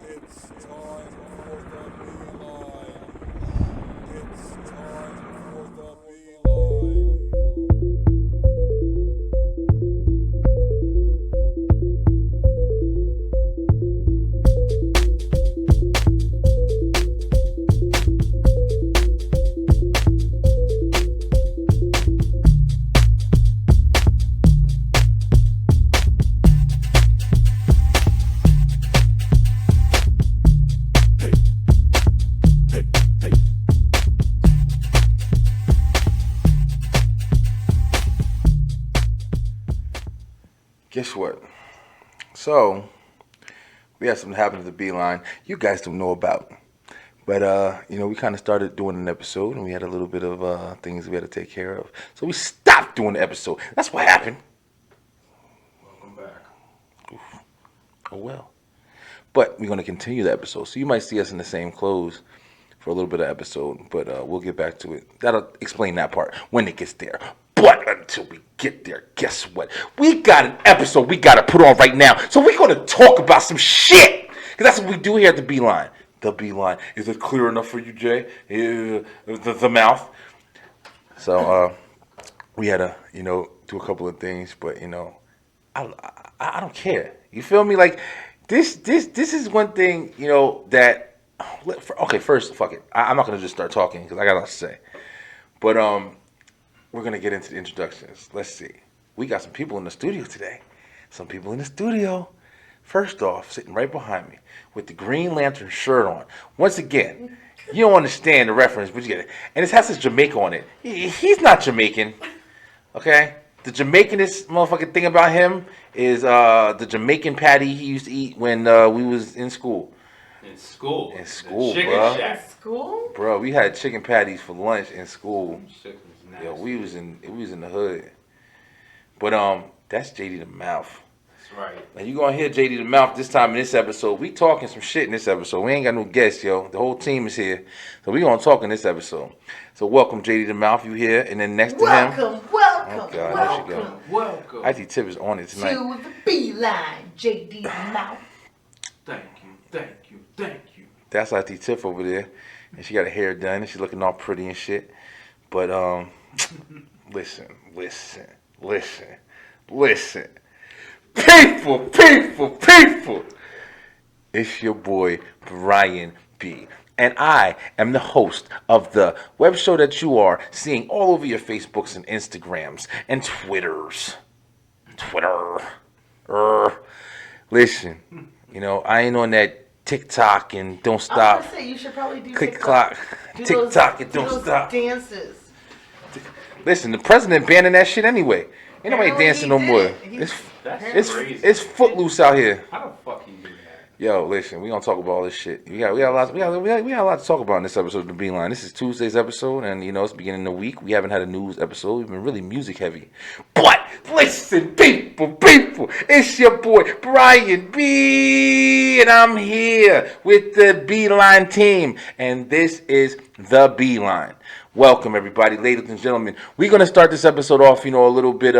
It's time for the beeline. It's time for the beeline. Guess what? So, we had something happen to the Beeline you guys don't know about. But, we kind of started doing an episode and we had a little bit of things we had to take care of. So we stopped doing the episode. That's what happened. Welcome back. Oh, well. But we're going to continue the episode. So you might see us in the same clothes for a little bit of episode. But we'll get back to it. That'll explain that part when it gets there. But until we get there, guess what? We got an episode we got to put on right now. So we're going to talk about some shit. Because that's what we do here at the Beeline. The Beeline. Is it clear enough for you, Jay? The mouth. So we had to, do a couple of things. But, I don't care. You feel me? Like, this is one thing, that... Okay, first, fuck it. I'm not going to just start talking because I got a lot to say. But, we're going to get into the introductions. Let's see. We got some people in the studio today. Some people in the studio. First off, sitting right behind me with the Green Lantern shirt on. Once again, you don't understand the reference, but you get it. And it has this Jamaica on it. He's not Jamaican. Okay? The Jamaicanest motherfucking thing about him is the Jamaican patty he used to eat when we was in school. In school. In school, Chicken bro. Shack. School? Bro, we had chicken patties for lunch in school. Chicken's nasty. Yo, we was in the hood. But that's JD the Mouth. That's right. Now you gonna hear JD the Mouth this time in this episode. We talking some shit in this episode. We ain't got no guests, yo. The whole team is here. So we gonna talk in this episode. So welcome JD the Mouth, you here, and then next to him. Welcome, welcome, Oh, God, here she go. Welcome. I.T.TIFF is on it tonight. to the Beeline, JD Mouth. Thank you, thank you, thank you. That's I.T.TIFF over there. And she got her hair done and she's looking all pretty and shit. But listen. People. It's your boy Brian B. And I am the host of the web show that you are seeing all over your Facebooks and Instagrams and Twitters. Listen, I ain't on that TikTok and don't I was stop. gonna say you should probably do Click TikTok. clock. Do TikTok and do don't those stop. Dances. Listen, the president banning that shit anyway. Ain't nobody Apparently dancing he no did. more. He- That's crazy. It's footloose out here. How the fuck you do that? Yo, listen, we gonna talk about all this shit. We got a lot to talk about in this episode of the Beeline. This is Tuesday's episode, and it's the beginning of the week. We haven't had a news episode. We've been really music heavy. But listen, people, it's your boy Brian B, and I'm here with the Beeline team, and this is the Beeline. Welcome, everybody, ladies and gentlemen. We're gonna start this episode off, a little bit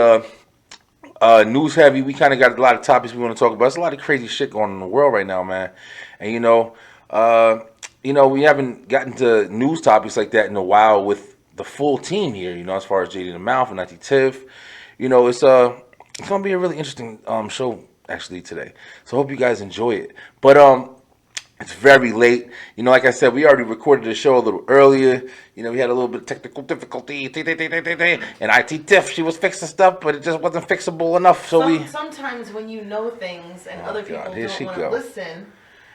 news heavy. We kind of got a lot of topics we want to talk about. There's a lot of crazy shit going on in the world right now, man. And we haven't gotten to news topics like that in a while with the full team here. As far as JD the Mouth and I.T.TIFF, it's gonna be a really interesting show actually today. So I hope you guys enjoy it. But it's very late. Like I said, we already recorded the show a little earlier. We had a little bit of technical difficulty. And I.T.TIFF, she was fixing stuff, but it just wasn't fixable enough. So Sometimes when you know things and other people here she don't want to go. listen,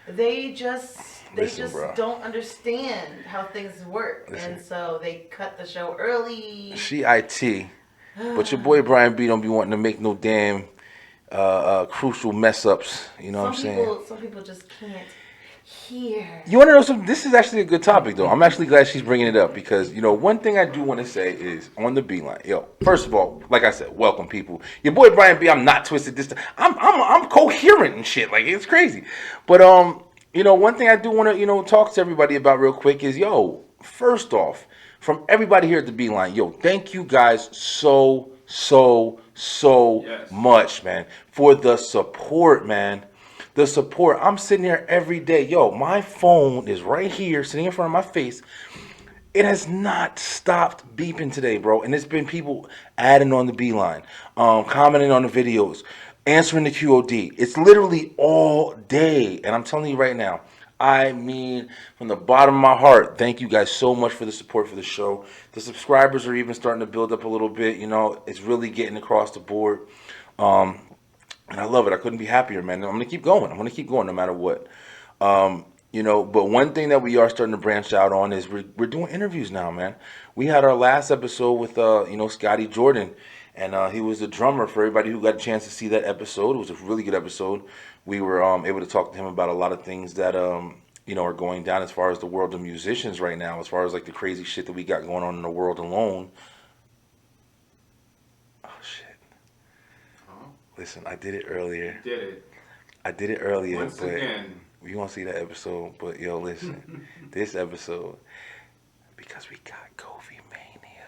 they just Bro. don't understand how things work, Listen. and so they cut the show early. She IT, but your boy Brian B don't be wanting to make no damn crucial mess ups. You know what I'm saying? Some people just can't hear. You want to know something? This is actually a good topic, though. I'm actually glad she's bringing it up because, one thing I do want to say is on the Beeline. Yo, first of all, like I said, welcome, people. Your boy Brian B, I'm not twisted this time. I'm coherent and shit. Like, it's crazy. But, one thing I do want to, talk to everybody about real quick is, first off, from everybody here at the Beeline, thank you guys so Yes. much, man, for the support, man. the support. I'm sitting here every day. Yo, my phone is right here, sitting in front of my face. It has not stopped beeping today, bro. And it's been people adding on the beeline, commenting on the videos, answering the QOD. It's literally all day. And I'm telling you right now, I mean, from the bottom of my heart, thank you guys so much for the support for the show. The subscribers are even starting to build up a little bit. You know, it's really getting across the board. And I love it. I couldn't be happier, man. I'm going to keep going. I'm going to keep going no matter what. You know, but one thing that we are starting to branch out on is we're doing interviews now, man. We had our last episode with, you know, Scotty Jordan, and he was the drummer. For everybody who got a chance to see that episode, it was a really good episode. We were able to talk to him about a lot of things that, you know, are going down as far as the world of musicians right now, as far as like the crazy shit that we got going on in the world alone. Oh, shit. Huh? Listen, I did it earlier. You did it. I did it earlier, Once but again. we gonna see that episode. But yo, listen, this episode, because we got Kofi Mania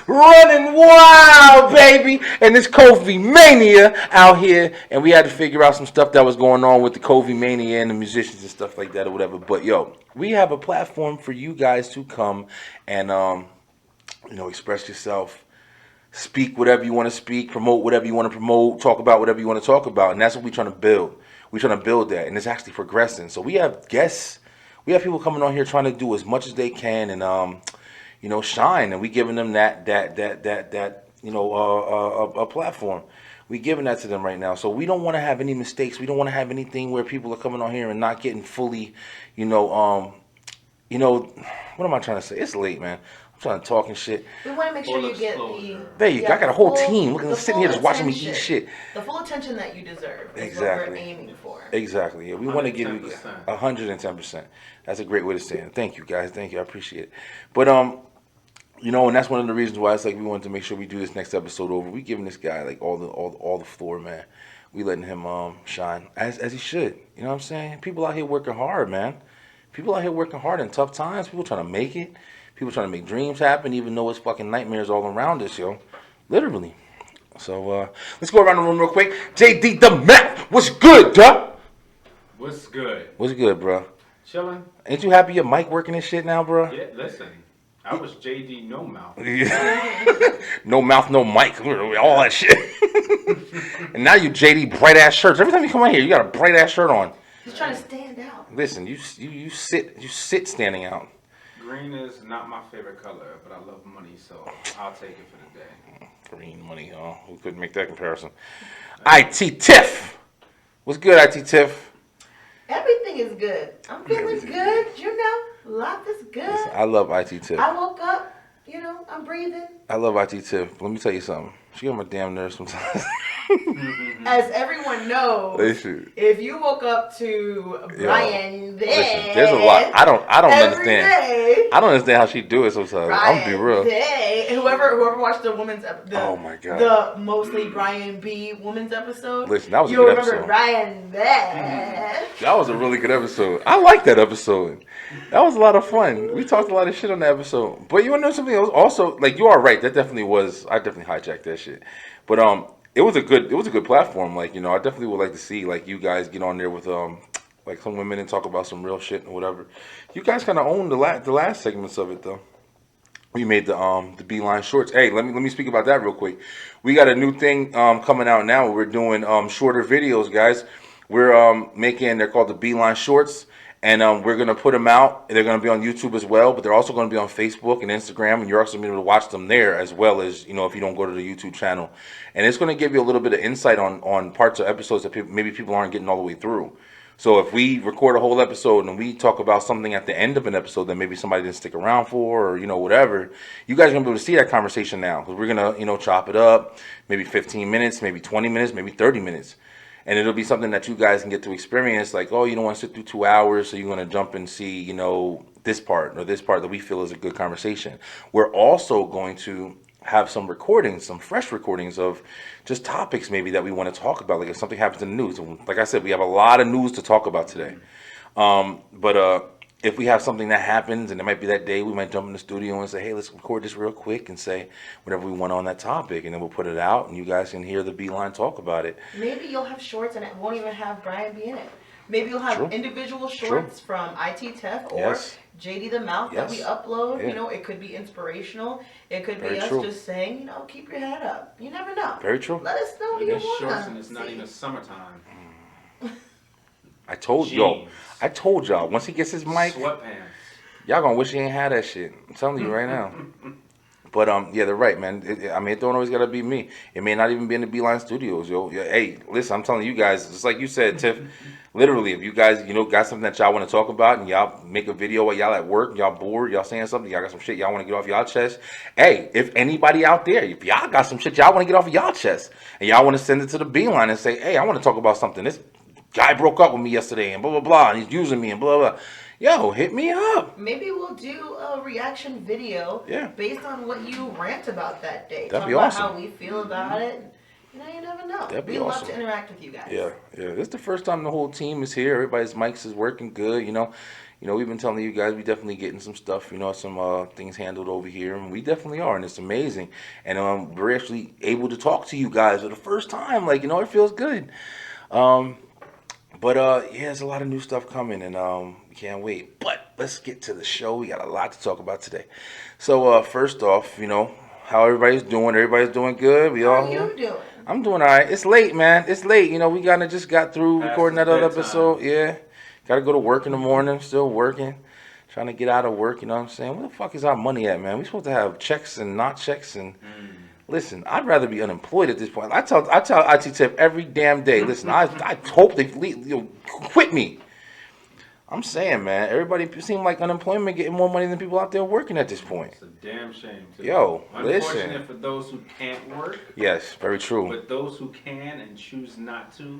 running wild, baby, and this Kofi Mania out here, and we had to figure out some stuff that was going on with the Kofi Mania and the musicians and stuff like that or whatever. But yo, we have a platform for you guys to come and you know, express yourself. Speak whatever you want to speak, promote whatever you want to promote, talk about whatever you want to talk about. And that's what we're trying to build. We're trying to build that. And it's actually progressing. So we have guests. We have people coming on here trying to do as much as they can and, you know, shine. And we giving them that you know, a platform. We giving that to them right now. So we don't want to have any mistakes. We don't want to have anything where people are coming on here and not getting fully, you know, what am I trying to say? It's late, man. I'm trying to talk and shit. We want to make sure Full you get the. disclosure. There you go. I got a the whole full- team looking, the sitting here full just watching me eat attention. shit. The full attention that you deserve is Exactly. what we're aiming for. Exactly. Yeah, we want to give you 110%. 110%. That's a great way to say it. Thank you, guys. Thank you. I appreciate it. But you know, and that's one of the reasons why it's like we wanted to make sure we do this next episode over. We giving this guy like all the floor, man. We letting him shine as he should. You know what I'm saying? People out here working hard, man. People out here working hard in tough times. People trying to make it. People trying to make dreams happen, even though it's fucking nightmares all around us, yo. Literally. So let's go around the room real quick. JD the Map, what's good, duh? What's good? What's good, bro? Chilling? Ain't you happy your mic working and shit now, bro? Yeah, listen. I was JD No Mouth. No mouth, no mic, all that shit. And now you JD bright ass shirts. Every time you come out here, you got a bright ass shirt on. He's trying to stand out. Listen, you sit standing out. Green is not my favorite color, but I love money, so I'll take it for the day. Green money, huh? Who couldn't make that comparison? I.T.TIFF. What's good, I.T.TIFF? Everything is good. I'm feeling good. You know, life is good. Listen, I love I.T.TIFF. I woke up. You know, I'm breathing. I love I.T.TIFF. Let me tell you something. She got my damn nerves sometimes. As everyone knows, Listen. if you woke up to Brian there, Listen, there's a lot. I don't every understand. day, I don't understand how she do it sometimes. I'm gonna be real. Day, whoever watched the Oh my God. the mostly Brian B woman's episode. Listen, that was a you'll good remember episode. Brian there. That was a really good episode. I like that episode. That was a lot of fun. We talked a lot of shit on that episode. But you wanna know something else? Also, like you are right. That definitely was. I definitely hijacked that shit. But it was a good platform. Like, you know, I definitely would like to see like you guys get on there with like some women and talk about some real shit and whatever. You guys kind of owned the last segments of it though. We made the Beeline shorts. Hey, let me speak about that real quick. We got a new thing coming out now. We're doing shorter videos, guys. We're they're called the Beeline shorts. And we're going to put them out. They're going to be on YouTube as well, but they're also going to be on Facebook and Instagram, and you're also going to be able to watch them there as well as, you know, if you don't go to the YouTube channel. And it's going to give you a little bit of insight on parts of episodes that maybe people aren't getting all the way through. So if we record a whole episode and we talk about something at the end of an episode that maybe somebody didn't stick around for or, you know, whatever, you guys are going to be able to see that conversation now. Because we're going to, you know, chop it up, maybe 15 minutes, maybe 20 minutes, maybe 30 minutes. And it'll be something that you guys can get to experience, like, oh, you don't want to sit through 2 hours, so you're going to jump and see, you know, this part or this part that we feel is a good conversation. We're also going to have some recordings, some fresh recordings of just topics maybe that we want to talk about, like if something happens in the news. Like I said, we have a lot of news to talk about today. if we have something that happens, and it might be that day, we might jump in the studio and say, hey, let's record this real quick and say whatever we want on that topic, and then we'll put it out, and you guys can hear the Beeline talk about it. Maybe you'll have shorts and it won't even have Brian be in it. Maybe you'll have True. individual shorts from I.T.TIFF or Yes. JD the Mouth that we Yes. upload. Yeah. You know, it could be inspirational. It could be Very us true. just saying, you know, keep your head up. You never know. Very true. Let us know what But you it's want. shorts and it's not even summertime. I told y'all. Jeans. I told y'all. Once he gets his mic, Sweatpants. y'all gonna wish he ain't had that shit. I'm telling you right now. But yeah, they're right, man. I mean, it don't always gotta be me. It may not even be in the Beeline Studios, yo. Yeah, hey, listen, I'm telling you guys, just like you said, Tiff. Literally, if you guys, got something that y'all want to talk about, and y'all make a video while y'all at work, y'all bored, y'all saying something, y'all got some shit y'all want to get off y'all chest. Hey, if anybody out there, if y'all got some shit y'all want to get off of y'all chest, and y'all want to send it to the Beeline and say, hey, I want to talk about something. This guy broke up with me yesterday, and blah blah blah, and he's using me, and blah blah. Yo, hit me up. Maybe we'll do a reaction video based on what you rant about that day. That'd Talk be about awesome. how we feel about it. You know, you never know. That'd be We awesome. love to interact with you guys. Yeah. This is the first time the whole team is here. Everybody's mics is working good. We've been telling you guys we definitely getting some stuff. Some things handled over here, and we definitely are, and it's amazing. And we're actually able to talk to you guys for the first time. It feels good. But there's a lot of new stuff coming, and we can't wait. But let's get to the show. We got a lot to talk about today. So first off, how everybody's doing. Everybody's doing good. We How all are you doing? I'm doing all right. It's late, man. It's late. We just got through Past recording his that other bedtime. episode. Yeah. Got to go to work in the morning. Still working. Trying to get out of work, you know what I'm saying? Where the fuck is our money at, man? We supposed to have checks and not checks. And listen, I'd rather be unemployed at this point. I tell I.T.TIFF every damn day, listen, I hope they quit me. I'm saying, man, everybody seem like unemployment getting more money than people out there working at this point. It's a damn shame. Too. Yo, Unfortunate listen. for those who can't work, Yes, very true. but those who can and choose not to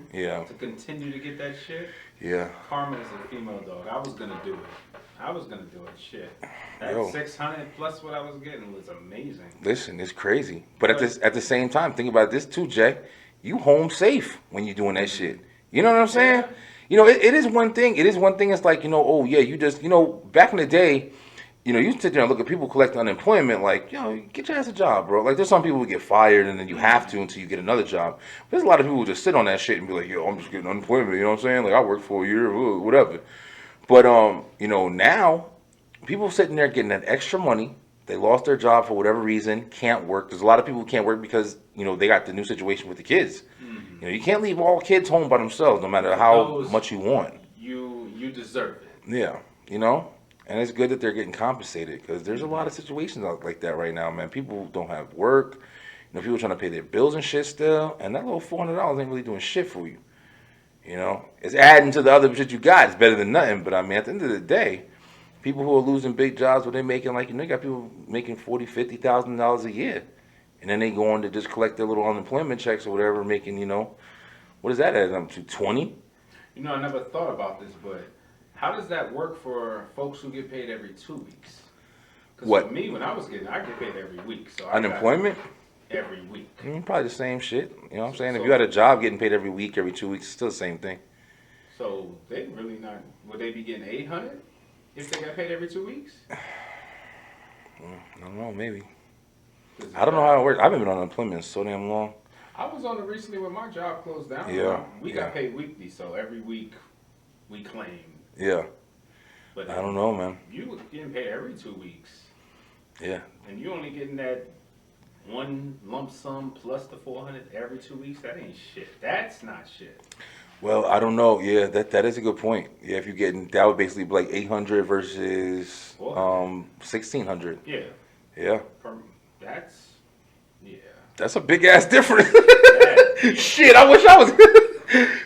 continue to get that shit. Yeah. Karma is a female dog. I was gonna do it. Shit. That Yo. 600 plus what I was getting was amazing. Listen, it's crazy. But at the same time, think about this too, Jay. You home safe when you're doing that shit. You know what I'm saying? It is one thing. It is one thing. It's like, you just, back in the day, you sit there and look at people collecting unemployment like, get your ass a job, bro. Like, there's some people who get fired and then you have to until you get another job. But there's a lot of people who just sit on that shit and be like, yo, I'm just getting unemployment. You know what I'm saying? Like, I worked for a year, whatever. But, now people sitting there getting that extra money. They lost their job for whatever reason, can't work. There's a lot of people who can't work because, they got the new situation with the kids. You can't leave all kids home by themselves, no matter how much you want. You deserve it. Yeah, and it's good that they're getting compensated because there's a lot of situations out like that right now, man. People don't have work. People trying to pay their bills and shit still, and that little $400 ain't really doing shit for you. It's adding to the other shit you got. It's better than nothing, but I mean, at the end of the day, people who are losing big jobs, what they're making, like, you got people making $40,000, $50,000 a year. And then they go on to just collect their little unemployment checks or whatever, making, what is that add up to, 20? I never thought about this, but how does that work for folks who get paid every 2 weeks? Because for me, when I get paid every week. So Unemployment? Every week. Probably the same shit. You know what I'm saying? If you had a job getting paid every week, every 2 weeks, it's still the same thing. So they really not, would they be getting 800 if they got paid every 2 weeks? I don't know, maybe. I don't know how it works. I haven't been on unemployment so damn long. I was on it recently when my job closed down. Yeah. We got paid weekly, so every week we claim. Yeah. But I don't know, man. You were getting paid every 2 weeks. Yeah. And you only getting that one lump sum plus the 400 every 2 weeks. That ain't shit. That's not shit. Well, I don't know. Yeah, that is a good point. Yeah, if you're getting, that would basically be like 800 versus 1600. Yeah. Yeah. That's, yeah. That's a big ass difference. Shit, I wish I was.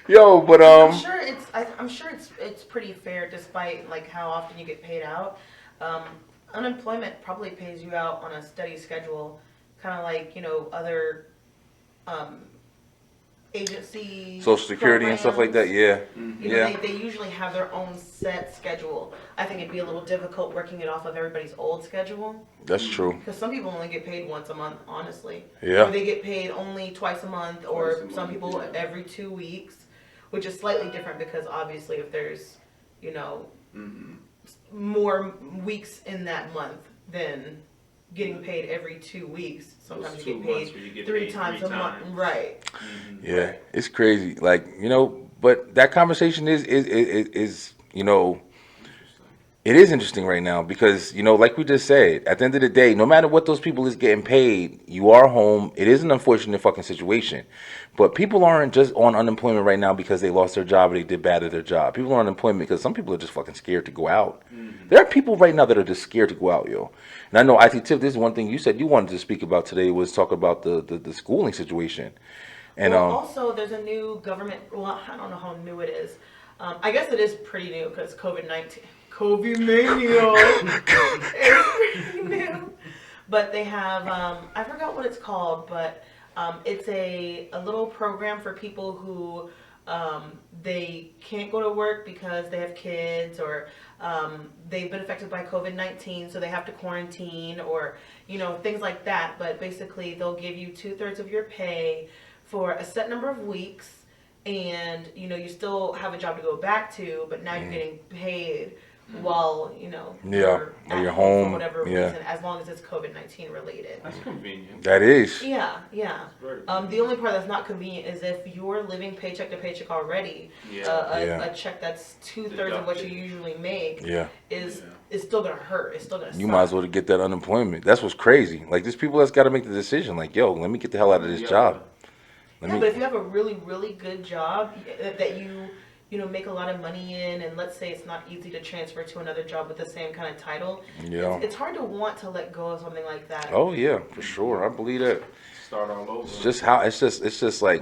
Yo, but I'm sure it's pretty fair despite like how often you get paid out. Unemployment probably pays you out on a steady schedule, kind of like other agency Social Security and stuff like that. Yeah. They usually have their own set schedule. I think it'd be a little difficult working it off of everybody's old schedule. That's true. Because some people only get paid once a month, honestly. Yeah. Or they get paid only twice a month, or some people every 2 weeks, which is slightly different because obviously if there's, more weeks in that month than getting paid every 2 weeks. Sometimes Those you 2 get months paid where you get three paid times 3 a month. times. Right. Yeah, it's crazy. Like, but that conversation is Interesting. it is interesting right now because, like we just said, at the end of the day, no matter what those people is getting paid, you are home. It is an unfortunate fucking situation. But people aren't just on unemployment right now because they lost their job or they did bad at their job. People are on unemployment because some people are just fucking scared to go out. There are people right now that are just scared to go out, yo. And I know I.T.TIFF, this is one thing you said you wanted to speak about today was talk about the schooling situation. And Well, also, there's a new government. Well, I don't know how new it is. I guess it is pretty new because COVID-19. COVID mania is pretty new. But they have, I forgot what it's called, but it's a little program for people who they can't go to work because they have kids or they've been affected by COVID-19, so they have to quarantine or, things like that. But basically, they'll give you 2/3 of your pay for a set number of weeks, and you still have a job to go back to, but now you're getting paid while you're while at you're home for home, whatever yeah. reason, as long as it's COVID-19 related. That's convenient. that is. Yeah. Very The only part that's not convenient is if you're living paycheck to paycheck already, Yeah. a check that's 2/3 of what you Deducted. usually make Yeah. is still gonna hurt. It's still gonna You suck. might as well get that unemployment. That's what's crazy. Like, there's people that's got to make the decision. Like, yo, let me get the hell out of this Yeah. job. Yeah, but if you have a really, really good job that you make a lot of money in, and let's say it's not easy to transfer to another job with the same kind of title, Yeah. it's hard to want to let go of something like that. Oh yeah, for sure. I believe that. Start all over. It's just how it's just like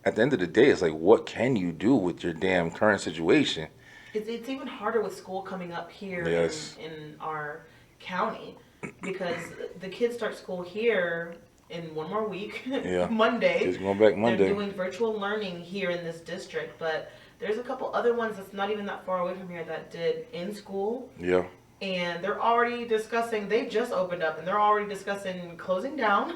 at the end of the day, it's like what can you do with your damn current situation? It's even harder with school coming up here Yes. in our county because the kids start school here in one more week, Yeah. Monday. Just going back Monday. They're doing virtual learning here in this district, but there's a couple other ones that's not even that far away from here that did in school, Yeah. and they're already discussing. They just opened up, and they're already discussing closing down.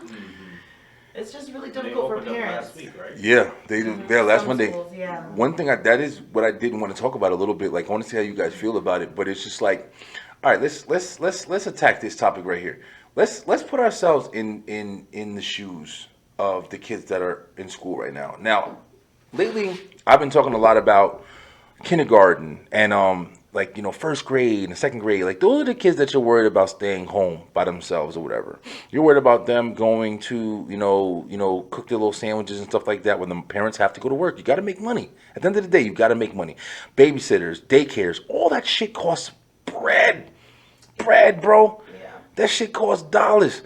It's just really They difficult for opened up parents. last week, right? Yeah, they do. Yeah, last Some Monday. schools, yeah. One thing that is what I didn't want to talk about a little bit. Like, I want to see how you guys feel about it. But it's just like, all right, let's attack this topic right here. Let's put ourselves in the shoes of the kids that are in school right now. Now, lately I've been talking a lot about kindergarten and like first grade and second grade. Like, those are the kids that you're worried about staying home by themselves or whatever. You're worried about them going to cook their little sandwiches and stuff like that when the parents have to go to work. You got to make money. At the end of the day, you got to make money. Babysitters, daycares, all that shit costs bread, bro. Yeah. That shit costs dollars.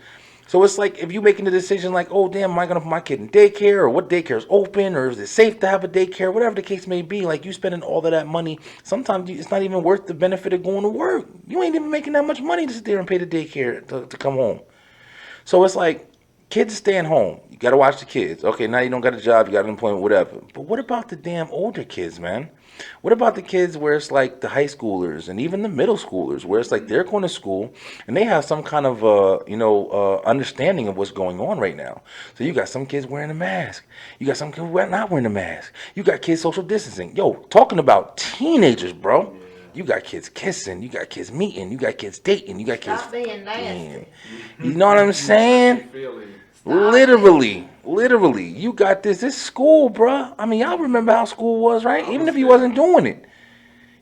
So it's like, if you're making the decision like, oh damn, am I gonna put my kid in daycare, or what daycare is open, or is it safe to have a daycare, whatever the case may be, like, you spending all of that money, sometimes it's not even worth the benefit of going to work. You ain't even making that much money to sit there and pay the daycare to come home. So it's like, kids staying home. You gotta watch the kids. Okay, now you don't got a job, you got unemployment, whatever. But what about the damn older kids, man? What about the kids where it's like the high schoolers and even the middle schoolers, where it's like they're going to school and they have some kind of understanding of what's going on right now. So you got some kids wearing a mask. You got some kids not wearing a mask. You got kids social distancing. Yo, talking about teenagers, bro. You got kids kissing. You got kids meeting. You got kids dating. You got kids. Stop being nasty. Damn. You know what I'm saying? Feeling. Literally, you got this. It's school, bruh. I mean, y'all remember how school was, right? Even if you wasn't doing it.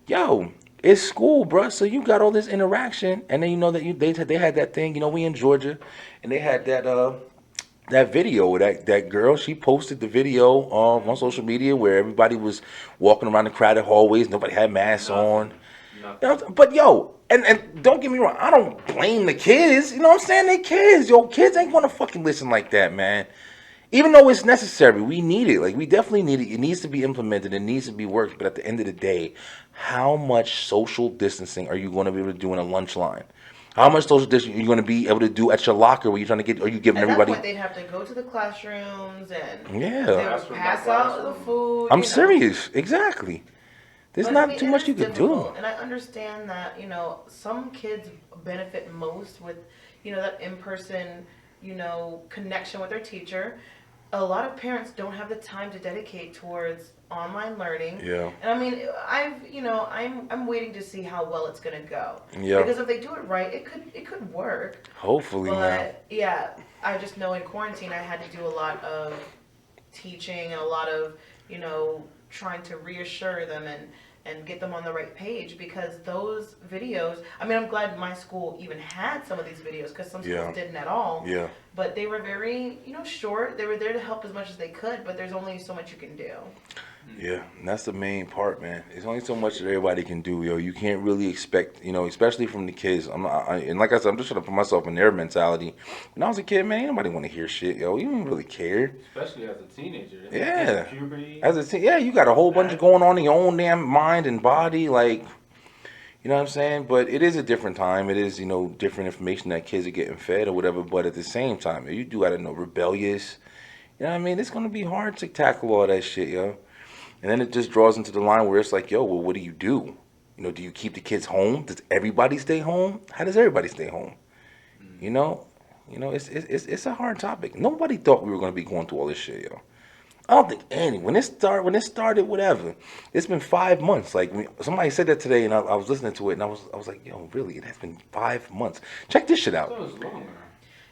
Yo, it's school, bruh. So you got all this interaction, and then they had that thing. We in Georgia, and they had that video, that girl. She posted the video on social media where everybody was walking around the crowded hallways. Nobody had masks on. But yo, and don't get me wrong, I don't blame the kids. You know what I'm saying? They kids. Yo, kids ain't gonna fucking listen like that, man. Even though it's necessary, we need it. Like, we definitely need it. It needs to be implemented. It needs to be worked. But at the end of the day, how much social distancing are you going to be able to do in a lunch line? How much social distancing are you going to be able to do at your locker where you're trying to get? Are you giving At everybody? that point, they'd have to go to the classrooms and Yeah. they would pass out the food. I'm serious. Exactly. There's But, not I mean, too it much is you could difficult, do. and I understand that some kids benefit most with that in-person connection with their teacher. a lot of parents don't have the time to dedicate towards online learning. Yeah. And I mean, I'm waiting to see how well it's gonna go. Yeah. Because if they do it right, it could work. Hopefully, man. But yeah, I just know in quarantine I had to do a lot of teaching and a lot of, trying to reassure them and get them on the right page, because those videos, I mean, I'm glad my school even had some of these videos, because some schools didn't at all. Yeah. But they were very, short. They were there to help as much as they could, but there's only so much you can do. Yeah, and that's the main part, man. There's only so much that everybody can do, yo. You can't really expect, especially from the kids. And like I said, I'm just trying to put myself in their mentality. When I was a kid, man, ain't nobody want to hear shit, yo. You don't really care. Especially as a teenager. Yeah. Puberty. Yeah, you got a whole bunch of going on in your own damn mind and body, like, you know what I'm saying? But it is a different time. It is, different information that kids are getting fed or whatever. But at the same time, you do got to know rebellious. You know what I mean? It's going to be hard to tackle all that shit, yo. And then it just draws into the line where it's like, yo, well, what do you do? Do you keep the kids home? Does everybody stay home? How does everybody stay home? It's a hard topic. Nobody thought we were going to be going through all this shit, yo. I don't think any. When it started, whatever. It's been 5 months. Like, somebody said that today, and I was listening to it, and I was like, yo, really? It has been 5 months. Check this shit out. It was longer.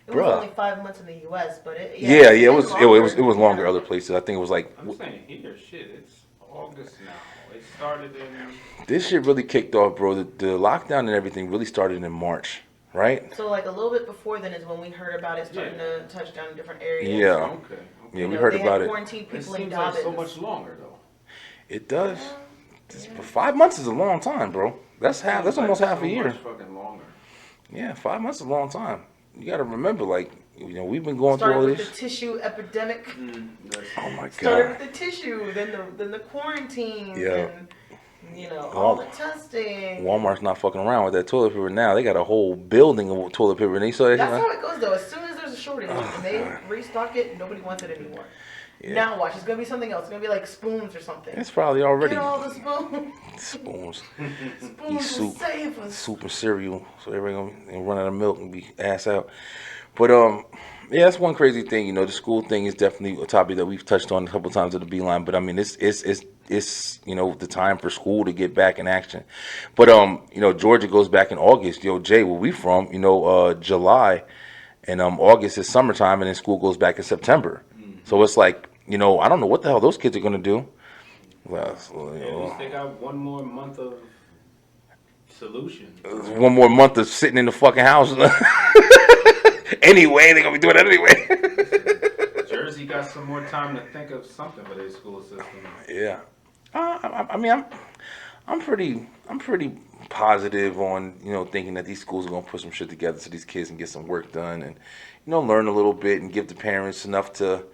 It was only 5 months in the U.S., but it was longer other places. I think it was like. I'm saying here, shit. It's August now. It started in. This shit really kicked off, bro. The lockdown and everything really started in March, right? So like a little bit before then is when we heard about it starting to touch down in different areas. Yeah. Okay. Yeah, we heard about it. Quarantined people It in seems like Dobbins. so much longer though. It does. But 5 months is a long time, bro. That's almost half a year. Much fucking longer. Yeah, 5 months is a long time. You got to remember, like, we've been going Started through all with this. the tissue epidemic. Oh my Started god. with the tissue, then the quarantine, Yeah. and all the testing. Walmart's not fucking around with that toilet paper now. They got a whole building of toilet paper, and they saw that. That's how it goes though. As soon as there's a shortage and they restock it, nobody wants it anymore. Yeah. Now watch, it's gonna be something else. It's gonna be like spoons or something. It's probably already. Get all the spoons. Spoons. Spoons will save us. Soup and cereal, so everybody gonna run out of milk and be ass out. But yeah, that's one crazy thing. The school thing is definitely a topic that we've touched on a couple times at the Beeline. But I mean, it's the time for school to get back in action. But Georgia goes back in August. Yo, Jay, where we from? July and August is summertime, and then school goes back in September. So it's like, I don't know what the hell those kids are gonna do. Well, At least they got one more month of solution. One more month of sitting in the fucking house. Anyway, they're gonna be doing that anyway. Jersey got some more time to think of something for their school system. Yeah, I mean, I'm pretty positive on thinking that these schools are gonna put some shit together so these kids can get some work done and learn a little bit and give the parents enough to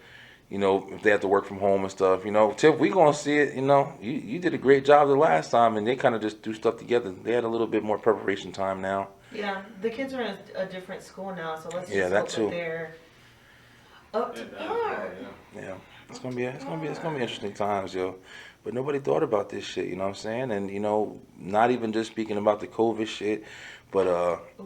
if they have to work from home and stuff. Tiff, we gonna see it. You did a great job the last time, and they kind of just do stuff together. They had a little bit more preparation time now. Yeah, the kids are in a different school now, so let's just that hope too. that they're up to par. Yeah, it's gonna be interesting times, yo. But nobody thought about this shit, you know what I'm saying? And not even just speaking about the COVID shit, but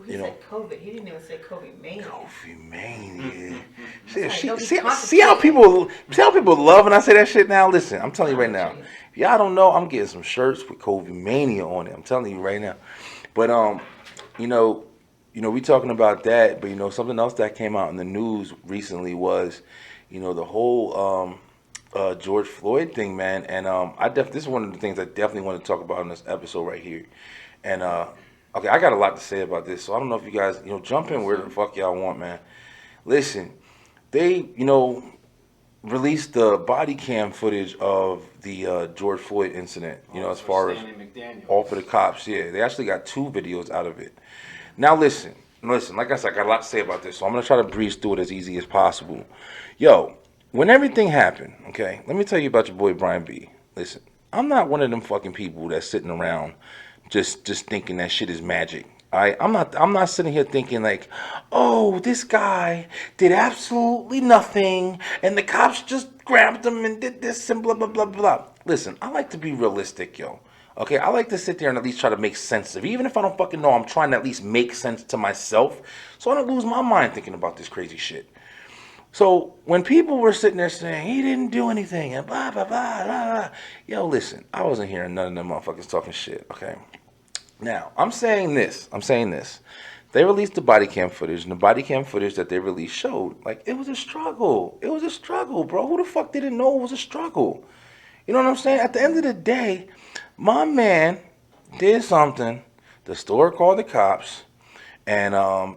he said COVID. He didn't even say COVID mania. COVID mania. Sorry, see how people love when I say that shit now? Listen, I'm telling you right now. If y'all don't know, I'm getting some shirts with COVID mania on it. I'm telling you right now. But we talking about that, but something else that came out in the news recently was, the whole George Floyd thing, man. And this is one of the things I definitely want to talk about in this episode right here. And okay, I got a lot to say about this, so I don't know if you guys, jump in where the fuck y'all want, man. Listen, they, released the body cam footage of the George Floyd incident, as far as all for the cops. Yeah, they actually got 2 videos out of it. Now listen, like I said, I got a lot to say about this, so I'm going to try to breeze through it as easy as possible. Yo, when everything happened, okay, let me tell you about your boy Brian B. Listen, I'm not one of them fucking people that's sitting around just thinking that shit is magic. I'm not sitting here thinking like, oh, this guy did absolutely nothing and the cops just grabbed him and did this and blah, blah, blah, blah. Listen, I like to be realistic, yo. Okay, I like to sit there and at least try to make sense of it. Even if I don't fucking know, I'm trying to at least make sense to myself so I don't lose my mind thinking about this crazy shit. So when people were sitting there saying he didn't do anything and blah blah blah blah blah, yo, listen, I wasn't hearing none of them motherfuckers talking shit. Okay. Now I'm saying this. They released the body cam footage, and the body cam footage that they released showed like it was a struggle. It was a struggle, bro. Who the fuck didn't know it was a struggle? You know what I'm saying? At the end of the day, my man did something. The store called the cops. And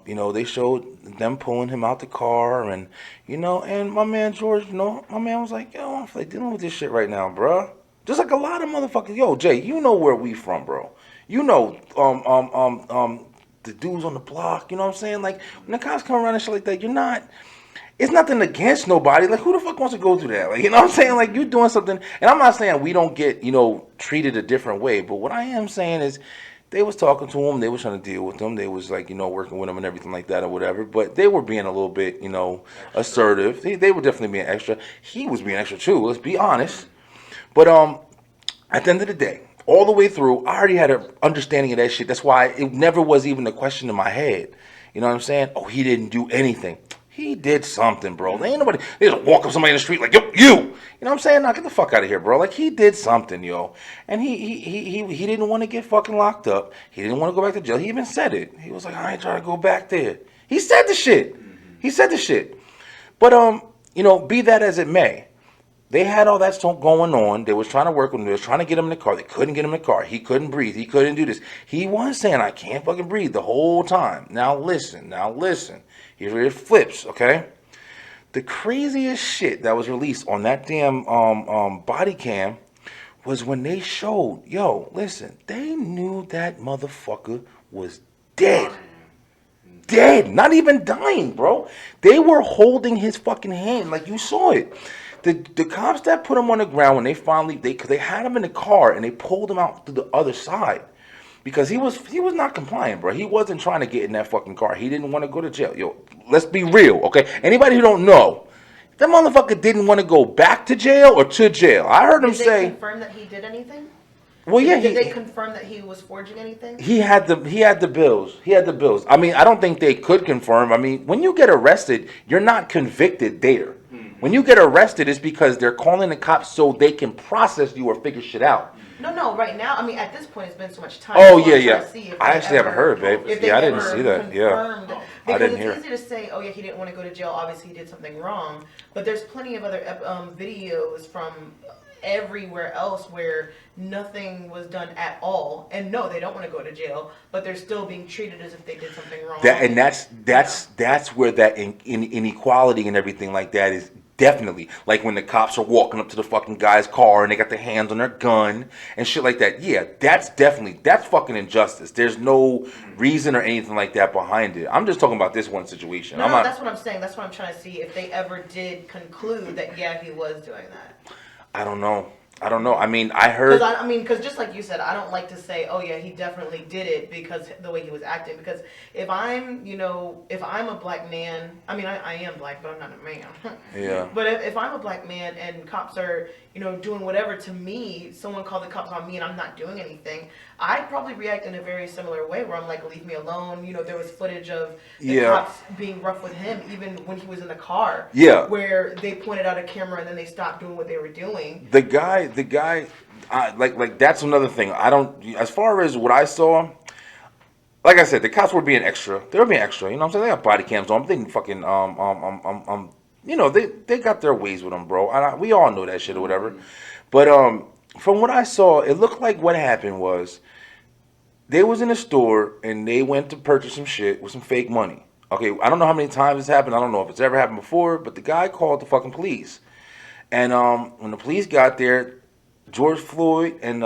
they showed them pulling him out the car, and and my man George, my man was like, yo, I'm like dealing with this shit right now, bruh. Just like a lot of motherfuckers. Yo, Jay, you know where we from, bro. You know, the dudes on the block. You know what I'm saying? Like when the cops come around and shit like that, you're not. It's nothing against nobody. Like, who the fuck wants to go through that? Like, you know what I'm saying? Like, you're doing something. And I'm not saying we don't get, treated a different way. But what I am saying is they was talking to him. They was trying to deal with him. They was, like, working with him and everything like that or whatever. But they were being a little bit, assertive. They were definitely being extra. He was being extra, too. Let's be honest. But at the end of the day, all the way through, I already had an understanding of that shit. That's why it never was even a question in my head. You know what I'm saying? Oh, he didn't do anything. He did something, bro. There ain't nobody. They just walk up somebody in the street like, yo, you. You know what I'm saying? Now get the fuck out of here, bro. Like he did something, yo. And he didn't want to get fucking locked up. He didn't want to go back to jail. He even said it. He was like, I ain't trying to go back there. He said the shit. He said the shit. But be that as it may, they had all that stuff going on. They was trying to work with him. They was trying to get him in the car. They couldn't get him in the car. He couldn't breathe. He couldn't do this. He was saying, I can't fucking breathe the whole time. Now listen. Here it flips, okay? The craziest shit that was released on that damn body cam was when they showed, yo, listen, they knew that motherfucker was dead. Dead. Not even dying, bro. They were holding his fucking hand like you saw it. The cops that put him on the ground when they finally they had him in the car and they pulled him out to the other side because he was not compliant, bro. He wasn't trying to get in that fucking car. He didn't want to go to jail. Yo, let's be real, okay? Anybody who don't know, that motherfucker didn't want to go back to jail or to jail. I heard him say. Did they confirm that he did anything? Well, yeah. Did they confirm that he was forging anything? He had the bills. He had the bills. I mean, I don't think they could confirm. I mean, when you get arrested, you're not convicted there. When you get arrested, it's because they're calling the cops so they can process you or figure shit out. No. Right now, I mean, at this point, it's been so much time. Oh yeah. I actually haven't heard, babe. Yeah, I didn't see that. Yeah, because I didn't hear. It's easy to say, oh yeah, he didn't want to go to jail. Obviously, he did something wrong. But there's plenty of other videos from everywhere else where nothing was done at all, and no, they don't want to go to jail, but they're still being treated as if they did something wrong. That's where that inequality and everything like that is. Definitely. Like when the cops are walking up to the fucking guy's car and they got their hands on their gun and shit like that. Yeah, that's fucking injustice. There's no reason or anything like that behind it. I'm just talking about this one situation. No, that's what I'm saying. That's what I'm trying to see if they ever did conclude that, yeah, he was doing that. I don't know. I mean, I heard. Because just like you said, I don't like to say, oh yeah, he definitely did it because the way he was acting. Because if I'm a black man, I mean, I am black, but I'm not a man. Yeah. But if I'm a black man and cops are, doing whatever to me, someone called the cops on me and I'm not doing anything, I'd probably react in a very similar way where I'm like, leave me alone. There was footage of the cops being rough with him even when he was in the car. Yeah. Where they pointed out a camera and then they stopped doing what they were doing. The guy, like that's another thing. I don't, as far as what I saw, like I said, the cops were being extra. They were being extra. You know what I'm saying? They got body cams on. They fucking, they got their ways with them, bro. We all know that shit or whatever. But from what I saw, it looked like what happened was they was in a store and they went to purchase some shit with some fake money. Okay, I don't know how many times this happened. I don't know if it's ever happened before, but the guy called the fucking police. And when the police got there, George Floyd and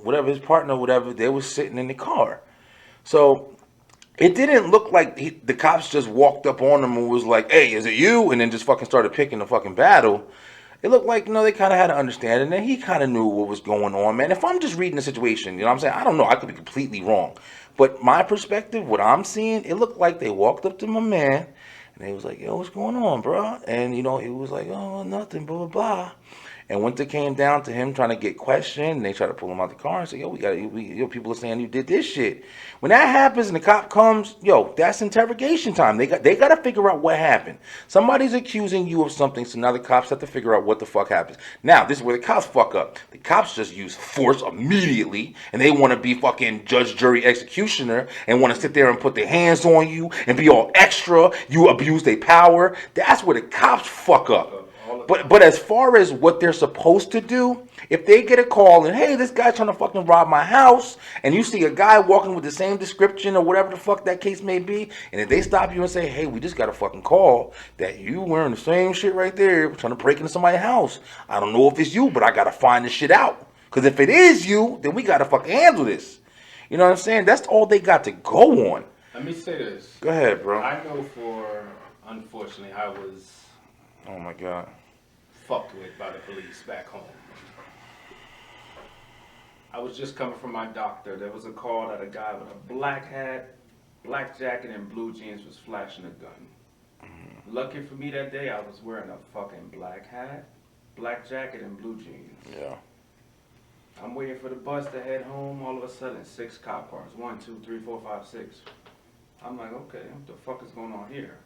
whatever his partner, whatever, they was sitting in the car. So it didn't look like the cops just walked up on him and was like, "Hey, is it you?" and then just fucking started picking the fucking battle. It looked like, they kind of had an understanding, and he kind of knew what was going on, man. If I'm just reading the situation, what I'm saying? I don't know. I could be completely wrong. But my perspective, what I'm seeing, it looked like they walked up to my man, and they was like, "Yo, what's going on, bro?" And, he was like, "Oh, nothing, blah, blah, blah." And once it came down to him trying to get questioned, they try to pull him out the car and say, yo, people are saying you did this shit. When that happens and the cop comes, yo, that's interrogation time. They got to figure out what happened. Somebody's accusing you of something, so now the cops have to figure out what the fuck happens. Now, this is where the cops fuck up. The cops just use force immediately, and they want to be fucking judge, jury, executioner, and want to sit there and put their hands on you and be all extra. You abuse their power. That's where the cops fuck up. But as far as what they're supposed to do, if they get a call and, hey, this guy's trying to fucking rob my house, and you see a guy walking with the same description or whatever the fuck that case may be, and if they stop you and say, hey, we just got a fucking call that you wearing the same shit right there, trying to break into somebody's house. I don't know if it's you, but I got to find this shit out. Because if it is you, then we got to fucking handle this. You know what I'm saying? That's all they got to go on. Let me say this. Go ahead, bro. I know unfortunately, I was... Oh, my God. Fucked with by the police back home. I was just coming from my doctor. There was a call that a guy with a black hat, black jacket, and blue jeans was flashing a gun. Lucky for me that day, I was wearing a fucking black hat, black jacket, and blue jeans. Yeah. I'm waiting for the bus to head home. All of a sudden, 6 cop cars. 1, 2, 3, 4, 5, 6. I'm like, okay, what the fuck is going on here?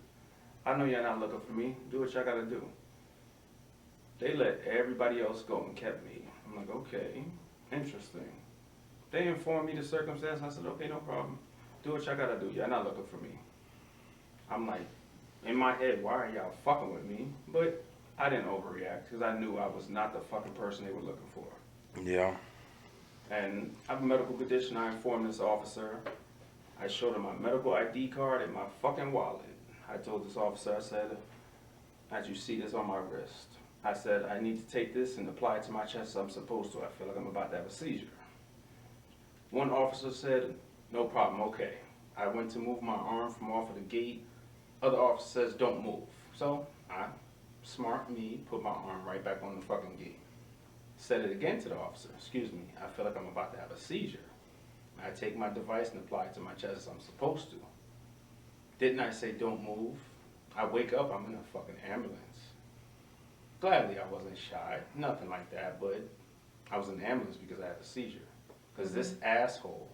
I know y'all not looking for me. Do what y'all gotta do. They let everybody else go and kept me. I'm like, okay, interesting. They informed me the circumstance. I said, okay, no problem. Do what y'all gotta do. Y'all not looking for me. I'm like, in my head, why are y'all fucking with me? But I didn't overreact because I knew I was not the fucking person they were looking for. Yeah. And I have a medical condition. I informed this officer. I showed him my medical ID card and my fucking wallet. I told this officer, I said, as you see this on my wrist, I said, I need to take this and apply it to my chest as I'm supposed to. I feel like I'm about to have a seizure. One officer said, no problem, okay. I went to move my arm from off of the gate. Other officer says, don't move. So I, smart me, put my arm right back on the fucking gate. Said it again to the officer, excuse me, I feel like I'm about to have a seizure. I take my device and apply it to my chest as I'm supposed to. Didn't I say don't move? I wake up, I'm in a fucking ambulance. Gladly I wasn't shy, nothing like that, but I was in the ambulance because I had a seizure. Because this asshole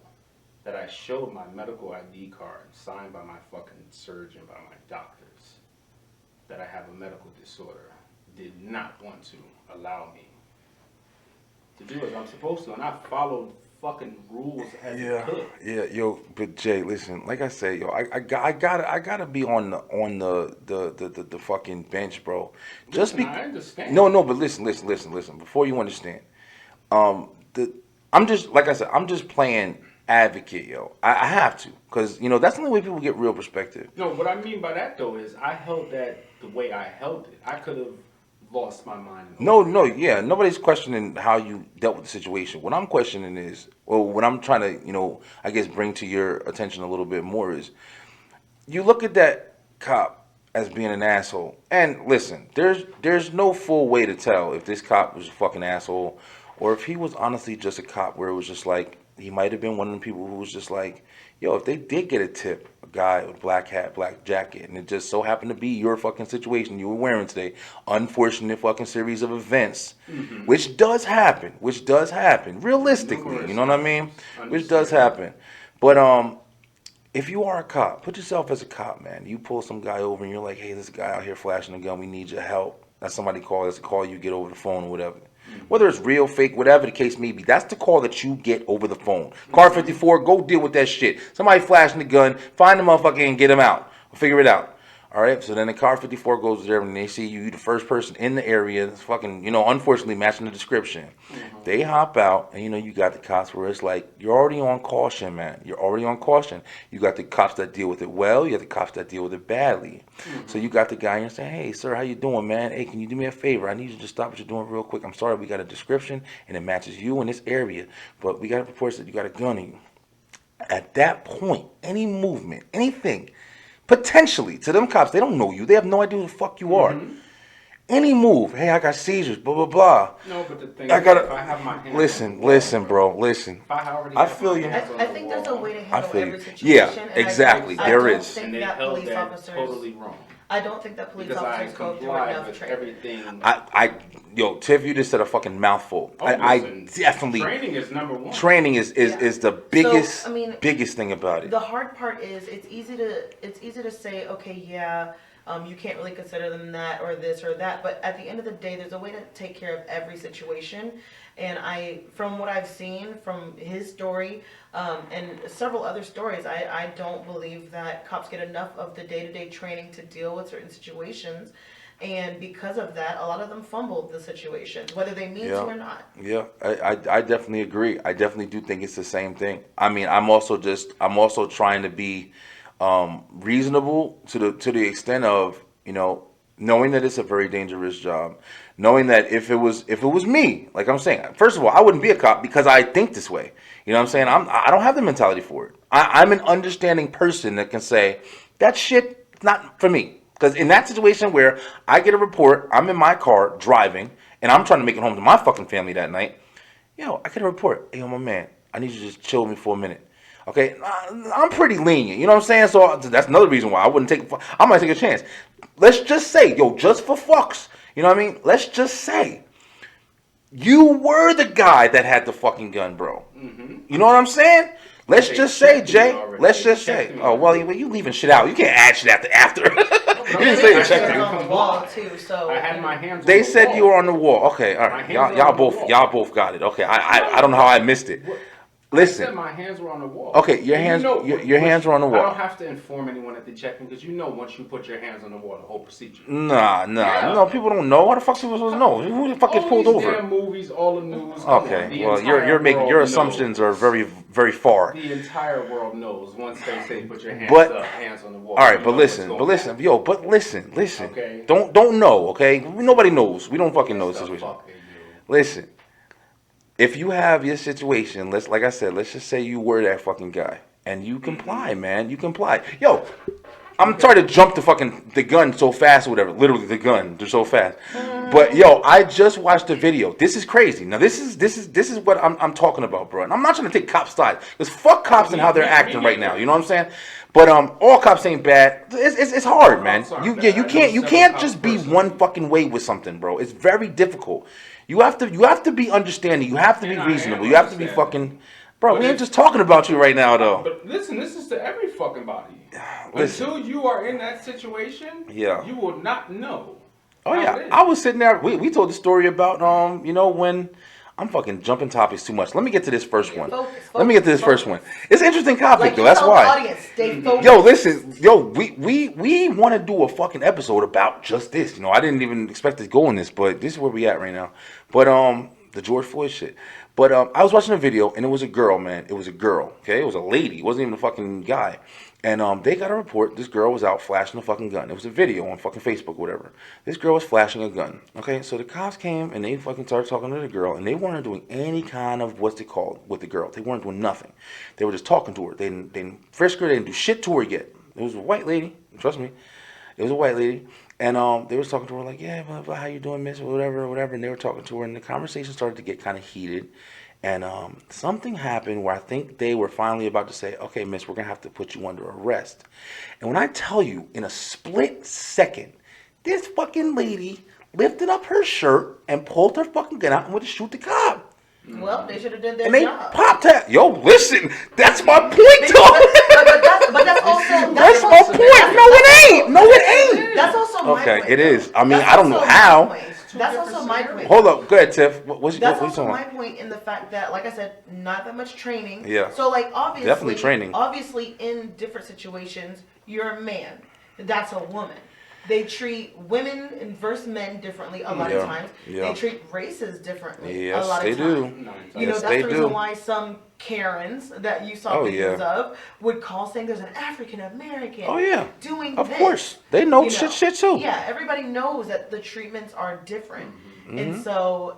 that I showed my medical ID card, signed by my fucking surgeon, by my doctors, that I have a medical disorder, did not want to allow me to do as I'm supposed to. And I followed fucking rules as I could. Yeah, yo, but Jay, listen, like I say, yo, I gotta be on the fucking bench, bro. Listen, I understand. No, but listen. Before you understand, I'm just like I said, I'm just playing advocate, yo. I have to, cause you know that's the only way people get real perspective. No, what I mean by that though is I held that the way I held it. I could have lost my mind. Yeah, nobody's questioning how you dealt with the situation. What I'm questioning is, or what I'm trying to, you know, I guess bring to your attention a little bit more is, you look at that cop as being an asshole. And listen, there's no full way to tell if this cop was a fucking asshole or if he was honestly just a cop where it was just like, he might have been one of the people who was just like, yo, if they did get a tip, a guy with black hat, black jacket, and it just so happened to be your fucking situation you were wearing today, unfortunate fucking series of events, which does happen, realistically, you know what I mean? Which does happen. But if you are a cop, put yourself as a cop, man. You pull some guy over and you're like, hey, this guy out here flashing a gun, we need your help. That's somebody that's a call you get over the phone or whatever. Whether it's real, fake, whatever the case may be, that's the call that you get over the phone. Car 54, go deal with that shit. Somebody flashing the gun, find the motherfucker and get him out. Figure it out. All right, so then the car 54 goes there and they see you, the first person in the area, that's fucking, you know, unfortunately matching the description. They hop out and, you know, you got the cops where it's like, you're already on caution, man. You're already on caution. You got the cops that deal with it well. You got the cops that deal with it badly. So you got the guy and you're saying, hey, sir, how you doing, man? Hey, can you do me a favor? I need you to stop what you're doing real quick. I'm sorry, we got a description and it matches you in this area, but we got reports that you got a gun in you. At that point, any movement, anything, potentially, to them cops, they don't know you. They have no idea who the fuck you are. Any move, hey, I got seizures, blah, blah, blah. No, but the thing is, if I have my hands listen, bro, listen. I feel you. I think there's a way to handle feel you. every situation. Yeah, and exactly. I there don't is. think and they that held police that officers. totally wrong. I don't think that police Because I officers go through comply enough with training. everything. Yo, Tiff, you just said a fucking mouthful. Oh, I listen, definitely training is number one. training is the biggest So, I mean, biggest thing about it. The hard part is it's easy to say, okay, yeah, you can't really consider them that or this or that, but at the end of the day, there's a way to take care of every situation. And from what I've seen from his story, and several other stories, I don't believe that cops get enough of the day-to-day training to deal with certain situations. And because of that, a lot of them fumbled the situations, whether they mean to or not. Yeah, I definitely agree. I definitely do think it's the same thing. I mean, I'm also trying to be reasonable to the extent of, knowing that it's a very dangerous job, knowing that if it was me, like I'm saying, first of all, I wouldn't be a cop because I think this way. You know what I'm saying? I don't have the mentality for it. I'm an understanding person that can say that shit not for me. Because in that situation where I get a report, I'm in my car driving, and I'm trying to make it home to my fucking family that night, I get a report. Hey, yo, my man, I need you to just chill with me for a minute. Okay, I'm pretty lenient. You know what I'm saying? So that's another reason why I might take a chance. Let's just say, just for fucks. You know what I mean? Let's just say you were the guy that had the fucking gun, bro. Mm-hmm. You know what I'm saying? Let's just say, Jay. Let's just say. Oh, well, you leaving shit out. You can't add shit after. You didn't say it. Check on the wall too, so I had my hands. They on the said wall. you were on the wall. Okay, all right. Y'all both got it. Okay, I don't know how I missed it. Listen. I said my hands were on the wall. Okay, your hands were on the wall. I don't have to inform anyone at the check-in because once you put your hands on the wall, the whole procedure. Nah. No, people don't know. How the fuck people supposed to know? Who the fuck gets pulled over? All these damn movies, all the news. Okay, well, your assumptions are very, very far. The entire world knows once they say put your hands on the wall. All right, but listen, listen. Okay. Don't know. Okay, nobody knows. We don't fucking know the situation. Listen. If you have your situation, like I said, let's just say you were that fucking guy, and you comply, man. You comply. Yo, I'm trying to jump the gun so fast or whatever. Literally, the gun. They're so fast. But I just watched a video. This is crazy. Now, this is what I'm talking about, bro. And I'm not trying to take cops' side, because fuck cops and how they're acting right now. You know what I'm saying? But all cops ain't bad. It's hard, man. You can't just be one fucking way with something, bro. It's very difficult. You have to be understanding. You have to be reasonable. You have to be fucking, bro. We ain't just talking about you right now, though. But listen, this is to every fucking body. Listen. Until you are in that situation, you will not know. Oh yeah, I was sitting there. We told the story about when I'm fucking jumping topics too much. Let me get to this first one. Let me get to this first one. It's an interesting topic though. That's why. Audience, stay focused. Yo, listen. Yo, we want to do a fucking episode about just this. I didn't even expect to go in this, but this is where we at right now. But the George Floyd shit. But I was watching a video and it was a girl, man. It was a girl. Okay, it was a lady. It wasn't even a fucking guy. And they got a report. This girl was out flashing a fucking gun. It was a video on fucking Facebook, whatever. This girl was flashing a gun. Okay, so the cops came and they fucking started talking to the girl, and they weren't doing any kind of what's it called with the girl. They weren't doing nothing. They were just talking to her. They didn't frisk her. They didn't do shit to her yet. It was a white lady. Trust me, it was a white lady. And they was talking to her like, yeah, but how you doing, miss, or whatever. And they were talking to her, and the conversation started to get kind of heated. And something happened where I think they were finally about to say, okay, miss, we're going to have to put you under arrest. And when I tell you, in a split second, this fucking lady lifted up her shirt and pulled her fucking gun out and went to shoot the cop. Well, they should have done their job. And they popped that. Yo, listen, that's my point, though. But that's also... That's my point. No, it ain't. No, it ain't. That's also my point. Okay, it is. I mean, I don't know how. That's also my point. Hold up. Go ahead, Tiff. That's also my point in the fact that, like I said, not that much training. Yeah. So, like, obviously... Definitely training. Obviously, in different situations, you're a man. That's a woman. They treat women versus men differently a lot of times. Yeah. They treat races differently a lot of times. Do. That's the reason why some Karens that you saw videos of would call saying there's an African American doing of this. Course. They know shit too. Yeah, everybody knows that the treatments are different. Mm-hmm. And so,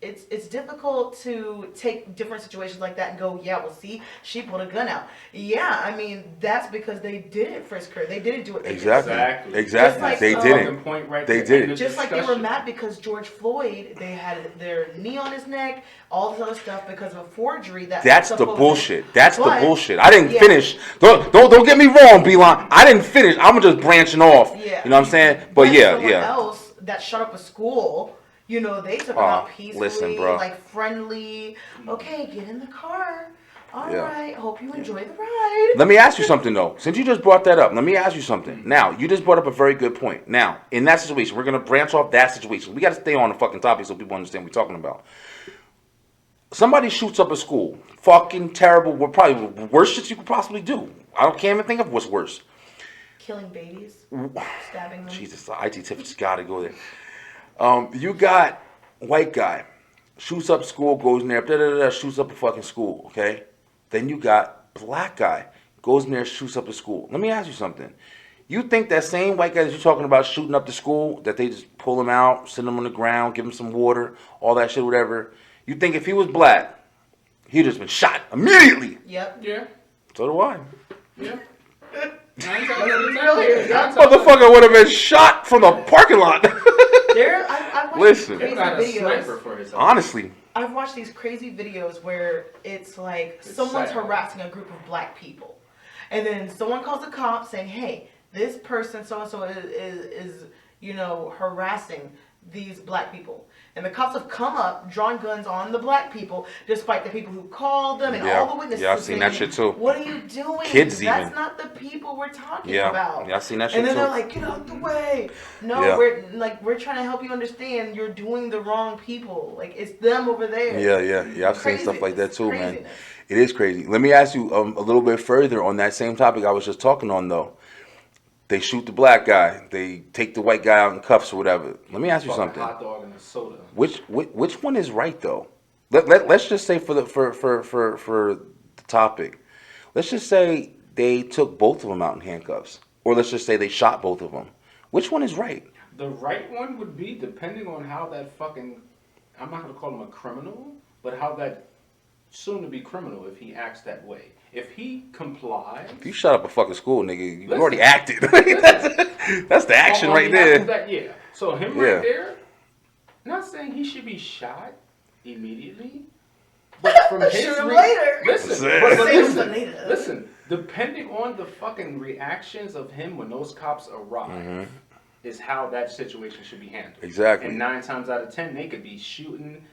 it's difficult to take different situations like that and go, yeah, well, see, she pulled a gun out. Yeah, I mean, that's because they didn't frisk her. They didn't do what they Exactly. Just like, They didn't. Point right They there. did. Just like they were mad because George Floyd, they had their knee on his neck, all this other stuff because of a forgery. That's the bullshit. That's the But- bullshit. I didn't yeah. finish. Don't get me wrong, Beeline. I didn't finish. I'm just branching off. Yeah. You know what I'm saying? But someone yeah. else that shut up a school, you know, they took it Oh, out peacefully, listen, bro. like friendly. Okay, get in the car. All Yeah. right. Hope you enjoy the ride. Let me ask you something though. Since you just brought that up, let me ask you something. Now, you just brought up a very good point. Now, in that situation, we're gonna branch off that situation. We gotta stay on the fucking topic so people understand what we're talking about. Somebody shoots up a school. Fucking terrible. We're probably the worst shit you could possibly do. Can't even think of what's worse. Killing babies, stabbing them. Jesus, the I.T.TIFF just gotta go there. You got white guy shoots up school, goes in there, shoots up a fucking school. Okay, then you got black guy goes in there, shoots up a school. Let me ask you something. You think that same white guy that you're talking about shooting up the school, that they just pull him out, send him on the ground, give him some water, all that shit, whatever. You think if he was black, he'd just been shot immediately? Yep. Yeah. So do I. Yeah. Motherfucker would have been shot from the parking lot. I've watched Listen. these Got a crazy sniper videos. for his Honestly. I've watched these crazy videos where it's like someone's sad. harassing a group of black people, and then someone calls the cops saying, "Hey, this person so and so is you know harassing these black people." And the cops have come up, drawn guns on the black people, despite the people who called them and all the witnesses. Yeah, I've seen that shit too. What are you doing? Kids That's even. not the people we're talking Yeah. about. Yeah, I've seen that shit And then too. they're like, "Get out the way!" No, Yeah. we're trying to help you understand. You're doing the wrong people. Like it's them over there. Yeah. I've seen stuff like that too, man. Craziness. It is crazy. Let me ask you a little bit further on that same topic I was just talking on, though. They shoot the black guy. They take the white guy out in cuffs or whatever. Let me ask you something. Hot dog and a soda. Which one is right though? Let's just say for the topic, let's just say they took both of them out in handcuffs, or let's just say they shot both of them. Which one is right? The right one would be depending on how that fucking, I'm not going to call him a criminal, but how that soon to be criminal if he acts that way. If he complies. If you shot up a fucking school, nigga, you Listen. already acted. that's the action right there. Yeah. So him Yeah. right there, not saying he should be shot immediately, but from his Shoot him later. Listen, Save but him listen, for later. listen. Depending on the fucking reactions of him when those cops arrive, is how that situation should be handled. Exactly. And 9 times out of 10, they could be shooting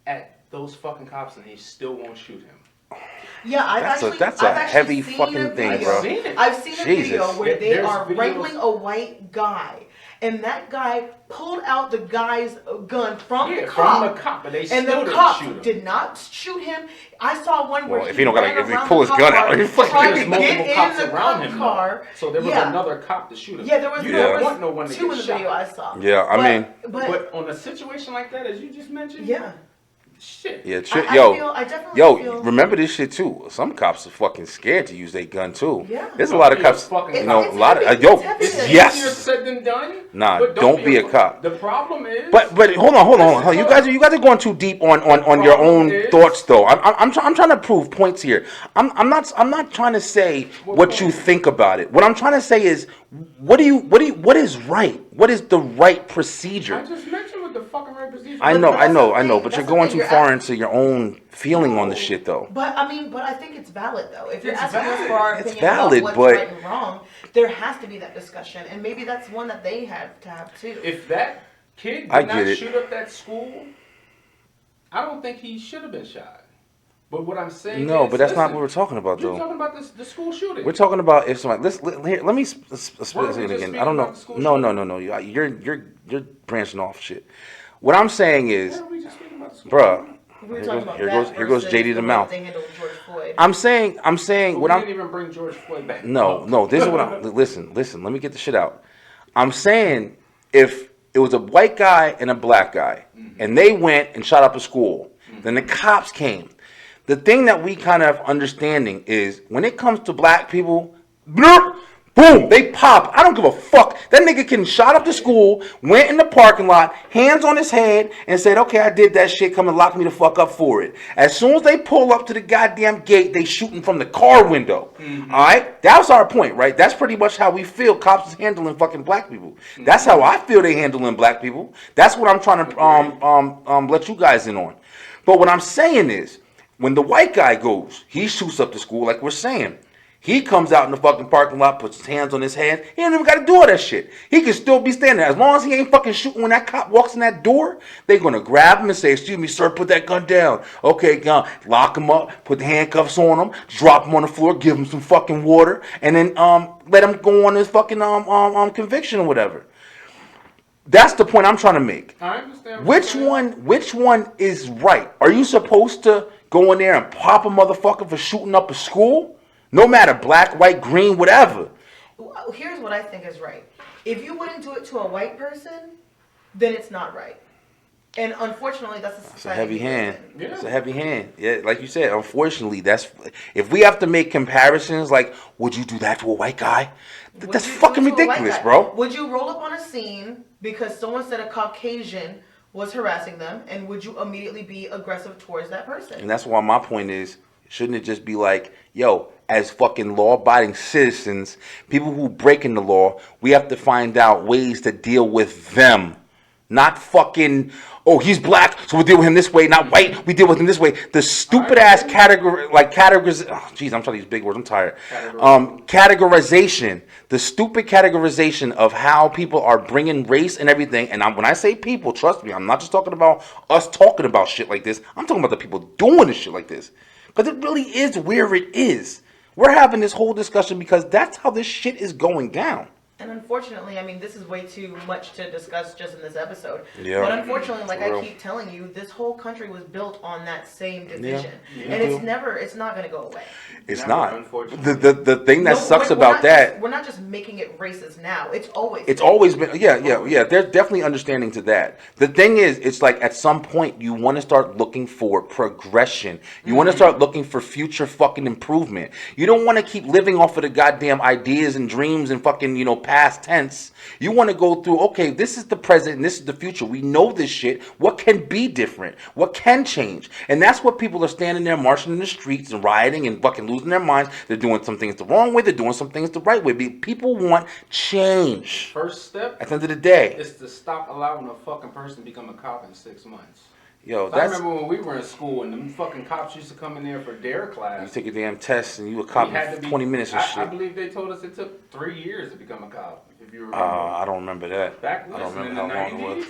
at those fucking cops and they still won't shoot him. Yeah, That's a I've actually heavy seen fucking a thing, video. bro. I've seen a video Jesus. where they There's are videos- wrangling a white guy, and that guy pulled out the guy's gun from the cop. but they And still the didn't cop shoot him. did not shoot him. I saw one where Well, if he don't ran gotta- if he around pull the his cop gun out, car, he fucking- tried There's to multiple get in cops the around cop him, car. though. So there was Yeah. another cop to shoot him. Yeah, there was, You there don't was want no one to two get in the shot. video I saw. Yeah, I mean- But on a situation like that, as you just mentioned, yeah. shit. Yeah, I definitely feel. remember this shit too. Some cops are fucking scared to use their gun too. Yeah. There's a lot of Don't be a cops. fucking You cop. know, It's a lot of heavy. yo. It's heavy. It's Easier Yes. said than done. Nah, but don't be a cop. The problem is. But hold on. You guys are going too deep on your own problem is- thoughts though. I'm trying to prove points here. I'm not trying to say what you think about it. What I'm trying to say is what is right? What is the right I procedure? just mentioned what the fucking right procedure. I is. know, But that's the but thing. you're That's the going thing. too You're far asking- into your own feeling on the shit though. But I think it's valid though. If you're It's asking us valid. for our It's opinion valid, about but- what's right and wrong, there has to be that discussion, and maybe that's one that they have to have too. If that kid I did get not it. shoot up that school, I don't think he should have been shot. But what I'm saying No, is, but that's not listen, what we're talking about You're though. talking about the school shooting. We're talking about if somebody. Let me split Weren't this we again. just I speaking don't know. about the school No. shooting? You're branching off shit. What I'm saying is, Why are we just speaking about the school bruh. shooting? We were Here talking goes- about here that goes- here goes versus JD the way mouth. They handled George Floyd. I'm saying But what we I'm. didn't even bring George Floyd back. No. This is what I'm. Listen. Let me get the shit out. I'm saying if it was a white guy and a black guy, and they went and shot up a school, then the cops came. The thing that we kind of understanding is when it comes to black people, Boom, they pop. I don't give a fuck. That nigga can shot up the school, went in the parking lot, hands on his head, and said, okay, I did that shit, come and lock me the fuck up for it. As soon as they pull up to the goddamn gate, they shooting from the car window. Alright? That was our point, right? That's pretty much how we feel cops is handling fucking black people. That's how I feel they handling black people. That's what I'm trying to let you guys in on. But what I'm saying is, when the white guy goes, he shoots up the school like we're saying. He comes out in the fucking parking lot, puts his hands on his head. He ain't even got to do all that shit. He can still be standing there. As long as he ain't fucking shooting when that cop walks in that door, they're going to grab him and say, excuse me, sir, put that gun down. Okay, gun. Lock him up, put the handcuffs on him, drop him on the floor, give him some fucking water, and then let him go on his fucking conviction or whatever. That's the point I'm trying to make. I understand. Which one is right? Are you supposed to go in there and pop a motherfucker for shooting up a school? No matter black, white, green, whatever. Well, here's what I think is right. If you wouldn't do it to a white person, then it's not right. And unfortunately, that's a heavy hand. Yeah. It's a heavy hand. Yeah, like you said, unfortunately, that's if we have to make comparisons like, would you do that to a white guy? That's fucking ridiculous, bro. Would you roll up on a scene because someone said a Caucasian was harassing them, and would you immediately be aggressive towards that person? And that's why my point is, shouldn't it just be like, yo, as fucking law-abiding citizens, people who breaking the law, we have to find out ways to deal with them. Not fucking, oh, he's black, so we deal with him this way. Not white, we deal with him this way. The stupid ass categories. Oh, jeez, I'm trying to use big words. I'm tired. Categorization. The stupid categorization of how people are bringing race and everything. And when I say people, trust me, I'm not just talking about us talking about shit like this. I'm talking about the people doing this shit like this. Because it really is where it is. We're having this whole discussion because that's how this shit is going down. And unfortunately, I mean, this is way too much to discuss just in this episode. Yeah. But unfortunately, like I keep telling you, this whole country was built on that same division. Yeah. And it's not going to go away. It's not. The thing that sucks about that. We're not just making it racist now. It's always been. Yeah. There's definitely understanding to that. The thing is, it's like at some point you want to start looking for progression. You want to start looking for future fucking improvement. You don't want to keep living off of the goddamn ideas and dreams and fucking, past tense. You want to go through, okay, this is the present and this is the future. We know this shit. What can be different? What can change? And that's what people are standing there marching in the streets and rioting and fucking losing their minds. They're doing some things the wrong way. They're doing some things the right way. People want change. First step at the end of the day is to stop allowing a fucking person to become a cop in 6 months. Yo, I remember when we were in school and them fucking cops used to come in there for dare class. You take a damn test and you a cop in 20 minutes and shit. I believe they told us it took 3 years to become a cop, if you remember. I don't remember that. Back I don't remember in how the long 90s, it was.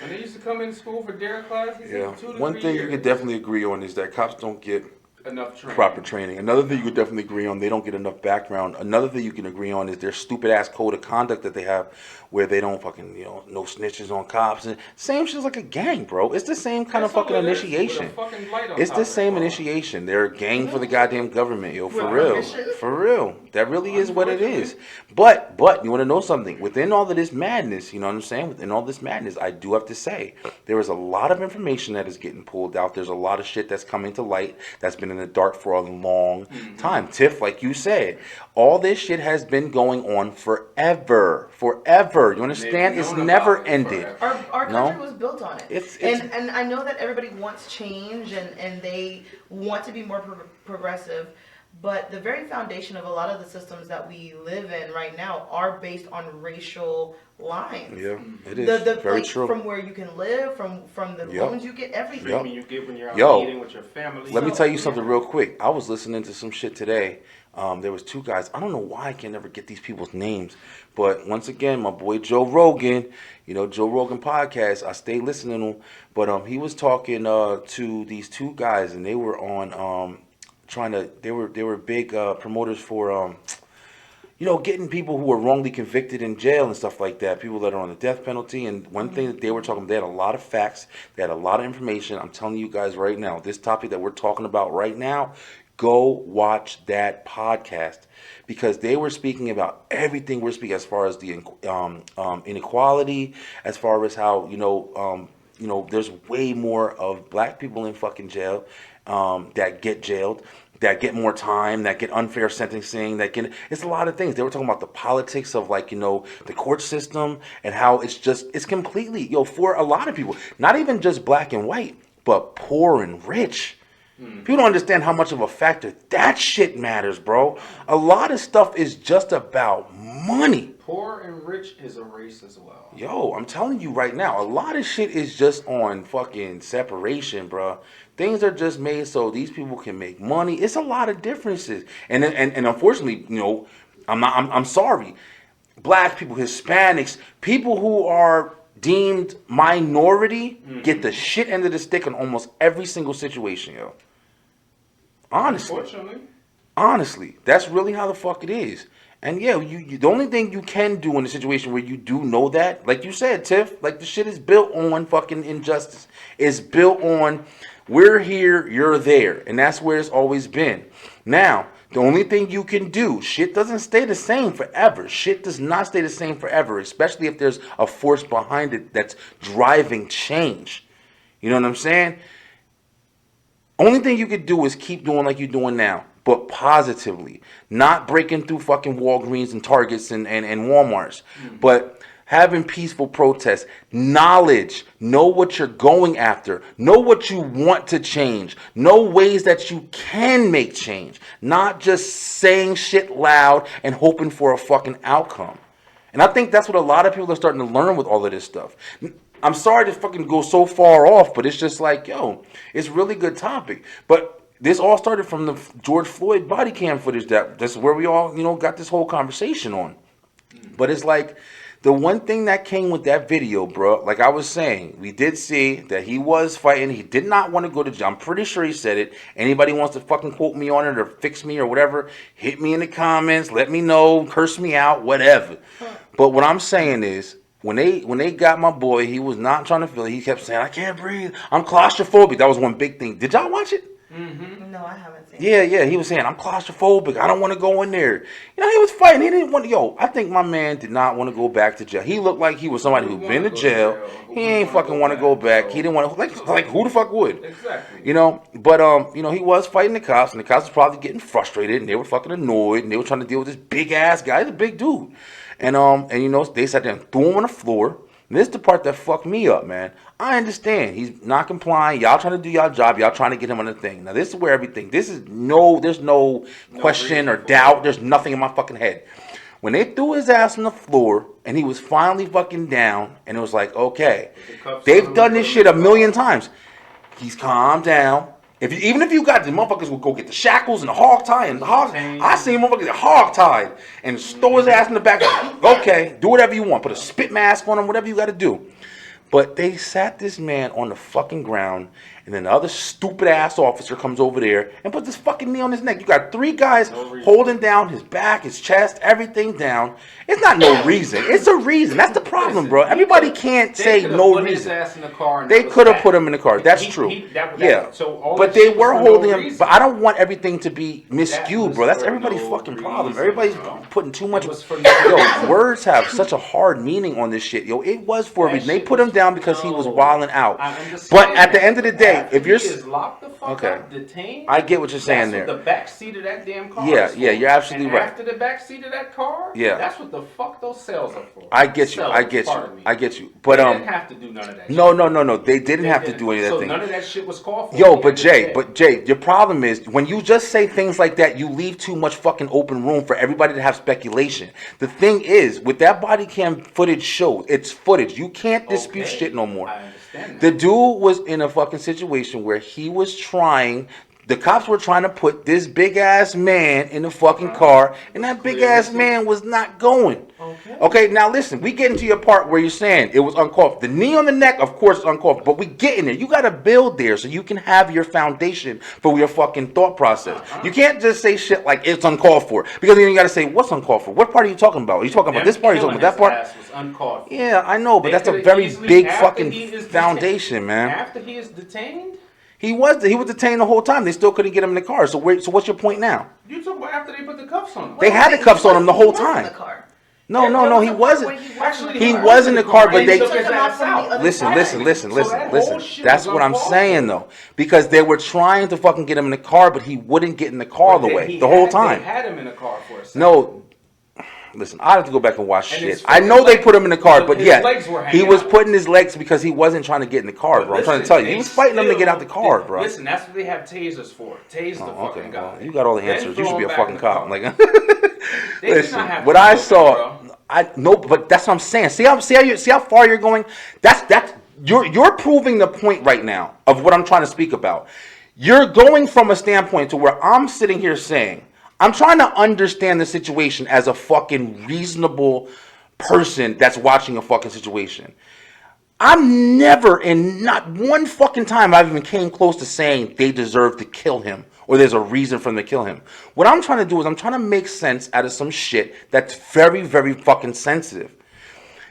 when they used to come in school for dare class, it took 2 to 3 One thing years. you could definitely agree on is that cops don't get enough training. Proper training. Another thing you could definitely agree on, they don't get enough background. Another thing you can agree on is their stupid ass code of conduct that they have where they don't fucking, no snitches on cops. And same shit like a gang, bro. It's the same kind of fucking initiation. It's the same initiation. They're a gang for the goddamn government, yo, for real. For real. That really is what it is. But you want to know something? Within all of this madness, you know what I'm saying? Within all this madness, I do have to say, there is a lot of information that is getting pulled out. There's a lot of shit that's coming to light that's been in the dark for a long time. Tiff, like you said, all this shit has been going on forever. You understand? It's never ended. Our country was built on it. And I know that everybody wants change and they want to be more progressive. But the very foundation of a lot of the systems that we live in right now are based on racial lines. Yeah, it is. Very true. From where you can live, from the loans you get, everything. Yep. You get when you're out eating with your family. Let me tell you something real quick. I was listening to some shit today. There was 2 guys. I don't know why I can never get these people's names. But once again, my boy Joe Rogan, Joe Rogan podcast, I stay listening to him. But he was talking to these 2 guys, and they were on they were big promoters for getting people who were wrongly convicted in jail and stuff like that, people that are on the death penalty. And one thing that they were talking about, they had a lot of facts, they had a lot of information. I'm telling you guys right now, this topic that we're talking about right now, go watch that podcast, because they were speaking about everything we're speaking as far as the inequality, as far as how there's way more of black people in fucking jail that get jailed, that get more time, that get unfair sentencing, it's a lot of things. They were talking about the politics of the court system and how it's completely, for a lot of people, not even just black and white, but poor and rich. People don't understand how much of a factor that shit matters, bro. A lot of stuff is just about money. Poor and rich is a race as well. Yo, I'm telling you right now, a lot of shit is just on fucking separation, bro. Things are just made so these people can make money. It's a lot of differences, and unfortunately, I'm sorry, black people, Hispanics, people who are deemed minority get the shit end of the stick in almost every single situation, yo. Honestly, that's really how the fuck it is. And yeah, you the only thing you can do in a situation where you do know that, like you said, Tiff, like the shit is built on fucking injustice. It's built on we're here, you're there, and that's where it's always been. Now, the only thing you can do, shit doesn't stay the same forever. Shit does not stay the same forever, especially if there's a force behind it that's driving change. You know what I'm saying? Only thing you could do is keep doing like you're doing now, but positively. Not breaking through fucking Walgreens and Targets and Walmarts, but having peaceful protests. Knowledge. Know what you're going after. Know what you want to change. Know ways that you can make change. Not just saying shit loud and hoping for a fucking outcome. And I think that's what a lot of people are starting to learn with all of this stuff. I'm sorry to fucking go so far off, but it's just like, yo, it's a really good topic. But this all started from the George Floyd body cam footage. That's where we all, got this whole conversation on. But it's like, the one thing that came with that video, bro, like I was saying, we did see that he was fighting. He did not want to go to jail. I'm pretty sure he said it. Anybody wants to fucking quote me on it or fix me or whatever, hit me in the comments. Let me know. Curse me out. Whatever. But what I'm saying is, when they got my boy, he was not trying to feel it. He kept saying, I can't breathe. I'm claustrophobic. That was one big thing. Did y'all watch it? No, I haven't seen it. Yeah, he was saying, I'm claustrophobic. I don't want to go in there. He was fighting. He didn't want to. I think my man did not want to go back to jail. He looked like he was somebody who'd been to jail. He ain't fucking want to go back. He didn't want to, like who the fuck would? Exactly. But, he was fighting the cops, and the cops was probably getting frustrated, and they were fucking annoyed, and they were trying to deal with this big-ass guy. He's a big dude. And they sat there and threw him on the floor. And this is the part that fucked me up, man. I understand. He's not complying. Y'all trying to do y'all job. Y'all trying to get him on the thing. Now, this is where everything, there's no question or doubt. There's nothing in my fucking head. When they threw his ass on the floor and he was finally fucking down, and it was like, okay, they've done this shit a million times. He's calmed down. Even if you got the motherfuckers would go get the shackles and the hog tie and the hog. I seen motherfuckers get hog tied and throw his ass in the back. Okay, do whatever you want. Put a spit mask on him, whatever you got to do. But they sat this man on the fucking ground, and then the other stupid ass officer comes over there and puts this fucking knee on his neck. You got 3 guys holding down his back, his chest, everything down. It's not no reason. It's a reason. That's the problem, bro. Everybody can't say no reason. His ass in the car, they could have put him in the car. That's true. Yeah. But they were holding him. But I don't want everything to be miscued, bro. That's everybody's fucking problem. Everybody's putting too much. Yo, words have such a hard meaning on this shit. Yo, it was for a reason. They put him down because he was wilding out. But at the end of the day, if you're locked the fuck up, detained, I get what you're saying there. The back seat of that damn car. Yeah, you're absolutely right. After the back seat of that car, that's what the fuck those cells are for. I get you. I get you. But they didn't have to do none of that. No. They didn't have to do any of that thing. So none of that shit was called for. Yo, but Jay, your problem is when you just say things like that, you leave too much fucking open room for everybody to have speculation. The thing is, with that body cam footage show, it's footage. You can't dispute shit no more. I understand that. The dude was in a fucking situation where he was trying. The cops were trying to put this big ass man in the fucking car, and that big ass man was not going. Okay, now listen, we get into your part where you're saying it was uncalled for. The knee on the neck, of course, is uncalled for, but we get in there. You got to build there so you can have your foundation for your fucking thought process. You can't just say shit like it's uncalled for, because then you got to say what's uncalled for. What part are you talking about? Are you talking about this part? Are you talking about that part? Was uncalled for. Yeah, I know, but that's a very big fucking foundation, man. After he is detained. He was detained the whole time. They still couldn't get him in the car. So what's your point now? You talking about after they put the cuffs on him? They had the cuffs on him the whole time. No, he wasn't. Actually, He was in the car, but they took his ass out. listen. So that whole shit That's was what I'm uncalled saying for. though, because they were trying to fucking get him in the car, but he wouldn't get in the car all the way the whole time. They had him in the car for a second. No, listen, I have to go back and watch And shit. his I know they legs- put him in the car, but his yeah, legs were he hanging was out. putting his legs because he wasn't trying to get in the car, bro. I'm trying to tell you, he was fighting them to get out the car, bro. Listen, that's what they have tasers for. Tase the Oh, fucking guy. well, you got all the Then answers. throw You should be him a back fucking in the cop. car. Like, They did listen, not have what to I do that, saw, bro. I no, but that's what I'm saying. See how far you're going. That's you're proving the point right now of what I'm trying to speak about. You're going from a standpoint to where I'm sitting here saying I'm trying to understand the situation as a fucking reasonable person that's watching a fucking situation. I'm never, in not one fucking time, I've even came close to saying they deserve to kill him or there's a reason for them to kill him. What I'm trying to do is I'm trying to make sense out of some shit that's very, very fucking sensitive.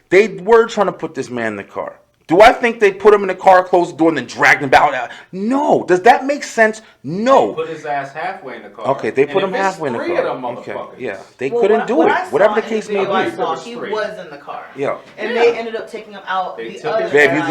They were trying to put this man in the car. Do I think they put him in the car, closed the door, and then dragged him out? No. Does that make sense? No. They put his ass halfway in the car. Okay, they put him And if it's halfway in the three car. of them Okay, motherfuckers. yeah, they Well, couldn't do what it. I saw Whatever the in case may video I be. saw, There he was three. was in the car. Yeah. And Yeah. they ended up taking him out. They The took other his Babe, guy you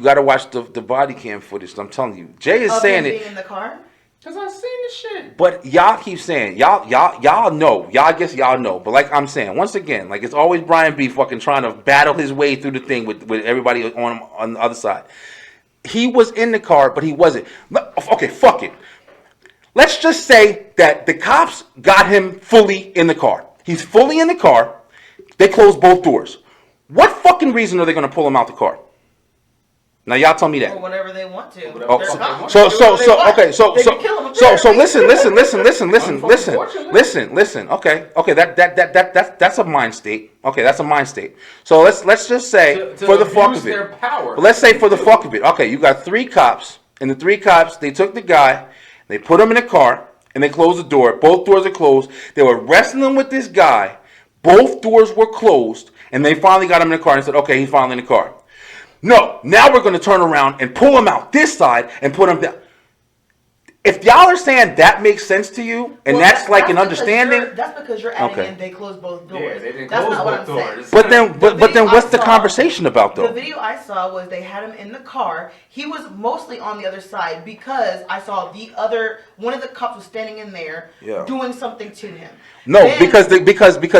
gotta watch the body cam footage. I'm telling you, Jay is of saying him it. being in the car. Cause I seen the shit. But y'all keep saying, y'all know. I guess y'all know. But like I'm saying, once again, like it's always Brian B fucking trying to battle his way through the thing with everybody on the other side. He was in the car, but he wasn't. Okay, fuck it. Let's just say that the cops got him fully in the car. He's fully in the car. They closed both doors. What fucking reason are they going to pull him out the car? Now y'all tell me that. Or whatever they want to. Whatever Oh, They're so- cops. so They do what they want. okay, so They can kill him listen. Unfortunately. Okay, that's a mind state. Okay, that's a mind state. So let's just say To for the fuck abuse of it. their power. But let's say for the fuck of it. Okay, you got 3 cops, and the 3 cops, they took the guy, they put him in a car, and they closed the door. Both doors are closed. They were wrestling with this guy. Both doors were closed, and they finally got him in the car and said, okay, he's finally in the car. No, now we're going to turn around and pull him out this side and put him down. If y'all are saying that makes sense to you, and Well, that's like an because understanding, that's because you're adding Okay. in they closed both doors. Yeah, they didn't that's close not what both I'm saying. doors. but then video what's I the saw- conversation about The though? video I saw was they had him in the car. He was mostly on the other side because I saw one of the cops was standing in there Yeah. doing something to him. No, Then- because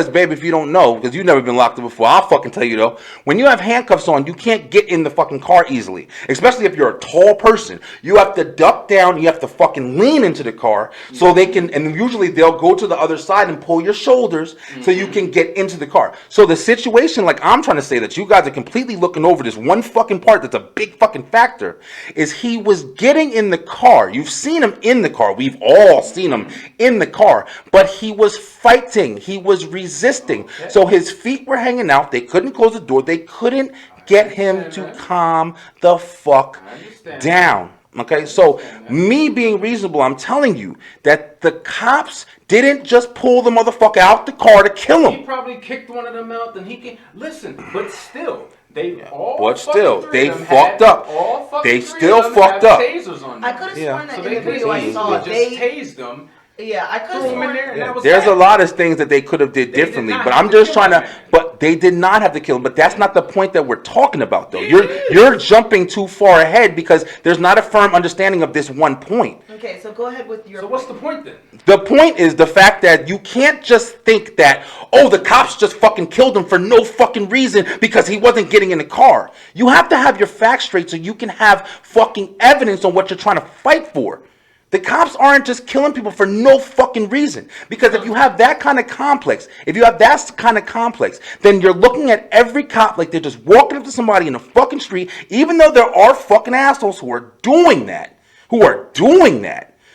babe, if you don't know, because you've never been locked up before, I'll fucking tell you though. When you have handcuffs on, you can't get in the fucking car easily. Especially if you're a tall person. You have to duck down, you have to fucking lean into the car so they can, and usually they'll go to the other side and pull your shoulders so you can get into the car. So the situation, like I'm trying to say that you guys are completely looking over this one fucking part that's a big fucking factor, is he was getting in the car. You've seen him in the car. We've all seen him in the car. But he was fighting. He was resisting. Okay. So his feet were hanging out. They couldn't close the door. They couldn't get him to calm the fuck I understand. down. Okay, so me being reasonable, I'm telling you that the cops didn't just pull the motherfucker out the car to kill He him. probably kicked one of them out, then he can listen. But still, they all. But fucking still, three they of them fucked had- up. All fucking They three still of them fucked have up. Tasers on them. I could have Yeah. sworn that So in they the video I just saw. tased them. Yeah, I could have Threw him in sworn. there, and that was There's that. a lot of things that they could have did They did differently, not but have I'm to just kill trying to. him. But they did not have to kill him. But that's not the point that we're talking about, though. It You're is. you're jumping too far ahead because there's not a firm understanding of this one point. Okay, so go ahead with your. So what's the point then? The point is the fact that you can't just think that, oh, the cops just fucking killed him for no fucking reason because he wasn't getting in the car. You have to have your facts straight so you can have fucking evidence on what you're trying to fight for. The cops aren't just killing people for no fucking reason. Because if you have that kind of complex, then you're looking at every cop like they're just walking up to somebody in the fucking street, even though there are fucking assholes who are doing that.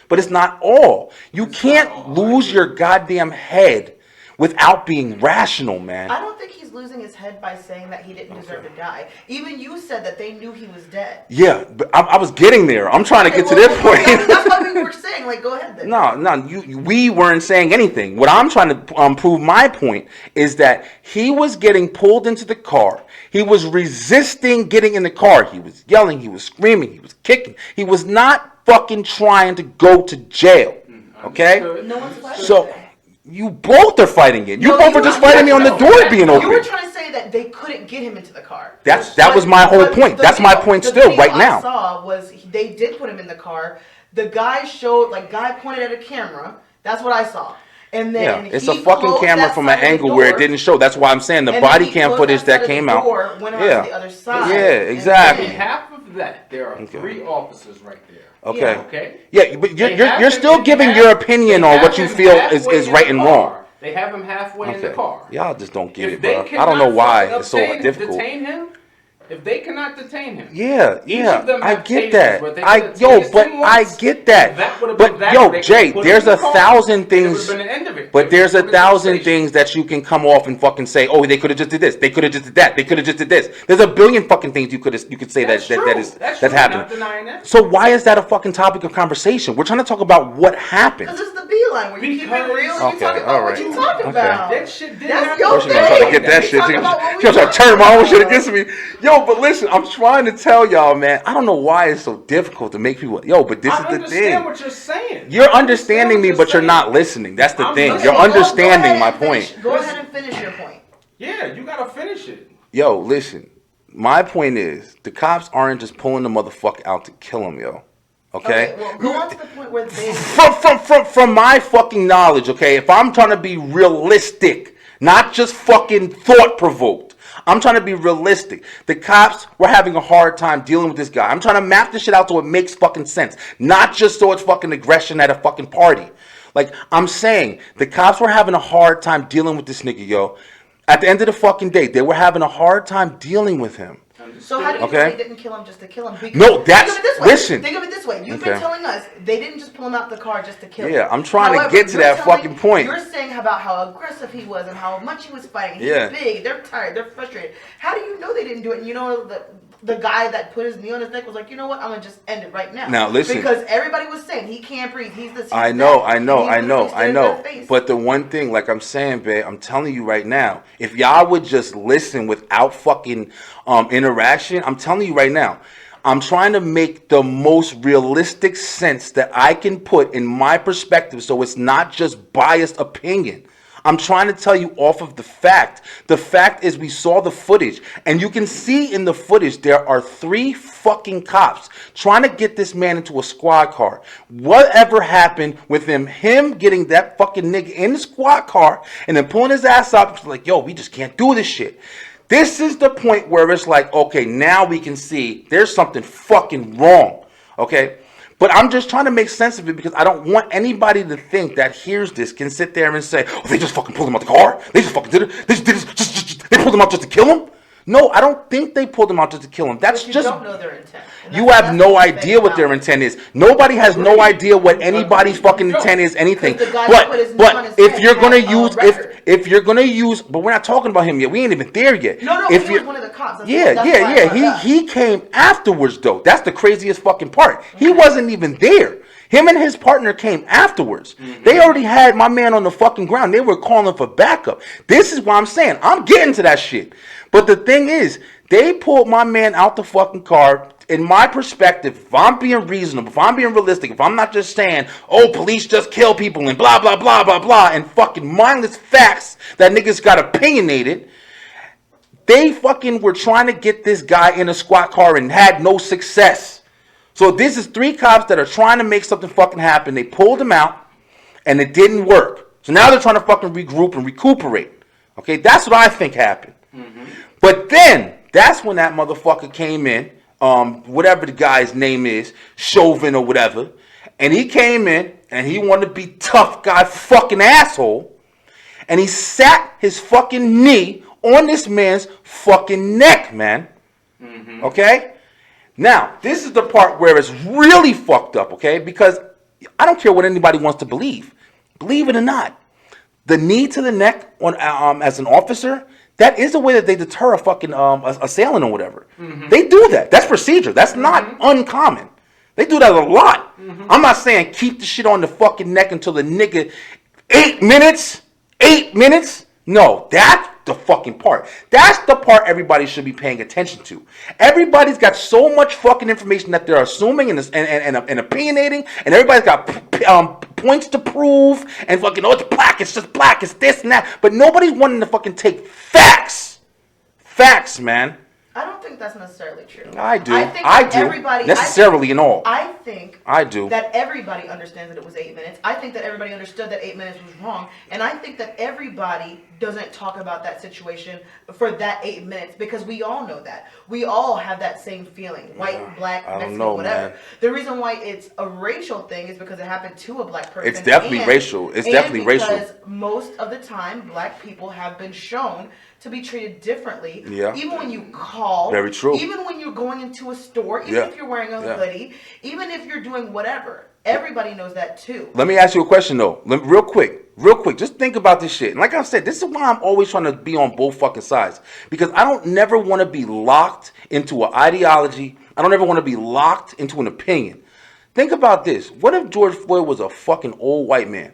But it's not all. You can't lose your goddamn head without being rational, man. I don't think he's losing his head by saying that he didn't deserve to die. Even you said that they knew he was dead. Yeah, but I was getting there. I'm trying to get to Well, this point. That's what we were saying. Like, go ahead then. No, we weren't saying anything. What I'm trying to prove my point is that he was getting pulled into the car. He was resisting getting in the car. He was yelling. He was screaming. He was kicking. He was not fucking trying to go to jail. Okay? Understood. No one's questioning So, that. You both are fighting it. You No, both are just fighting me on the door being You were open. trying to say that they couldn't get him into the car. That was my whole point. That's my point still right now. I saw was they did put him in the car. The guy showed, like, guy pointed at a camera. That's what I saw. And then it's a fucking camera from an angle where it didn't show. That's why I'm saying the body cam footage that came out. Went around to the other side. Yeah, exactly. Half of that, there are 3 officers right there. Okay. Okay. Yeah, but you're still giving your opinion on what you feel is right and wrong. They have him halfway in the car. Y'all just don't get If it, they bro. I cannot don't know why fucking it's so difficult. Detain him, if they cannot detain him, Yeah, each of them I have get tasers, that. but they could've tased him I once. get that. That would've been But that, yo, they Jay, could've put him there's in a the car, thousand and it things. would've been the end of it. But They there's a would've put it in the thousand station. things that you can come off and fucking say, oh, they could have just did this, they could have just did that, they could have just did this. There's a billion fucking things you could say That's true. that's true. happening. Not denying that. So why is that a fucking topic of conversation? We're trying to talk about what happened. Because it's the beeline where you keep it real and you talk about what you talk about. That shit didn't That's happen. your She gonna try to thing. get that We shit. talk She about what we gonna try to talk turn my own about. shit against me. Yo, but listen, I'm trying to tell y'all, man. I don't know why it's so difficult to make people. Yo, but this is I the understand thing. what you're saying. You're I understanding me, what but you're saying. not listening. That's the I'm thing. listening. You're understanding Go my ahead and finish- point. Go ahead and finish your point. Yeah, you gotta finish it. Yo, listen. My point is, the cops aren't just pulling the motherfucker out to kill him, yo. Okay? Well, go on to the point where they. From my fucking knowledge, okay, if I'm trying to be realistic, not just fucking thought provoked, I'm trying to be realistic. The cops were having a hard time dealing with this guy. I'm trying to map this shit out so it makes fucking sense, not just so it's fucking aggression at a fucking party. Like, I'm saying, the cops were having a hard time dealing with this nigga, yo. At the end of the fucking day, they were having a hard time dealing with him. So how do you know they didn't kill him just to kill him? Because No, that's- think of it this way. listen. Think of it this way. You've Okay. been telling us they didn't just pull him out the car just to kill him. Yeah, I'm trying to However, get to you're that telling- fucking point. You're saying about how aggressive he was and how much he was fighting. He's Yeah. big. They're tired. They're frustrated. How do you know they didn't do it? And you know the guy that put his knee on his neck was like, you know what? I'm gonna just end it right now. Now, listen. Because everybody was saying he can't breathe. He's this. He's I know. that. And he literally stood in their face. But the one thing, like I'm saying, babe, I'm telling you right now, if y'all would just listen without fucking interaction, I'm telling you right now, I'm trying to make the most realistic sense that I can put in my perspective so it's not just biased opinion. I'm trying to tell you off of the fact. The fact is we saw the footage, and you can see in the footage there are 3 fucking cops trying to get this man into a squad car. Whatever happened with him getting that fucking nigga in the squad car and then pulling his ass up, it's like, yo, we just can't do this shit. This is the point where it's like, okay, now we can see there's something fucking wrong, okay? But I'm just trying to make sense of it because I don't want anybody to think that hears this can sit there and say, oh, they just fucking pulled him out the car? They just fucking did it? They just did it, they pulled him out just to kill him? No, I don't think they pulled him out just to kill him. That's But you just... don't know their intent. And You that's- have that's no the thing idea what their about it. intent is. Nobody has no idea what anybody's fucking intent is, anything. Because the guy that put his knee on his But if head you're gonna had a use, record. if you're gonna use, but we're not talking about him yet. We ain't even there yet. No, If he you- was one of the cops. That's Yeah, why I brought it up. He came afterwards though. That's the craziest fucking part. He wasn't even there. Him and his partner came afterwards. They already had my man on the fucking ground. They were calling for backup. This is what I'm saying. I'm getting to that shit. But the thing is, they pulled my man out the fucking car. In my perspective, if I'm being reasonable, if I'm being realistic, if I'm not just saying, oh, police just kill people and blah, blah, blah, blah, blah, and fucking mindless facts that niggas got opinionated, they fucking were trying to get this guy in a squad car and had no success. So this is 3 cops that are trying to make something fucking happen. They pulled him out and it didn't work. So now they're trying to fucking regroup and recuperate. Okay, that's what I think happened. But then, that's when that motherfucker came in, whatever the guy's name is, Chauvin or whatever, and he came in and he wanted to be tough guy fucking asshole, and he sat his fucking knee on this man's fucking neck, man. Okay? Now, this is the part where it's really fucked up, okay? Because I don't care what anybody wants to believe. Believe it or not, the knee to the neck on as an officer, that is the way that they deter a fucking assailant or whatever. They do that. That's procedure. That's not uncommon. They do that a lot. I'm not saying keep the shit on the fucking neck until the nigga 8 minutes. 8 minutes? No, that's the fucking part. That's the part everybody should be paying attention to. Everybody's got so much fucking information that they're assuming and opinionating, and everybody's got points to prove and fucking, oh, it's black, it's just black, it's this and that. But nobody's wanting to fucking take facts. Facts, man. I don't think that's necessarily true. I do. I think I that do. everybody Necessarily and all. I think I do. that everybody understands that it was 8 minutes. I think that everybody understood that 8 minutes was wrong. And I think that everybody doesn't talk about that situation for that 8 minutes because we all know that. We all have that same feeling. White, black, I don't Mexican, know, whatever. man. The reason why it's a racial thing is because it happened to a black person. It's definitely racial. It's definitely racial. Because most of the time, black people have been shown to be treated differently. Yeah. Even when you call. Very true. Even when you're going into a store. Even Yeah. if you're wearing a Yeah. hoodie. Even if you're doing whatever. Everybody knows that too. Let me ask you a question though, real quick. Just think about this shit. And like I said, this is why I'm always trying to be on both fucking sides because I don't never want to be locked into an ideology. I don't ever want to be locked into an opinion. Think about this. What if George Floyd was a fucking old white man?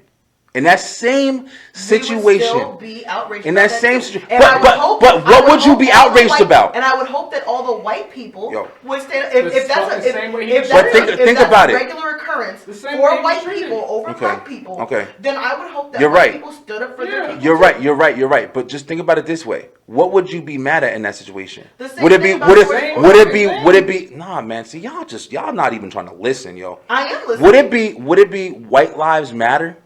In that same situation, We would still be outraged in about that same too. situation, And I would hope- but I what would you hope be all the outraged white- about? And I would hope that all the white people Yo. would stand. If It's that's the same way he if was that's treated. if Think that's about a it. regular occurrence The same way for he was white treated. people over Okay. black people, Okay. then I would hope that You're white right. people stood up for Yeah. their people. You're too. right. You're right. But just think about it this way: what would you be mad at in that situation? The same Would it be? thing about Would George it? Floyd. Would it be? Same Would it be? Nah, man. See, y'all not even trying to listen, yo. I am listening. Would it be? Would it be? White lives matter?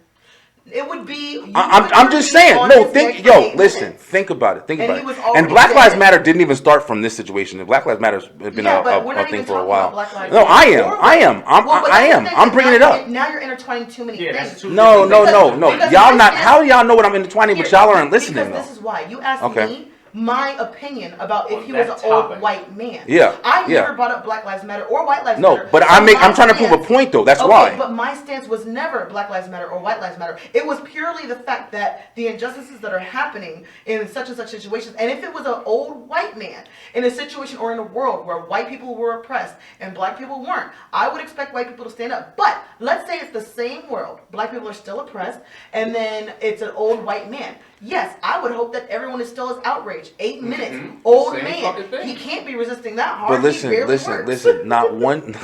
It would be. you I'm would just be saying. on No, his think. neck for Yo, 8 listen. minutes. Think about it. Think And about he it. was And already Black Lives dead. Matter didn't even start from this situation. Black Lives Matter has been Yeah, but we're a not thing even for a talking while. about Black Lives No, Matter. I am. Or- I am. Well, but I that's am. the thing, I'm is bringing now it up. you're- Now you're intertwining too many Yeah, things. that's too No. Because Y'all my not. stance- How do y'all know what I'm intertwining? But Here, y'all aren't listening because though. this is why you asked Okay. me my opinion about if On he was an that old topic. white man. Yeah, I yeah. never brought up Black Lives Matter or White Lives No, Matter. but So I'm my trying to prove a stance- point though. That's okay, why. But my stance was never Black Lives Matter or White Lives Matter. It was purely the fact that the injustices that are happening in such and such situations, and if it was an old white man in a situation or in a world where white people were oppressed and black people weren't, I would expect white people to stand up. But let's say it's the same world. Black people are still oppressed, and then it's an old white man. Yes, I would hope that everyone is still as outraged. 8 minutes, old Same man. fucking thing. He can't be resisting that hard. But He listen, barely listen, works. listen. Not one.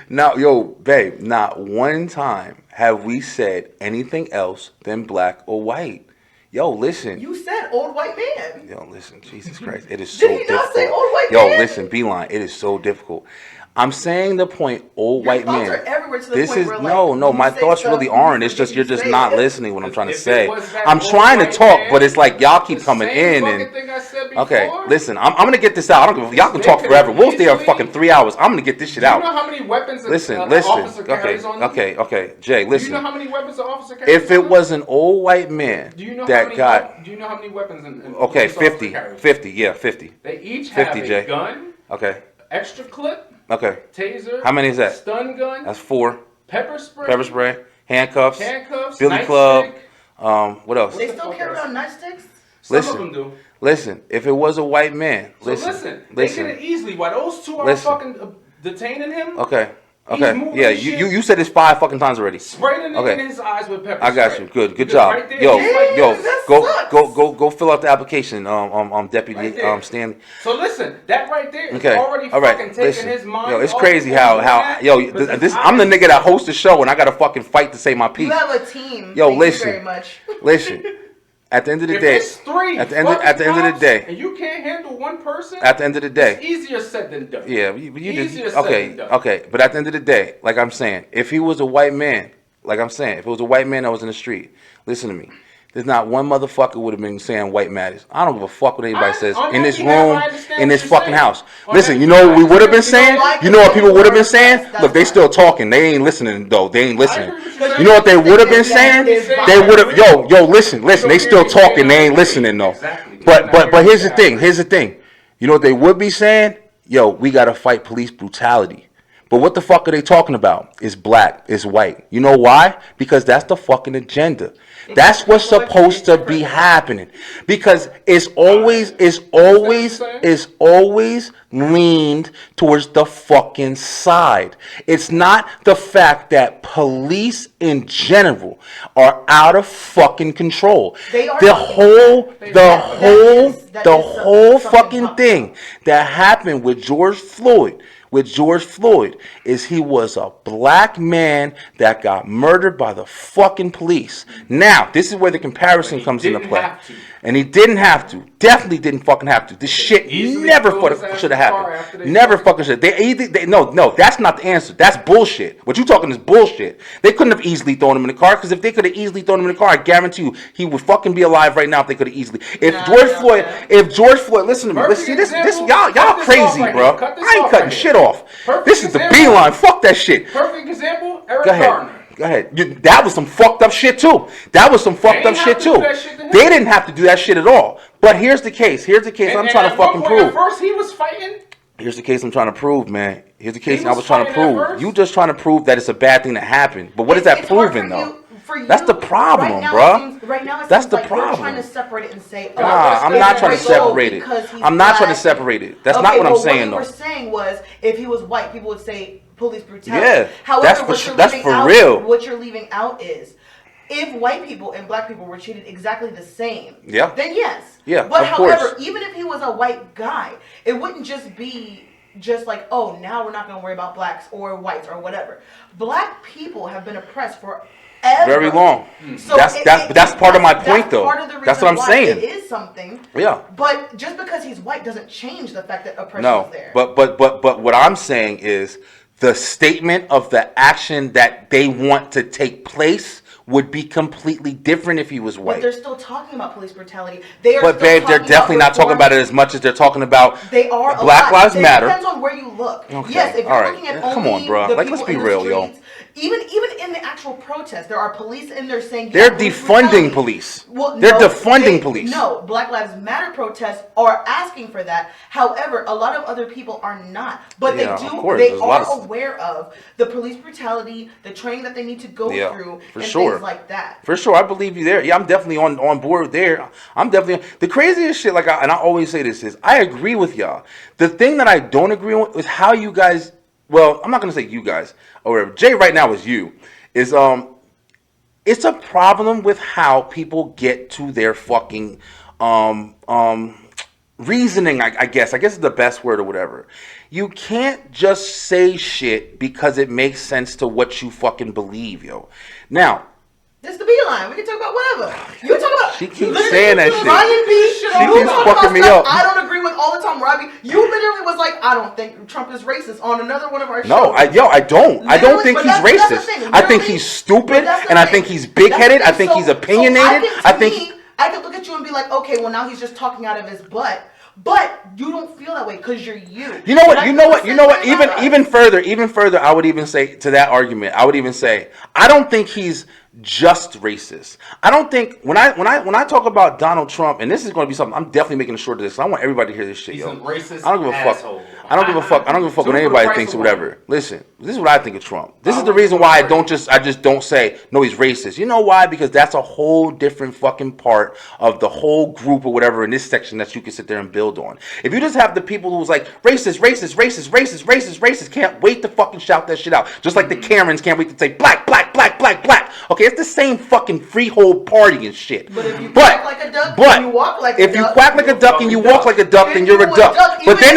Now, yo, babe. Not one time have we said anything else than black or white. Yo, listen. You said old white man. Yo, listen. Jesus Christ, it is so Did he difficult. not say old white Yo, man? listen, Beeline. It is so difficult. I'm saying the point, old Your white thoughts man. are everywhere to the This point is where, like, no. when My you say thoughts stuff, really you aren't. It's forget just you're you just say not it. listening what I'm trying to If it say. was that I'm old trying to white talk, man, but it's like y'all keep the coming same in fucking and. thing I said before. Okay, listen. I'm gonna get this out. I don't give a, y'all can They talk could forever. We'll stay here easily- fucking 3 hours. I'm gonna get this shit Do you out. know how many weapons Listen, an listen. officer carries on them? Okay. Jay, Do you listen. know how many weapons an officer carries If on it them? was an old white man Do you know how that many got Do you know how many weapons an okay, police officer 50, carries? 50, yeah, 50. They each have 50, a Jay. gun, Okay, extra clip, okay. taser. How many is that? Stun gun. That's 4. Pepper spray. Pepper spray, handcuffs, Handcuffs. Billy Club. What else? They What the still fuck carry else? around nightsticks? Some Listen. of them do. Listen, if it was a white man, So listen, they listen. get it easily. While those two are Listen. fucking detaining him, Okay, He's okay, moving yeah. his You shit. you said it's 5 fucking times already. spray the nigga Okay. in his eyes with pepper I got spray. you. Good Because job. right there, Yo, he's like, yo, that go, sucks. go fill out the application. Deputy Right there. Stanley. So listen, that right there is Okay. already All right. fucking taking Listen. his mind. Yo, it's off crazy of how doing how that, yo because this his I'm the eyes- nigga that hosts the show and I gotta fucking fight to say my piece. You have a team. Yo, Thank listen. you very much. Listen. At the end of the If day, it's three at the end of the cops day, and you can't handle one person, at the end of the it's day, easier said than done. yeah, you Easier just said okay, than done. okay. But at the end of the day, like I'm saying, if he was a white man, like I'm saying, if it was a white man that was in the street, listen to me. There's not one motherfucker would have been saying white matters. I don't give a fuck what anybody says on in that this behalf, I room, understand in what this you're fucking saying. house. On Listen, that you know what we behalf, would have been you don't saying? like You know what it, people would have been that's saying? fine. Look, they still talking. They ain't listening though. They ain't listening. agree with you. You know what they would have been saying? Exactly. They would have. Yo, listen. They don't still hear me talking. saying They ain't I listening though. Exactly. But here's the thing. Here's the thing. You know what they would be saying? Yo, we gotta fight police brutality. But what the fuck are they talking about? It's black, it's white. You know why? Because that's the fucking agenda. That's what's supposed to be happening. Because it's always leaned towards the fucking side. It's not the fact that police in general are out of fucking control. They are The fucking whole bad. the That is whole something fucking tough. thing that happened with George Floyd with George Floyd is he was a black man that got murdered by the fucking police. Now, this is where the comparison comes into play. And he didn't have to. Definitely didn't fucking have to. This shit never should have happened. Never fucking should. No, that's not the answer. That's bullshit. What you talking is bullshit. They couldn't have easily thrown him in the car, because if they could have easily thrown him in the car, I guarantee you he would fucking be alive right now if they could have easily. If George Floyd, listen to me. Listen, this y'all crazy, bro. I ain't cutting shit off. This is the beeline. Fuck that shit. Perfect example, Eric Garner. Go ahead. That was some fucked up shit too. They didn't have to do that shit at all. But here's the case. I'm trying to fucking prove. At first he was fighting. Here's the case I'm trying to prove, man. Here's the case I was trying to prove. You just trying to prove that it's a bad thing that happened. But what is that proving, though? That's the problem, bro. That's the problem. You're trying to separate it and say, oh, I'm not trying to separate it. I'm not trying to separate it. That's not what I'm saying, though. What you were saying was, if he was white, people would say police brutality. Yeah, however, that's for real. What you're leaving out is, if white people and black people were treated exactly the same, then yes. Yeah, but of course. however, even if he was a white guy, it wouldn't just be like, oh, now we're not going to worry about blacks or whites or whatever. Black people have been oppressed for very long. So that's part of my point, though. That's what I'm saying. It is something. Yeah. But just because he's white doesn't change the fact that oppression is there. But what I'm saying is the statement of the action that they want to take place would be completely different if he was white. But they're still talking about police brutality. They're definitely not talking about it as much as they're talking about Black Lives Matter. It depends on where you look. Okay. Yes, if you're looking at come on, bro. Like, let's be real, yo. Even in the actual protest, there are police in there saying they're defunding police. Well, they're defunding police. No, Black Lives Matter protests are asking for that. However, a lot of other people are not. But they are aware of the police brutality, the training that they need to go through, and things like that. For sure, I believe you there. Yeah, I'm definitely on board there. I'm definitely the craziest shit. And I always say this is, I agree with y'all. The thing that I don't agree with is how you guys. Well, I'm not gonna say you guys or whatever. Jay right now is you. It's a problem with how people get to their fucking reasoning. I guess is the best word or whatever. You can't just say shit because it makes sense to what you fucking believe, yo. Now. This is the beeline. We can talk about whatever. You talk about. She keeps saying that shit. Ryan B. She keeps fucking me up. I don't agree with all the time, Robbie. You literally was like, I don't think Trump is racist on another one of our shows. No, I don't. I don't think he's racist. I think he's stupid, and I think he's big-headed. I think he's opinionated. I could look at you and be like, okay, well now he's just talking out of his butt. But you don't feel that way because you're you. You know what? Even further, I would even say to that argument, I would even say, I don't think he's just racist. I don't think when I talk about Donald Trump, and this is going to be something I'm definitely making a short of this. I want everybody to hear this shit, he's yo. a racist I don't give a fuck. asshole. I don't give a fuck what anybody thinks or whatever. Listen, this is what I think of Trump. This is the reason why I just don't say no, he's racist. You know why? Because that's a whole different fucking part of the whole group or whatever in this section that you can sit there and build on. If you just have the people who's like racist, can't wait to fucking shout that shit out. Just like the Karens can't wait to say black. Okay, it's the same fucking freehold party and shit. But if you quack like a duck and you walk like a duck. If you quack like a duck and you walk like a duck, then you're a duck. But then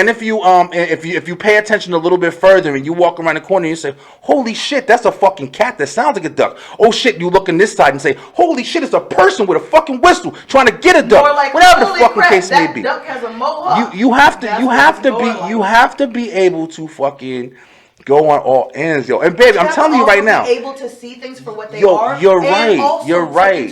if you pay attention a little bit further and you walk around the corner and you say, holy shit, that's a fucking cat that sounds like a duck. Oh shit, you look on this side and say, holy shit, it's a person with a fucking whistle trying to get a duck. Like, whatever the fucking case may be. That duck has a mohawk. You have to be able to fucking go on all ends, yo. And baby, I'm telling you right now, able to see things for what they are. You're right.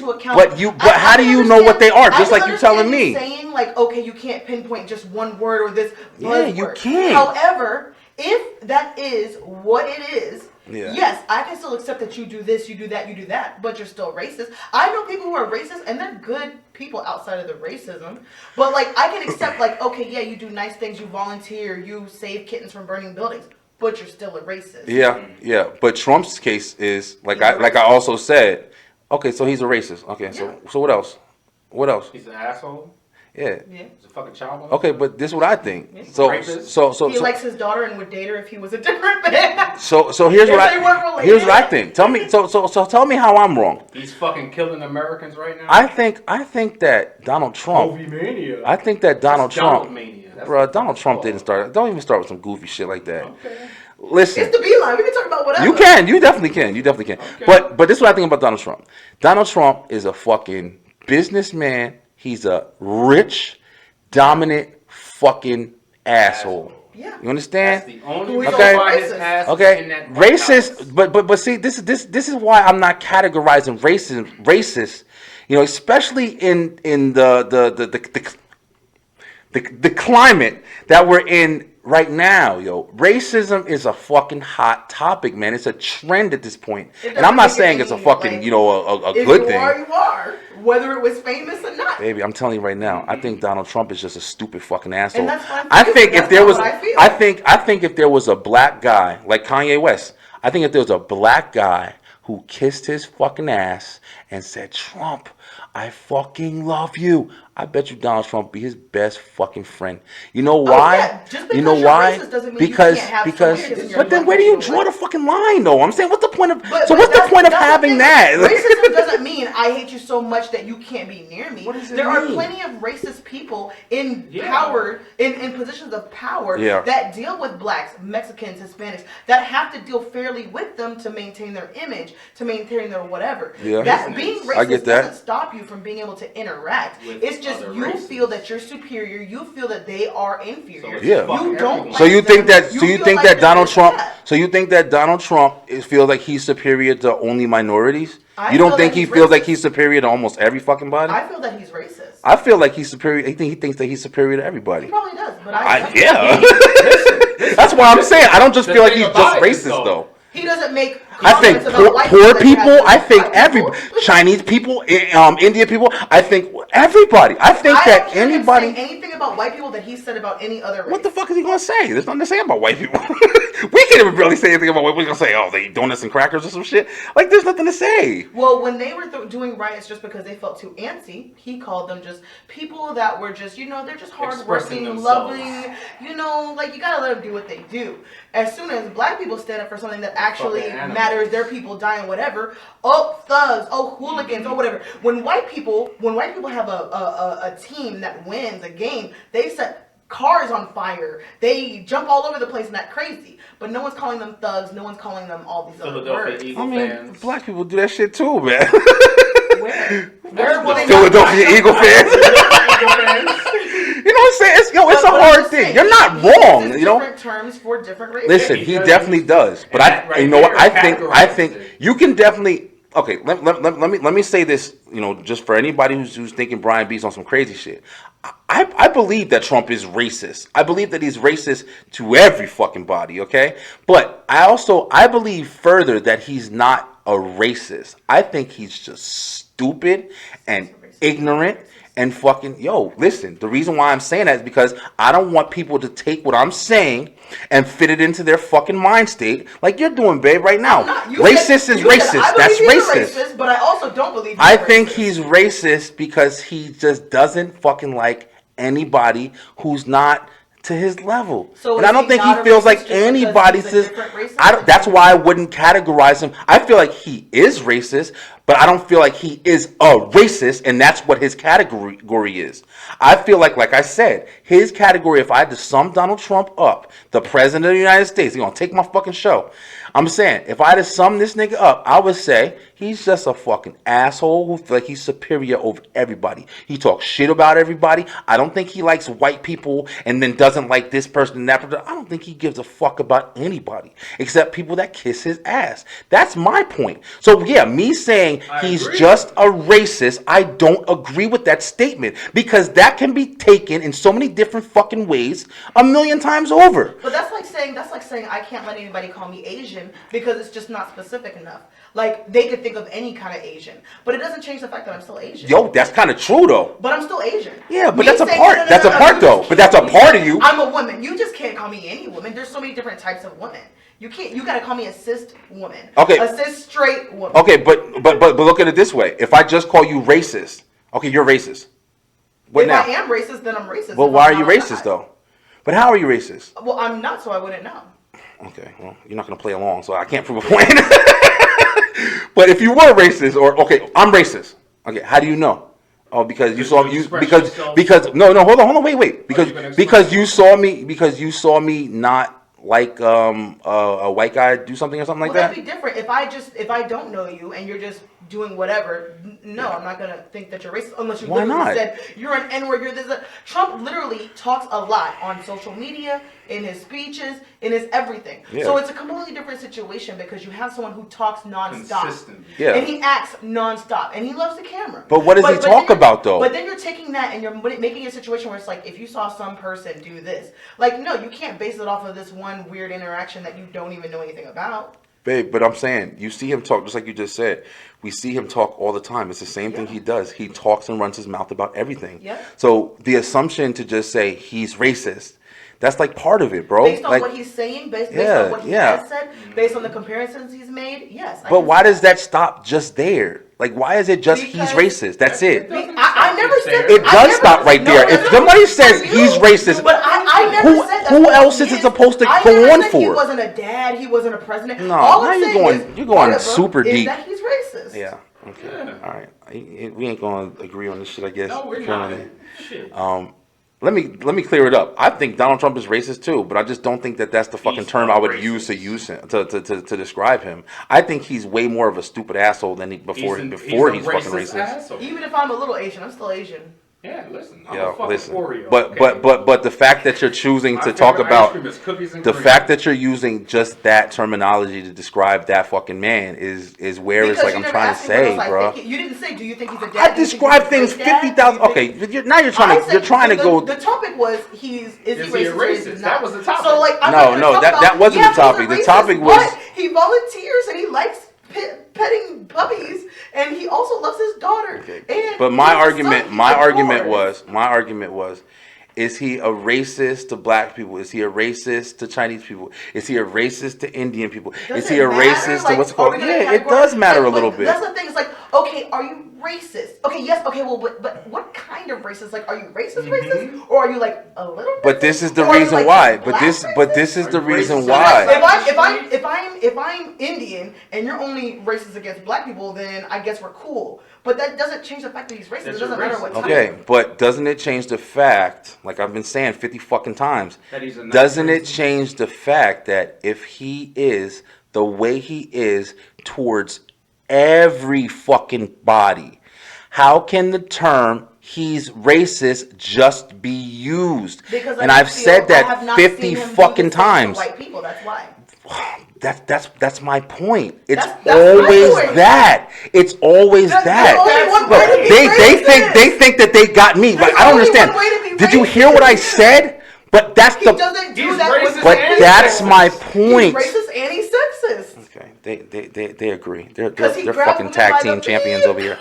But how do you know what they are? Just like you're telling me. Saying like, okay, you can't pinpoint just one word or this. Yeah, you can't. However, if that is what it is, yes, I can still accept that you do this, you do that, but you're still racist. I know people who are racist and they're good people outside of the racism. But like, I can accept like, okay, yeah, you do nice things, you volunteer, you save kittens from burning buildings. But you're still a racist. Yeah. But Trump's case is like I also said. Okay, so he's a racist. Okay, so what else? What else? He's an asshole. Yeah. He's a fucking child. Okay, but this is what I think. Yeah. So he likes his daughter and would date her if he was a different man. So here's what I think. Tell me tell me how I'm wrong. He's fucking killing Americans right now. I think that Donald Trump. Mania. I think that Donald Trump. Mania. Bro, Donald Trump didn't start. Don't even start with some goofy shit like that. Okay. Listen, It's the beeline. We can talk about whatever. you can. You definitely can. You definitely can. Okay. But this is what I think about Donald Trump. Donald Trump is a fucking businessman. He's a rich, dominant fucking asshole. Yeah. You understand? That's the only Okay. reason why his ass is in Okay, that White House. racist, but see, this is why I'm not categorizing racist. You know, especially in the climate that we're in right now, yo. Racism is a fucking hot topic, man. It's a trend at this point, It and I'm not doesn't saying make it's a any, fucking like, a If good you thing. are, you are. Whether it was famous or not. Baby, I'm telling you right now, I think Donald Trump is just a stupid fucking asshole. And that's fine for I you, think but if that's there not was, what I feel. I think if there was a black guy like Kanye West, I think if there was a black guy who kissed his fucking ass and said, "Trump, I fucking love you," I bet you Donald Trump be his best fucking friend. You know why? yeah. Just because You know you're why? racist doesn't mean Because you can't have because someone kissing your but then butt where do you that you draw don't the fucking line though? I'm saying, what's the point of But what's the that's- point of that's the having thing. that? Racism doesn't mean I hate you so much that you can't be near me. What does it There are mean? plenty of racist people in Yeah. power, in positions of power Yeah. that deal with blacks, Mexicans, Hispanics, that have to deal fairly with them to maintain their image, to maintain their whatever. Yeah. That being racist I get that. doesn't stop you from being able to interact. With It's just other you races. feel that you're superior. You feel that they are inferior. it's Yeah. fuck You don't. everyone. So you like think them. that? So you feel think like that they're Donald this Trump? and that. So you think that Donald Trump feels like he's superior to only minorities? I You don't feel think that he he's feels like racist. he's superior to almost every fucking body? I feel that he's racist. I feel like he's superior. He thinks that he's superior to He everybody. probably does, but Yeah. That's why I'm saying I don't just The feel like thing he's about just it is, racist though. He doesn't make I think comments about white poor that he has people. with I think white every people. Chinese people, Indian people. I think everybody. I think I that don't hear him anybody. saying anything about white people that he said about any other race. What the fuck is he gonna say? There's nothing to say about white people. We can't even really say anything about white people. We're gonna say, oh, they eat donuts and crackers or some shit. Like, there's nothing to say. Well, when they were doing riots just because they felt too antsy, he called them just people that were just, they're just Expressing hardworking, themselves. loving, like you gotta let them do what they do. As soon as black people stand up for something that actually Fucking animals. matters, their people dying, whatever, oh thugs, oh hooligans, oh whatever. When white people have a team that wins a game, they set cars on fire. They jump all over the place and that crazy. But no one's calling them thugs. No one's calling them all these other Philadelphia words. Eagle I mean, fans. black people do that shit too, man. Where? Where will they Philadelphia not- Eagle fans. Eagle fans. You know what I'm saying? It's But a I'm hard just thing. saying, You're not he uses wrong, you know. Different terms for different races. Listen, Yeah, he because definitely does. But that right you know what? there I think categorizes it. you can definitely. Okay, let me say this. Just for anybody who's thinking Brian B's on some crazy shit. I believe that Trump is racist. I believe that he's racist to every fucking body. Okay, but I believe further that he's not a racist. I think he's just stupid and ignorant. And fucking, listen, the reason why I'm saying that is because I don't want people to take what I'm saying and fit it into their fucking mind state like you're doing, babe, right now. Racist is racist. That's racist. But I also don't believe I think he's racist because he just doesn't fucking like anybody who's not to his level. So and is I don't he think not he a feels racist like just because anybody's he's a his. different race? That's why I wouldn't categorize him. I feel like he is racist, but I don't feel like he is a racist, and that's what his category is. I feel like I said, his category, if I had to sum Donald Trump up, the president of the United States, he's gonna take my fucking show. I'm saying, if I had to sum this nigga up, I would say he's just a fucking asshole who feels like he's superior over everybody. He talks shit about everybody. I don't think he likes white people and then doesn't like this person and that person. I don't think he gives a fuck about anybody except people that kiss his ass. That's my point. So yeah, me saying he's agree. just a racist, I don't agree with that statement because that can be taken in so many different fucking ways a million times over. But that's like saying I can't let anybody call me Asian because it's just not specific enough. Like they could think of any kind of Asian, but it doesn't change the fact that I'm still Asian. Yo, that's kind of true though. But I'm still Asian. Yeah, but Me that's a saying, part. no, no, That's no, a no, part you though. just But that's a can't part call of me- you. I'm a woman. You just can't call me any woman. There's so many different types of women. You gotta call me a cis woman. Okay. A cis straight woman. Okay, but look at it this way. If I just call you racist, okay, you're racist. What If now? I am racist, then I'm racist. Well, If why I'm are you not, I'm racist not. though? But how are you racist? Well, I'm not, so I wouldn't know. Okay, well, you're not gonna play along, so I can't prove a point. But if you were racist, or okay, I'm racist. Okay, how do you know? Oh, because you Because saw you you express because yourself. because no hold on wait you're gonna because express you saw me not like a white guy do something or something like Well, that. that'd be different. If I don't know you and you're just doing whatever, no, I'm not gonna think that you're racist unless you Why literally not? said you're an N-word, you're this. Trump literally talks a lot on social media, in his speeches, in his everything. Yeah. So it's a completely different situation because you have someone who talks nonstop. Consistently. Yeah. And he acts nonstop, and he loves the camera. But what does he then talk you're- about, though? But then you're taking that and you're making a situation where it's like, if you saw some person do this, like, no, you can't base it off of this one weird interaction that you don't even know anything about. Babe, but I'm saying, you see him talk, just like you just said. We see him talk all the time. It's the same thing he does. He talks and runs his mouth about everything. Yeah. So the assumption to just say he's racist, that's like part of it, bro. Based on like, what he's saying, based Yeah, on what he yeah. has said, based on the comparisons he's made, yes. I but can why see does that stop just there? Like, why is it just Because- he's racist? That's it. I never said It I does never- stop right there. If somebody says For he's you, racist, but I never who- said that's who what else he is it supposed to I go never on said He for? wasn't a dad. He wasn't a president. No, All now I'm you're saying going- is you're going part of him super is deep. that he's racist. Yeah. Okay. Yeah. All right. We ain't gonna agree on this shit, I guess. No, we're not. apparently. Shit. Let me clear it up. I think Donald Trump is racist too, but I just don't think that that's the fucking He's term a I would racist. use to describe him. I think he's way more of a stupid asshole than before a he's racist fucking racist. asshole. Even if I'm a little Asian, I'm still Asian. Yeah, listen. I'm Yeah, a fucking listen. Oreo. But okay? but the fact that you're choosing My to talk favorite about ice cream is cookies and the cream. fact that you're using just that terminology to describe that fucking man is where it's Because like you I'm never trying to asked me what say, else I bro. think. You didn't say, do you think he's a dad? I Do you think describe he's a things great dad? 50,000. Do you think- Okay, now you're trying to I said go. The topic was is he he a racist? Or is he racist? not? That was the topic. So like, I'm No, not gonna no, talk that about, wasn't yeah, the topic. he's a The racist, topic was- but he volunteers and he likes petting puppies, and he also loves his daughter. Okay. And But he my has a son argument, he my argument adores. was, is he a racist to black people? Is he a racist to Chinese people? Is he a racist to Indian people? Does Is he it a matter? racist to Like, what's are called? we gonna Yeah, it categorize- does matter a like, little but bit. That's the thing. It's like, okay, are you racist? Okay, yes. Okay, well, but what kind of racist? Like, are you racist, or are you like a little? But this is the Or are you, reason like, why. black But this is Are the you reason racist? why. If I'm Indian and you're only racist against black people, then I guess we're cool. But that doesn't change the fact that he's racist. That's It doesn't your matter what racist. type. Okay, but doesn't it change the fact, like I've been saying 50 fucking times, That he's a nice doesn't it person. change the fact that if he is the way he is towards every fucking body, how can the term he's racist just be used? Because And I I've feel- said I that have not 50 seen him do fucking the same to times. White people. That's why. That's my point. It's That's my always point. that. It's always That's that. only one Look, way to be they racist. think that they got me. Like, There's I don't only understand. one way to be Did you hear what I said? But that's He the. doesn't do He's that with racist But and that's sexist. my He's point. racist and he's sexist. Okay, they agree. They're 'Cause he they're grabbed fucking women tag by team the champions feet. over here.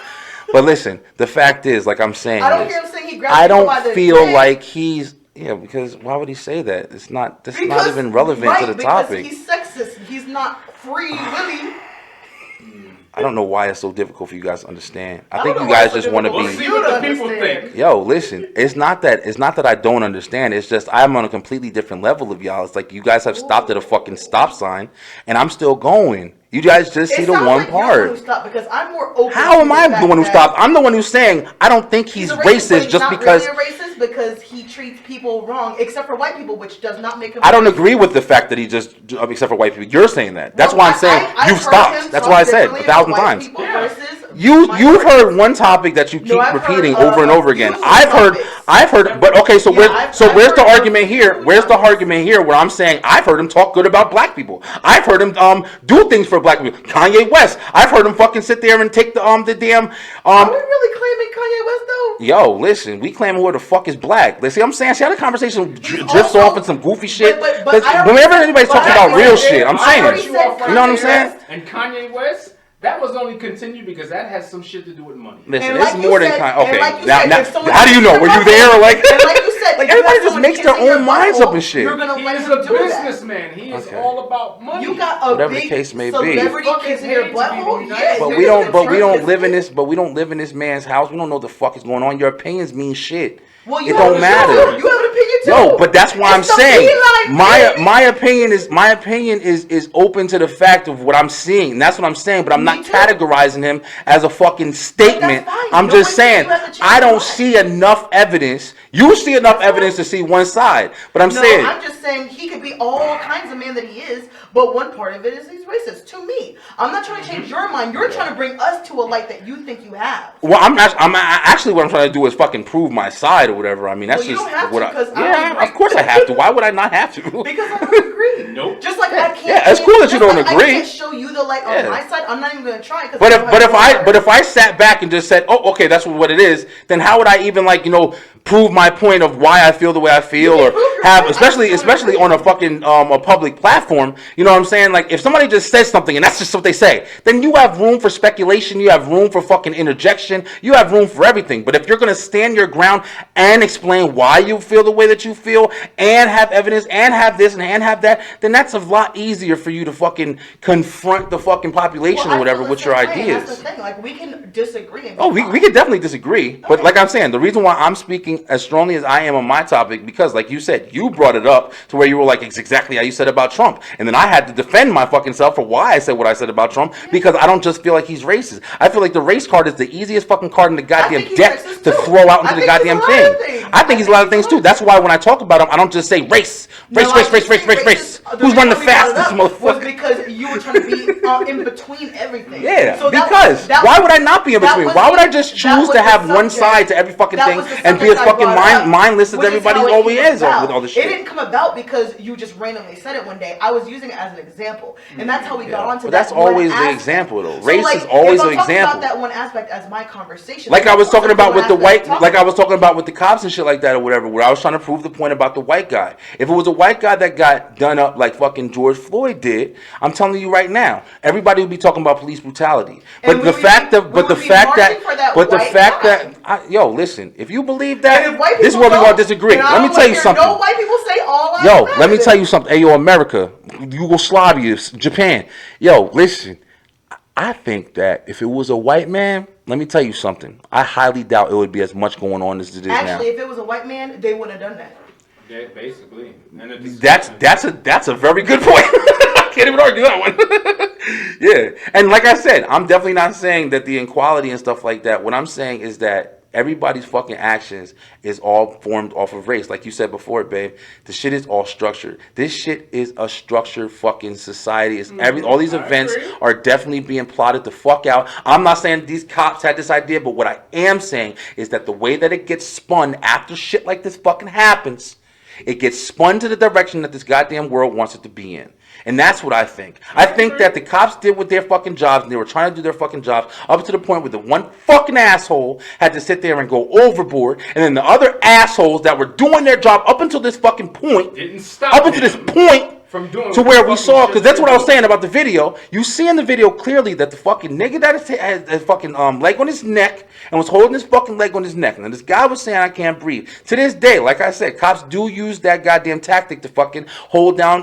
But listen, the fact is, like I'm saying, I don't is, hear him saying he grabbed I people don't by the feel neck. like he's. Yeah, because why would he say that? It's not. That's not even relevant to the topic. Because he's sexist. He's not free willy. I don't know why it's so difficult for you guys to understand. I I think don't you know why guys it's so just want to We'll be. see You what the don't people understand. think. Yo, listen, it's not that I don't understand. It's just I'm on a completely different level of y'all. It's like you guys have stopped at a fucking stop sign, and I'm still going. You guys just see It the sounds one like you're the one part. who stopped because I'm more open. How to am the I fact the one who that stopped? I'm the one who's saying I don't think he's a but racist he's just not because really a racist because he treats people wrong, except for white people, which does not make him. I don't racist. agree with the fact that he just, except for white people. You're saying that. That's Well, why I'm saying I've you've heard him stopped. That's talk why I said differently 1,000 about white times. people Yeah. versus You've minorities. heard one topic that you keep I've heard, repeating over and over again. usual I've topics. heard, but okay. So Yeah, I've where's heard the those argument here? usual Where's the topics. argument here? Where I'm saying I've heard him talk good about black people. I've heard him do things for black people. Kanye West. I've heard him fucking sit there and take the damn Are we really claiming Kanye West though? Yo, listen, we claim who the fuck is black. Let's see, I'm saying, see how the conversation drifts also- off in some goofy shit. but Let's- I already whenever said- anybody's but talking I about already real said- shit, I'm I saying. already said You know what I'm Kanye saying? West. And Kanye West, that was only continued because that has some shit to do with money. Listen, And it's like you more than said- kind. and Okay, like you now, said, now, if someone how do you know? Were you there? Or like, And like you said, like if you everybody have just someone makes their kissing your own minds butthole, up and shit. You're gonna let He's him a do that. businessman. He is Okay. all about money. You got a Whatever the big case may be. celebrity Fucking kissing your paid to be butthole. United Yes, States. But you're we gonna don't. But we trust don't his live in kid. this. But we don't live in this man's house. We don't know what the fuck is going on. Your opinions mean shit. Well, It you don't have matter. You have an opinion too. No, but that's why I'm It's the saying feline my opinion is open to the fact of what I'm seeing. And that's what I'm saying, but I'm Me not too. categorizing him as a fucking statement. fine. I'm No just one said saying you have to change I your don't mind. see enough evidence. You see enough That's evidence fine. to see one side. But I'm No, saying I'm just saying he could be all kinds of man that he is, but one part of it is he's racist. To me, I'm not trying to change your mind. You're trying to bring us to a light that you think you have. well, actually what I'm trying to do is fucking prove my side or whatever. I mean, that's Well, you just don't have what to, I. 'cause I Yeah, don't agree. of course I have to. Why would I not have to? Because I don't agree. Nope. Just like I can't. Yeah, it's cool that you just don't like agree. I can't show you the light Yeah. on my side. I'm not even gonna try. But if I sat back and just said, oh, okay, that's what it is, then how would I even prove my point of why I feel the way I feel, You or can prove your have point. especially on a fucking a public platform? You know what I'm saying? Like if somebody just says something and that's just what they say, then you have room for speculation, you have room for fucking interjection, you have room for everything. But if you're gonna stand your ground and explain why you feel the way that you feel, and have evidence, and have this and have that, then that's a lot easier for you to fucking confront the fucking population or whatever with your ideas. That's the thing. Like we can disagree. And be Oh, we fine. could definitely disagree. But Okay. like I'm saying, the reason why I'm speaking as strongly as I am on my topic, because like you said, you brought it up to where you were like, it's exactly how you said about Trump. And then I had to defend my fucking self for why I said what I said about Trump, because I don't just feel like he's racist. I feel like the race card is the easiest fucking card in the goddamn think he's deck racist to too. throw out into I the think goddamn he's a lot of thing. things. I think he's a lot of things too. That's why when I talk about him, I don't just say race. No, I Race. just say Who's the running the reason we brought it fastest, up was motherfucker? because you were trying to be in between everything. Yeah, So that because that why would I not be in that between? was Why would I the- just that choose was to the have one subject. side to every fucking That thing was the and be as subject I fucking brought up, mindless as which is everybody how it always came is about. with all this It shit? didn't come about because you just randomly said it one day. I was using it as an example, and that's how we got onto But that. that's always the aspect. example, though. So, Race like, is always if I'm an talking example. About that one aspect as my conversation. Like I was of course talking it's about one with the aspect white, to talk like I about. was talking about with the cops and shit like that or whatever, where I was trying to prove the point about the white guy. If it was a white guy that got done up like fucking George Floyd did, I'm telling you right now, everybody would be talking about police brutality. And But the fact that, yo, listen, if you believe that, And if white this is people where we're don't, gonna disagree. then I Let me don't tell wanna you hear something. No white people say all lives Yo, matter let me then. tell you something. Hey, yo, America, Yugoslavia, Japan. Yo, listen. I think that if it was a white man, let me tell you something. I highly doubt it would be as much going on as it is now. Actually, if it was a white man, they wouldn't have done that. Yeah, basically. And it's That's a very good point. I can't even argue that one. Yeah, and like I said, I'm definitely not saying that the inequality and stuff like that. What I'm saying is that everybody's fucking actions is all formed off of race. Like you said before, babe, the shit is all structured. This shit is a structured fucking society. It's all these I events agree. are definitely being plotted the fuck out. I'm not saying these cops had this idea, but what I am saying is that the way that it gets spun after shit like this fucking happens, it gets spun to the direction that this goddamn world wants it to be in. And that's what I think. I think that the cops did with their fucking jobs, and they were trying to do their fucking jobs up to the point where the one fucking asshole had to sit there and go overboard, and then the other assholes that were doing their job up until this fucking point, didn't stop up until this him point, from doing to where we fucking saw, shit because that's what I was they saying about the video. You see in the video clearly that the fucking nigga that had a fucking leg on his neck and was holding his fucking leg on his neck. And this guy was saying, I can't breathe. To this day, like I said, cops do use that goddamn tactic to fucking hold down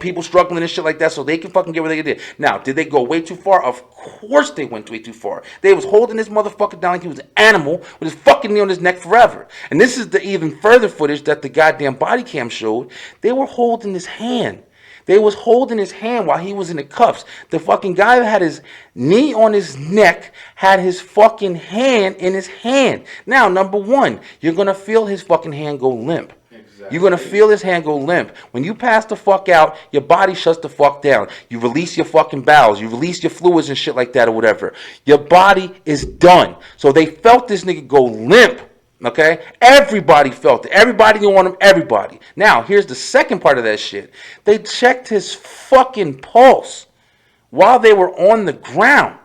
people struggling and shit like that so they can fucking get what they did. Now, did they go way too far? Of course they went way too far. They was holding this motherfucker down like he was an animal with his fucking knee on his neck forever. And this is the even further footage that the goddamn body cam showed. They were holding his hand. They was holding his hand while he was in the cuffs. The fucking guy that had his knee on his neck had his fucking hand in his hand. Now, number one, you're going to feel his fucking hand go limp. Exactly. You're going to feel his hand go limp. When you pass the fuck out, your body shuts the fuck down. You release your fucking bowels. You release your fluids and shit like that or whatever. Your body is done. So they felt this nigga go limp. Okay? Everybody felt it. Everybody knew on him. Everybody. Now, here's the second part of that shit. They checked his fucking pulse while they were on the ground.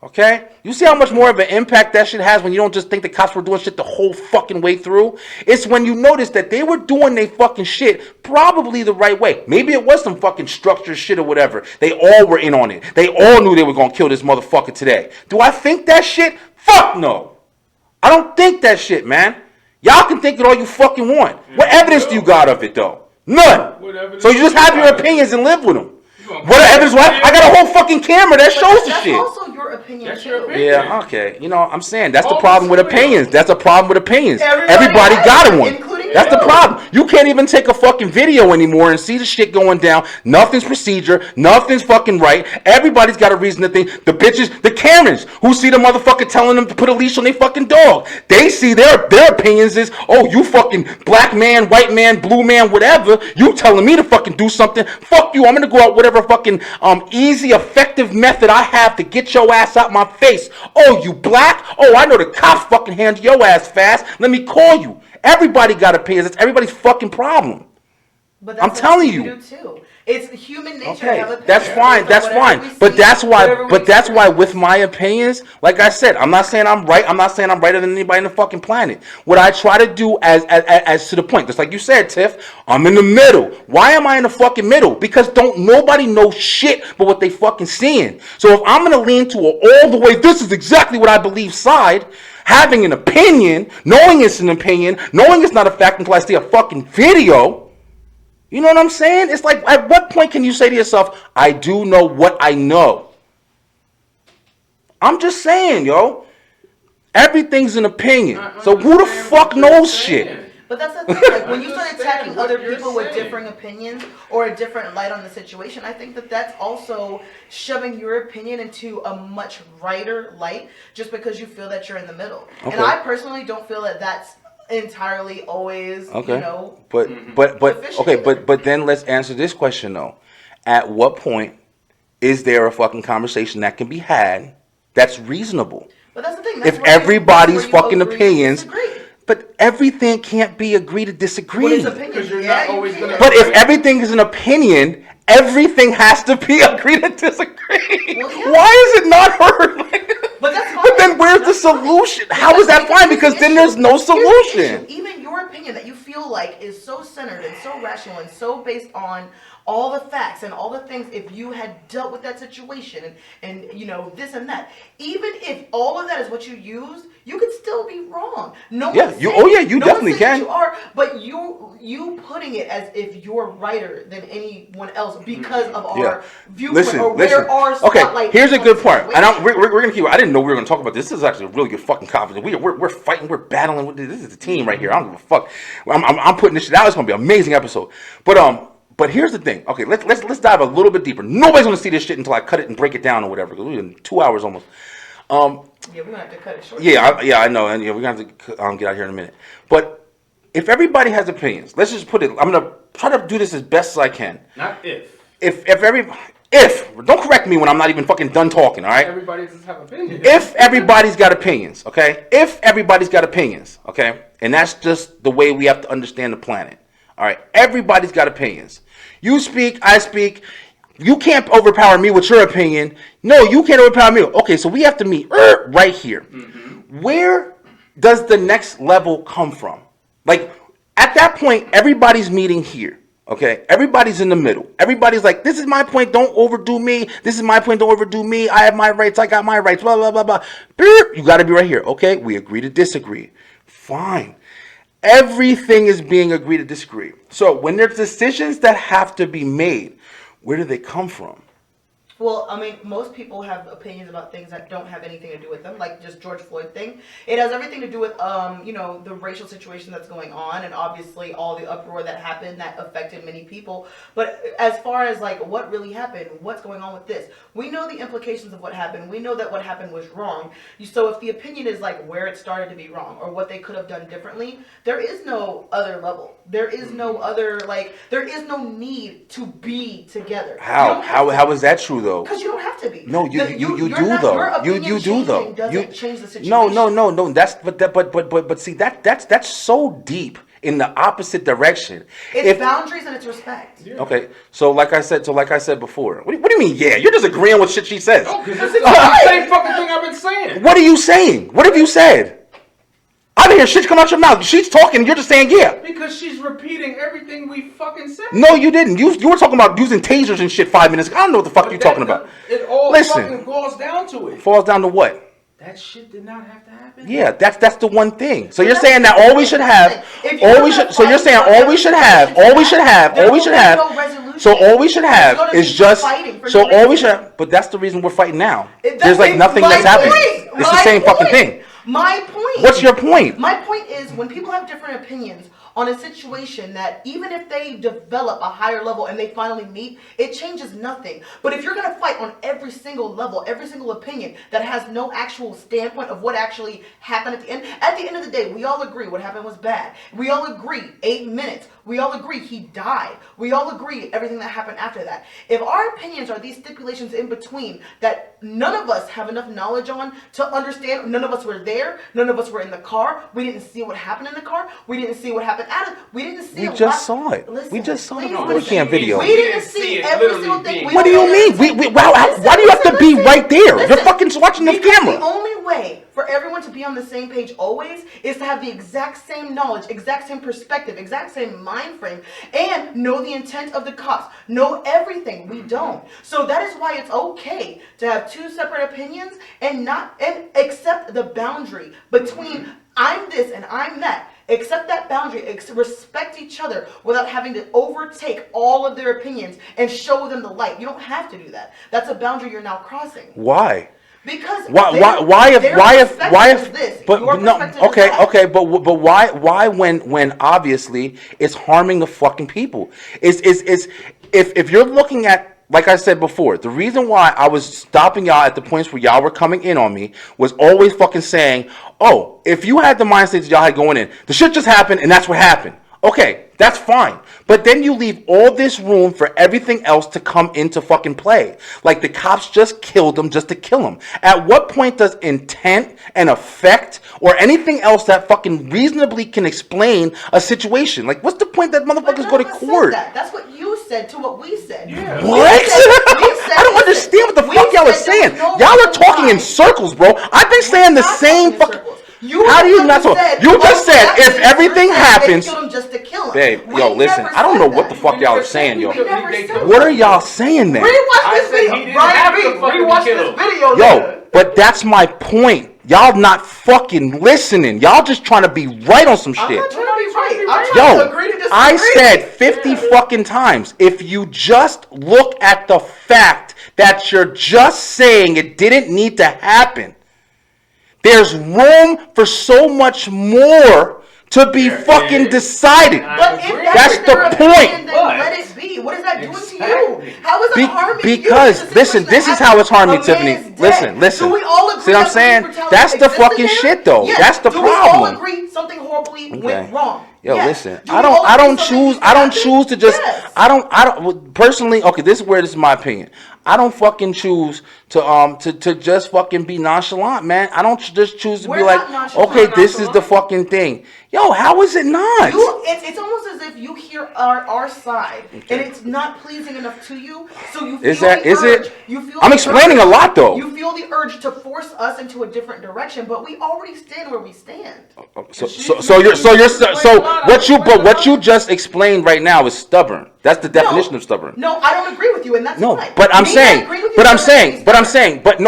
Okay? You see how much more of an impact that shit has when you don't just think the cops were doing shit the whole fucking way through? It's when you notice that they were doing their fucking shit probably the right way. Maybe it was some fucking structured shit or whatever. They all were in on it. They all knew they were going to kill this motherfucker today. Do I think that shit? Fuck no. I don't think that shit, man. Y'all can think it all you fucking want. What evidence do you got of it, though? None. So you just have your opinions and live with them. What evidence? What? I got a whole fucking camera that shows the That's shit. also your opinion. That's too. your opinion. Yeah, okay. You know, I'm saying that's the All problem with this real. opinions. That's a problem with opinions. Everybody Everybody has got it, one. including That's the problem. You can't even take a fucking video anymore and see the shit going down. Nothing's procedure. Nothing's fucking right. Everybody's got a reason to think. The bitches, the Karens, who see the motherfucker telling them to put a leash on their fucking dog. They see their opinions is, oh, you fucking black man, white man, blue man, whatever. You telling me to fucking do something. Fuck you. I'm gonna go out whatever fucking easy, effective method I have to get your ass out my face. Oh, you black? Oh, I know the cops fucking handle your ass fast. Let me call you. Everybody got opinions. It's everybody's fucking problem. But I'm telling you. do too. It's human nature to Okay, have opinions. that's fine. That's fine. But that's why with my opinions, like I said, I'm not saying I'm right. I'm not saying I'm righter than anybody on the fucking planet. What I try to do as to the point, just like you said, Tiff, I'm in the middle. Why am I in the fucking middle? Because don't nobody know shit but what they fucking seeing. So if I'm gonna lean to all the way, this is exactly what I believe side, having an opinion, knowing it's an opinion, knowing it's not a fact until I see a fucking video. You know what I'm saying? It's like, at what point can you say to yourself, I do know what I know? I'm just saying, yo. Everything's an opinion. So who the fuck knows shit? But that's the thing. Like, when you start attacking other people with differing opinions or a different light on the situation, I think that that's also shoving your opinion into a much brighter light just because you feel that you're in the middle. Okay. And I personally don't feel that that's entirely always, Okay. you know, But okay, but then let's answer this question though. At what point is there a fucking conversation that can be had that's reasonable? but that's the thing. That's If where you- everybody's that's where you fucking agree to opinions, disagree. but everything can't be agree to Well, disagree. it's opinion. Because you're Yeah, not you always can. gonna- But if everything is an opinion, everything has to be agree to disagree. Well, yeah. Why is it not heard? But that's fine. But then where's the That's fine. solution? How is that fine? Because then there's no Here's the solution. issue. Even your opinion that you feel like is so centered and so rational and so based on all the facts and all the things, if you had dealt with that situation and you know this and that, even if all of that is what you used, you could still be wrong. No Yeah, one's you- saying- oh yeah, you no definitely one's saying can. that you are, but you putting it as if you're righter than anyone else because of Yeah. our viewpoint Listen, or listen. where our Okay, spotlight here's a is on good the part. And situation. we're gonna keep. I didn't know we were gonna talk about this. This is actually a really good fucking conference. We're fighting. We're battling. This is a team right here. I don't give a fuck. I'm putting this shit out. It's gonna be an amazing episode. But here's the thing. Okay, let's dive a little bit deeper. Nobody's gonna see this shit until I cut it and break it down or whatever. Because we're in 2 hours almost. Yeah, we're gonna have to cut it short. Yeah, I know, and we're gonna have to get out here in a minute. But if everybody has opinions, let's just put it. I'm gonna try to do this as best as I can. Not if. If don't correct me when I'm not even fucking done talking. All right. Everybody does have opinions. If everybody's got opinions, okay? If everybody's got opinions, okay? And that's just the way we have to understand the planet. All right? Everybody's got opinions. You speak, I speak. You can't overpower me with your opinion. No, you can't overpower me. Okay, so we have to meet right here. Where does the next level come from? Like, at that point, everybody's meeting here. Okay, everybody's in the middle. Everybody's like, this is my point, don't overdo me. This is my point, don't overdo me. I have my rights, I got my rights, blah, blah, blah, blah. You got to be right here. Okay, we agree to disagree. Fine. Everything is being agreed to disagree. So when there's decisions that have to be made, where do they come from? Well, I mean, most people have opinions about things that don't have anything to do with them, like just George Floyd thing. It has everything to do with, you know, the racial situation that's going on, and obviously all the uproar that happened that affected many people. But as far as like what really happened, what's going on with this, we know the implications of what happened. We know that what happened was wrong. So if the opinion is like where it started to be wrong or what they could have done differently, there is no other level. There is no other, like, there is no need to be together. How is that true though? Because you don't have to be. No, you You're do not- though. your opinion You do though. changing doesn't change the situation. No. But see that's so deep in the opposite direction. It's boundaries and it's respect. Okay, so like I said before, what do you mean? Yeah, you're just agreeing with shit she says. No, because this is the same fucking thing I've been saying. What are you saying? What have you said? I didn't hear shit come out your mouth. She's talking. You're just saying yeah. Because she's repeating everything we fucking said. No, you didn't. You were talking about using tasers and shit 5 minutes ago. I don't know what the fuck you're talking about. It all Listen. fucking boils down to it. Falls down to what? That shit did not have to happen. Yeah, that's the one thing. So you're that's saying that the all we thing. should have, If you all don't we have should. So you're saying fighting all we should for have, resolution, all we should have, there all we will should be have. no resolution. So all we should There's have gonna is be just. fighting for So no all we reason. should have. But that's the reason we're fighting now. It- There's like it's nothing my that's happening. point. It's the My same fucking point. thing. My point. What's your point? My point is when people have different opinions, on a situation that even if they develop a higher level and they finally meet, it changes nothing. But if you're going to fight on every single level, every single opinion that has no actual standpoint of what actually happened at the end of the day, we all agree what happened was bad. We all agree 8 minutes. We all agree he died. We all agree everything that happened after that. If our opinions are these stipulations in between that none of us have enough knowledge on to understand, none of us were there, none of us were in the car, we didn't see what happened in the car, we didn't see what happened out of, we didn't see We just saw it. Listen, We just saw please the listen. webcam video. We didn't see every single thing. What do you mean? Why do you have to be right there? You're fucking watching the Because camera. the only way for everyone to be on the same page always is to have the exact same knowledge, exact same perspective, exact same mind frame, and know the intent of the cops, know everything. We don't. So that is why it's okay to have two separate opinions and accept the boundary between I'm this and I'm that. Accept that boundary, respect each other without having to overtake all of their opinions and show them the light. You don't have to do that. That's a boundary you're now crossing. Why? Because why if this, but your no, perspective is that. okay, but why when obviously it's harming the fucking people? Is if you're looking at, like I said before, the reason why I was stopping y'all at the points where y'all were coming in on me was always fucking saying, oh, if you had the mindset that y'all had going in, the shit just happened and that's what happened. Okay, that's fine. But then you leave all this room for everything else to come into fucking play. Like the cops just killed him just to kill him. At what point does intent and effect or anything else that fucking reasonably can explain a situation? Like, what's the point that motherfuckers go to court? That's what you said to what we said. Yeah. What? I don't understand what the fuck y'all are saying. Y'all are talking in circles, bro. I've been saying the same fucking... How do you not so? You just said if everything happens, babe. Yo, listen. I don't know what the fuck y'all are saying, yo. What are y'all saying then? Rewatch this video. Rewatch this video. Yo, but that's my point. Y'all not fucking listening. Y'all just trying to be right on some shit. I'm not trying to be right. I'm trying Yo, to agree to disagree. I said 50 fucking times. If you just look at the fact that you're just saying it didn't need to happen, there's room for so much more to be fucking decided. But if that's the point. Then let it be. What is that doing to you? How is it harming you? Because listen, this is how it's harming me, Tiffany. Listen. Do we all agree? See what I'm saying? That's the fucking shit, though. Yes. That's the problem. Do we all agree something horribly went wrong? Yo, yes. listen. I don't choose to just. Yes. I don't personally. Okay, this is my opinion. I don't fucking choose to just fucking be nonchalant, man. I don't just choose to be like, okay, this is the fucking thing. Yo, how is it not? It's almost as if you hear our side, and it's not pleasing enough to you, so you feel I'm explaining a lot, though. You feel the urge to force us into a different direction, but we already stand where we stand. What you just explained right now is stubborn. That's the definition of stubborn. No, I don't agree with you, and that's fine. But I'm saying, but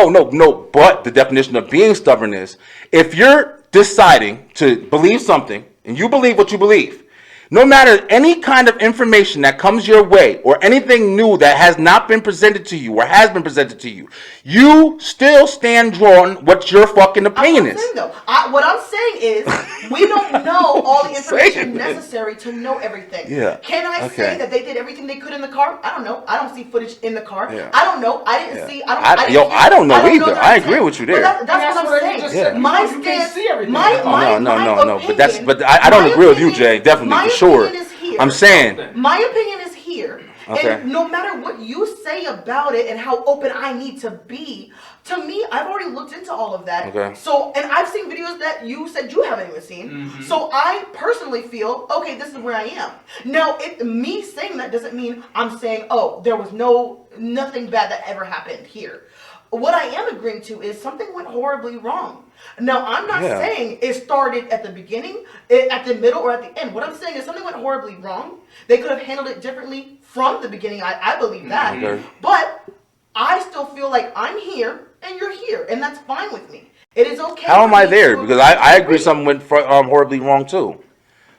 the definition of being stubborn is if you're deciding to believe something and you believe what you believe, no matter any kind of information that comes your way or anything new that has not been presented to you or has been presented to you, you still stand drawn what your fucking opinion is. What I'm saying is we don't know all the information necessary to know everything. Yeah. Can I say that they did everything they could in the car? I don't know. I don't see footage in the car. Yeah. I don't know. I didn't see. I don't know either. I agree with you there. That's what I'm saying. My stance. No. But I don't agree with you, Jay. Definitely, for sure. I'm saying my opinion is here. Okay. And no matter what you say about it and how open I need to be, to me, I've already looked into all of that. Okay. So, and I've seen videos that you said you haven't even seen. Mm-hmm. So I personally feel, okay, this is where I am. Now, me saying that doesn't mean I'm saying, oh, there was nothing bad that ever happened here. What I am agreeing to is something went horribly wrong. Now, I'm not saying it started at the beginning, at the middle, or at the end. What I'm saying is something went horribly wrong. They could have handled it differently from the beginning. I believe that. Okay. But I still feel like I'm here and you're here, and that's fine with me. It is okay. How am I there? Because I agree something went horribly wrong too.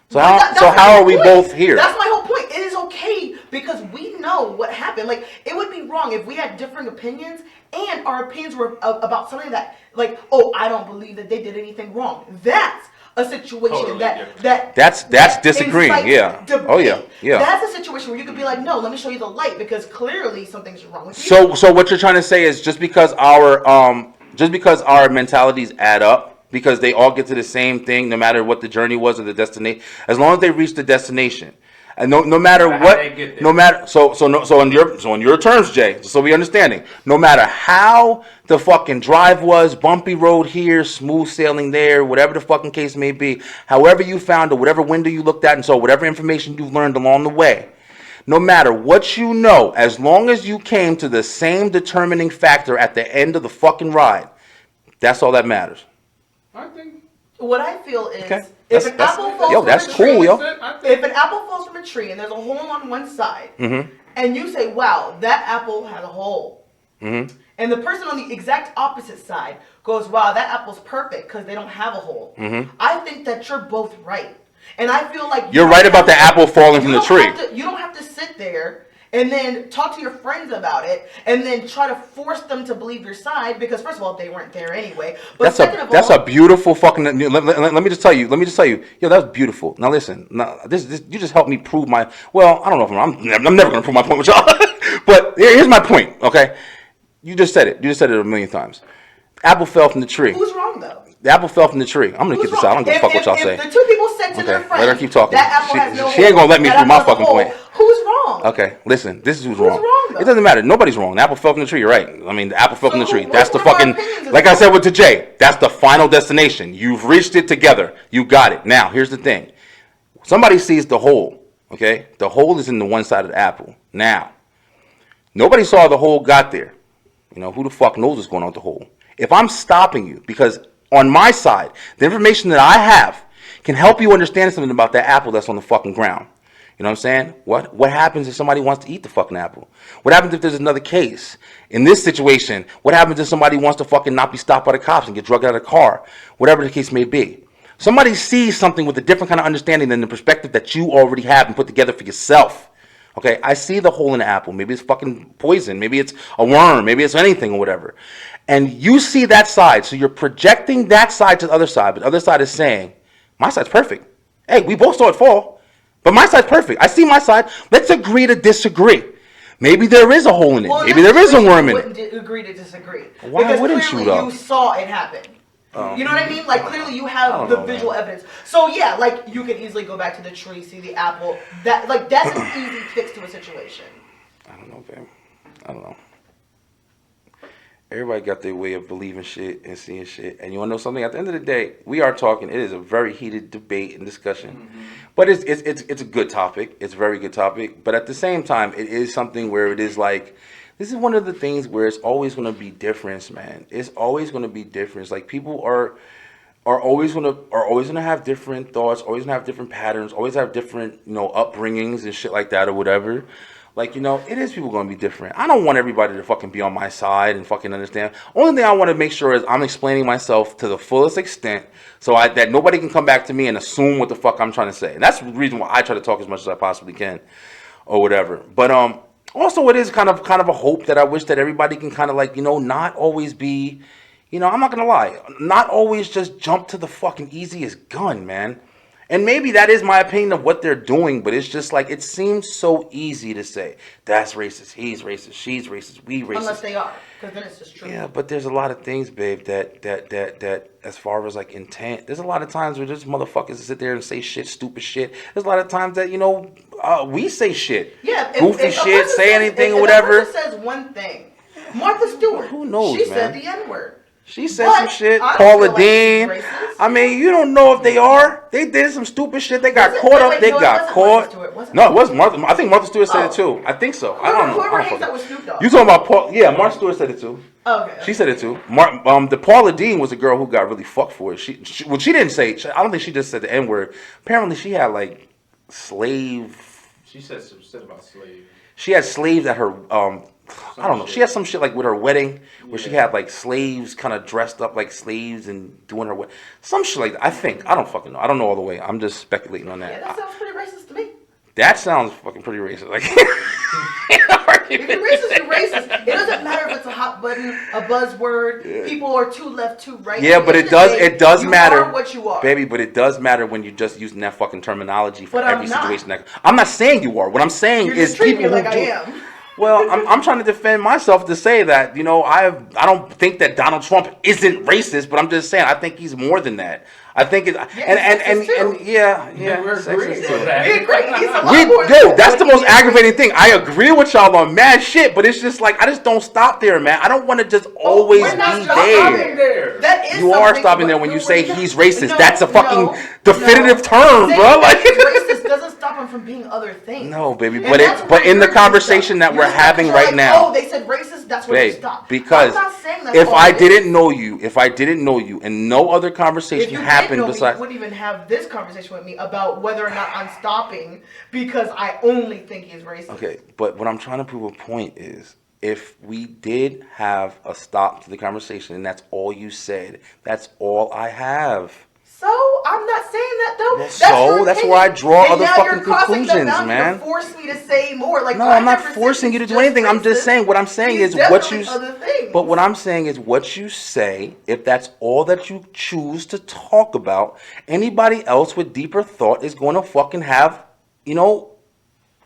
So how are we both here? That's my whole point. It is okay because we know what happened. Like, it would be wrong if we had differing opinions and our opinions were about something that, like, oh, I don't believe that they did anything wrong. That's a situation Totally different. That's that disagreeing, incites yeah. debate. Oh, yeah. That's a situation where you could be like, no, let me show you the light because clearly something's wrong with you. So what you're trying to say is just because our mentalities add up, because they all get to the same thing, no matter what the journey was or the destination, as long as they reach the destination, and no matter How what, they get there. no matter so in your terms, Jay, so we understanding, no matter how the fucking drive was, bumpy road here, smooth sailing there, whatever the fucking case may be, however you found it, whatever window you looked at, and so whatever information you've learned along the way. No matter what you know, as long as you came to the same determining factor at the end of the fucking ride, that's all that matters. I think. What I feel is, Okay. if an apple falls Yo, from that's a cool, tree, yo. if an apple falls from a tree and there's a hole on one side, and you say, wow, that apple has a hole, and the person on the exact opposite side goes, wow, that apple's perfect because they don't have a hole, I think that you're both right. And I feel like You're right about the apple falling from the tree. You don't have to sit there and then talk to your friends about it and then try to force them to believe your side because first of all they weren't there anyway. But That's a beautiful fucking. Let me just tell you. Yo, that was beautiful. Now listen. Now this you just helped me prove my. Well, I don't know if I'm never gonna prove my point with y'all. But here's my point. Okay, you just said it. You just said it a million times. Apple fell from the tree. Who's wrong though? The apple fell from the tree. I'm gonna Who's get this wrong? out. I don't give a fuck what y'all say. If the two people said to their Okay, friends, let her keep talking. that apple has no She ain't gonna let me that prove my apple has a fucking hole, point. Who's wrong? Okay, listen. This is who's Who's wrong. wrong, though? It doesn't matter. Nobody's wrong. The apple fell from the tree. You're right. I mean, the apple fell from the So tree. who- That's the what of our fucking. opinions is Like I wrong? said with the J. That's the final destination. You've reached it together. You got it. Now, here's the thing. Somebody sees the hole. Okay, the hole is in the one side of the apple. Now, nobody saw the hole got there. You know, who the fuck knows what's going on with the hole? If I'm stopping you because on my side, the information that I have can help you understand something about that apple that's on the fucking ground. You know what I'm saying? What happens if somebody wants to eat the fucking apple? What happens if there's another case? In this situation, what happens if somebody wants to fucking not be stopped by the cops and get drugged out of the car? Whatever the case may be. Somebody sees something with a different kind of understanding than the perspective that you already have and put together for yourself. Okay, I see the hole in the apple. Maybe it's fucking poison. Maybe it's a worm. Maybe it's anything or whatever. And you see that side. So you're projecting that side to the other side. But the other side is saying, my side's perfect. Hey, we both saw it fall. But my side's perfect. I see my side. Let's agree to disagree. Maybe there is a hole in it. Maybe there is a worm in it. Wouldn't agree to disagree. Why because wouldn't you, clearly though? you saw it happen. You know what I mean? Like clearly you have the visual evidence. So yeah, like you can easily go back to the tree, see the apple. That's an easy fix to a situation. I don't know, babe. I don't know. Everybody got their way of believing shit and seeing shit. And you want to know something? At the end of the day, we are talking. It is a very heated debate and discussion. But it's a good topic. It's a very good topic. But at the same time, it is something where it is like, this is one of the things where it's always going to be difference, man. It's always going to be difference. Like people are always gonna have different thoughts, always gonna have different patterns, always have different, upbringings and shit like that or whatever. Like, it is people gonna be different. I don't want everybody to fucking be on my side and fucking understand. Only thing I want to make sure is I'm explaining myself to the fullest extent so that nobody can come back to me and assume what the fuck I'm trying to say. And that's the reason why I try to talk as much as I possibly can or whatever. But also it is kind of a hope that I wish that everybody can kind of like, not always be, I'm not going to lie, not always just jump to the fucking easiest gun, man. And maybe that is my opinion of what they're doing, but it's just like, it seems so easy to say, that's racist, he's racist, she's racist, we racist. Unless they are, because then it's just true. Yeah, but there's a lot of things, babe, that as far as like intent, there's a lot of times where just motherfuckers sit there and say shit, stupid shit. There's a lot of times that, we say shit. Yeah, goofy shit, say anything or whatever. If a person says one thing, Martha Stewart, who knows, she man? said the N-word. She said But some shit. I don't Paula feel like Dean. she's racist. I mean, you don't know if they are. They did some stupid shit. They got Was it? caught up. Wait, They no, it got wasn't caught. Martha Stewart, was it? No, it was Martha. I think Martha Stewart said Oh. it too. I think so. I don't know. Whoever I hangs don't out with fucking- Snoop Dogg. You talking about Paul? Yeah, Martha Stewart said it too. Okay. She said it too. The Paula Dean was a girl who got really fucked for it. She didn't say. I don't think she just said the N word. Apparently, she had like slave. She said some shit about slaves. She had slaves at her. I don't know. She had some shit like with her wedding where she had like slaves kind of dressed up like slaves and doing her wedding. Some shit like that. I think. I don't fucking know. I don't know all the way. I'm just speculating on that. Yeah, that sounds pretty racist to me. That sounds fucking pretty racist. Like, If you're racist, you're racist. It doesn't matter if it's a hot hot button, a buzzword. People are too left, too right. Yeah, but it does matter, You are what you are, baby. But it does matter when you're just using that fucking terminology for But I'm every not. situation. I'm not saying you are. What I'm saying You're is just treating people me who like do. I am. Well, I'm trying to defend myself to say that, I don't think that Donald Trump isn't racist, but I'm just saying I think he's more than that. I think it, and yeah, We're agreeing sexist on too. that. We agree. He's a lot more than Yo, that, that's but the he most is aggravating racist. thing. I agree with y'all on mad shit, but it's just like I just don't stop there, man. I don't want to just always we're not be stopping there. That is You are something, stopping but there when you no, say we're not. he's racist. No, That's a fucking no, definitive no. term, Saying bro. that Like, he's racist doesn't stop him from being other things. no, baby, And but that's but where in the you're conversation that you're we're just having you're right like, now, oh, they said racist. That's where you babe, stop. because I'm not saying that's if all I it didn't is. know you, and no other If conversation you did happened know me, besides. you wouldn't even have this conversation with me about whether or not I'm stopping because I only think he's racist. Okay, but what I'm trying to prove a point is, if we did have a stop to the conversation and that's all you said, that's all I have. So I'm not saying that though. Well, That's so your that's opinion. where I draw And other now fucking you're crossing the conclusions, boundary man. To force me to say more. Like, No, I I'm not never said forcing you to he's do anything. I'm just racist. saying what I'm saying He's is what you. definitely other things. But what I'm saying is what you say. If that's all that you choose to talk about, anybody else with deeper thought is going to fucking have,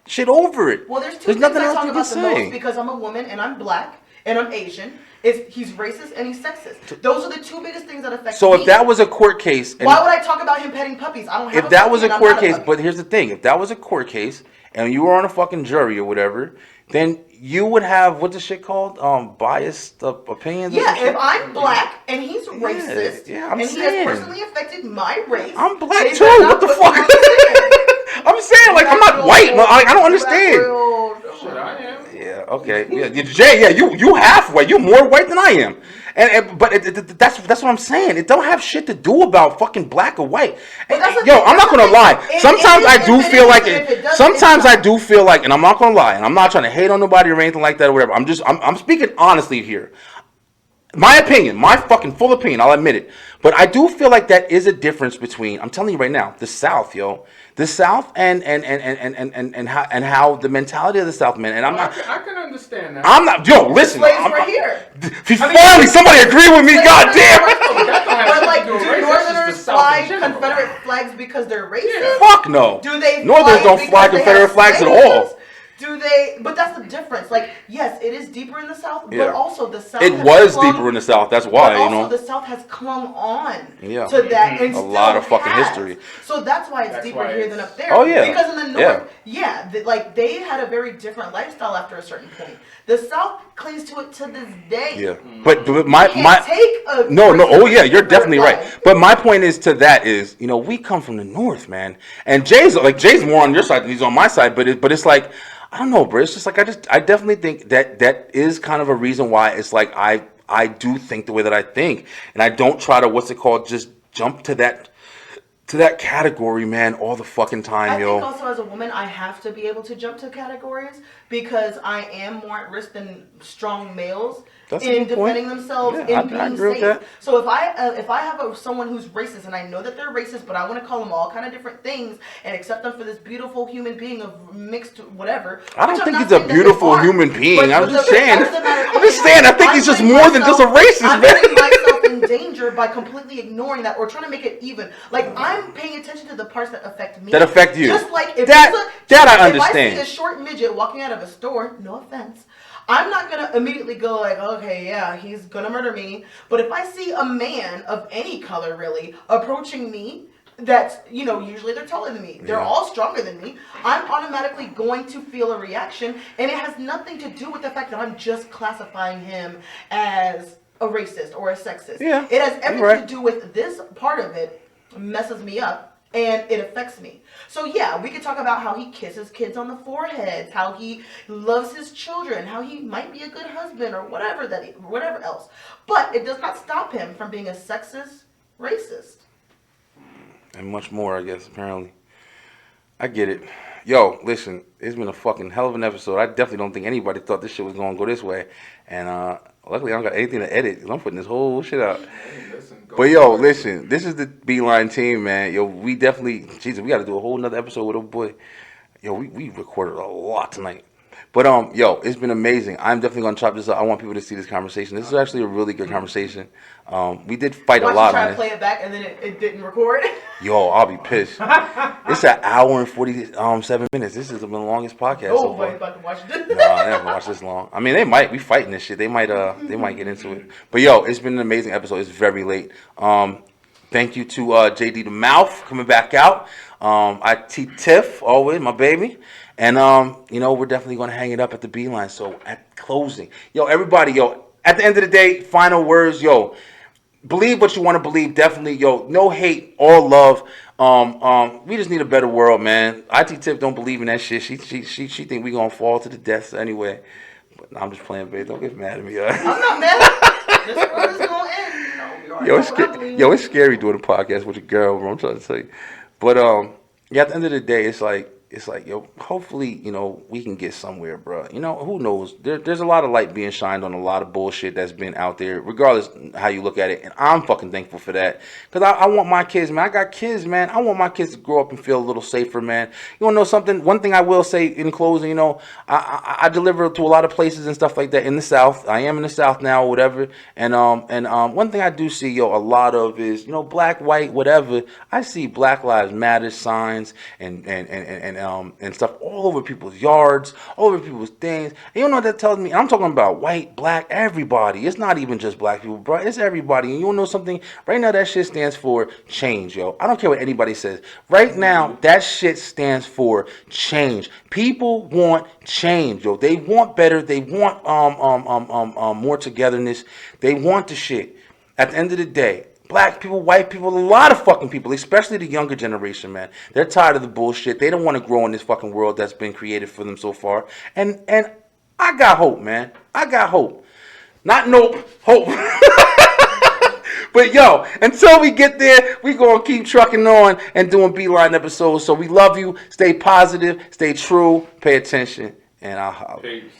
shit over it. Well, there's two things nothing I else talk you can about the most say. because I'm a woman and I'm black and I'm Asian. He's racist and he's sexist. Those are the two biggest things that affect So me. if that was a court case, and Why would I talk about him petting puppies? I don't have if that was a puppy and I'm court not a case, puppy. but here's the thing: if that was a court case and you were on a fucking jury or whatever, then you would have what's the shit called? Biased opinions. Or some Yeah, shit? if I'm black and he's racist, yeah, I'm and saying. he has personally affected my race, I'm black they too. better What not the put fuck? me on the stand. I'm saying like I'm not white. I don't understand. Shit, I am. Yeah. Okay. Yeah. Jay. Yeah. You halfway. You more white than I am. But that's what I'm saying. It don't have shit to do about fucking black or white. But that's the Yo, thing, I'm not that's the gonna thing. lie. Sometimes I do feel like and if it doesn't, sometimes it's I not. do feel like, and I'm not gonna lie, and I'm not trying to hate on nobody or anything like that or whatever. I'm speaking honestly here. My opinion, my fucking full opinion, I'll admit it. But I do feel like that is a difference between, I'm telling you right now, the South, yo. The South and how the mentality of the South, man. And I can understand that. I'm not, yo, listen. Slaves were here. Finally, somebody agree with me, Slaves goddamn. were here. That don't have But shit like, to do with do race, that's just Northerners the South fly in general. Confederate flags because they're racist? Yeah. Fuck no. Do they Northerners fly don't it fly because they Confederate have flags at slaves? all. Do they? But that's the difference. Like, yes, it is deeper in the South, Yeah. but also the South. It has was clung- deeper in the South. That's why, But also, the South has clung on Yeah. to that and A lot of fucking has. history. So that's why it's That's deeper why here it's- than up there. Oh, yeah. Because in the North, like they had a very different lifestyle after a certain point. The South clings to it to this day. Yeah. But my You can't take a no, person oh with yeah, a you're Confederate definitely right. flag. But my point is to that is, we come from the North, man. And Jay's more on your side than he's on my side, but it's like, I don't know, bro. It's just like I definitely think that is kind of a reason why it's like I do think the way that I think, and I don't try to just jump to that category, man, all the fucking time, I yo. think also as a woman, I have to be able to jump to categories because I am more at risk than strong males That's a in good point. defending themselves Yeah, and I being agree with safe. that. So if I have someone who's racist and I know that they're racist, but I want to call them all kind of different things and accept them for this beautiful human being of mixed whatever. I don't which I'm think not he's a saying that they beautiful are, human being. but I'm the just fact saying. of the matter I'm just is, saying. I think he's just more than just a racist, I'm man. putting myself in danger by completely ignoring that or trying to make it even. Like I'm paying attention to the parts that affect me. That affect you. Just like if That I if I understand. see a short midget walking out of a store, no offense, I'm not gonna immediately go like, okay, yeah, he's gonna murder me. But if I see a man of any color really approaching me, that's, usually they're taller than me. They're Yeah. all stronger than me. I'm automatically going to feel a reaction, and it has nothing to do with the fact that I'm just classifying him as a racist or a sexist. Yeah, It has you're everything right. to do with this part of it messes me up. And it affects me. So yeah, we could talk about how he kisses kids on the forehead, how he loves his children, how he might be a good husband or whatever else. But it does not stop him from being a sexist, racist. And much more, I guess, apparently. I get it. Yo, listen, it's been a fucking hell of an episode. I definitely don't think anybody thought this shit was going to go this way. And luckily, I don't got anything to edit because I'm putting this whole shit out. Hey, listen, go But yo, for it. listen, this is the Beeline team, man. Yo, we definitely, Jesus, we got to do a whole nother episode with old boy. Yo, we recorded a lot tonight. But yo, it's been amazing. I'm definitely gonna chop this up. I want people to see this conversation. This is actually a really good conversation. We did fight Watch a lot you try on to it. play it back and then it didn't record. Yo, I'll be pissed. It's an hour and 47 minutes. This is the longest podcast so far. Nobody's about to watch this. No, they haven't watched this long. I mean, they might. We fighting this shit. They might get into it. But yo, it's been an amazing episode. It's very late. Thank you to JD the Mouth coming back out. I.T.TIFF always my baby. And we're definitely gonna hang it up at the Beeline. So at closing, yo, everybody, yo, at the end of the day, final words, yo. Believe what you want to believe, definitely, yo. No hate, all love. We just need a better world, man. I.T.TIFF don't believe in that shit. She think we gonna fall to the deaths anyway. But I'm just playing, babe. Don't get mad at me. I'm not mad. This world is gonna end. Yo, it's scary doing a podcast with a girl, bro. I'm trying to tell you. But yeah, at the end of the day, it's like, yo, hopefully, we can get somewhere, bro. Who knows? There's a lot of light being shined on a lot of bullshit that's been out there, regardless how you look at it. And I'm fucking thankful for that. Because I want my kids, man. I got kids, man. I want my kids to grow up and feel a little safer, man. You want to know something? One thing I will say in closing, I deliver to a lot of places and stuff like that in the South. I am in the South now, or whatever. And one thing I do see, yo, a lot of is, black, white, whatever. I see Black Lives Matter signs and stuff all over people's yards, all over people's things. And you know what that tells me? I'm talking about white, black, everybody. It's not even just black people, bro. It's everybody. And you know something? Right now, that shit stands for change, yo. I don't care what anybody says. Right now, that shit stands for change. People want change, yo. They want better. They want more togetherness. They want the shit. At the end of the day, black people, white people, a lot of fucking people, especially the younger generation, man. They're tired of the bullshit. They don't want to grow in this fucking world that's been created for them so far. And I got hope, man. I got hope. Not nope, hope. But yo, until we get there, we gonna keep trucking on and doing Beeline episodes. So we love you. Stay positive. Stay true. Pay attention. And I'll holler. Peace.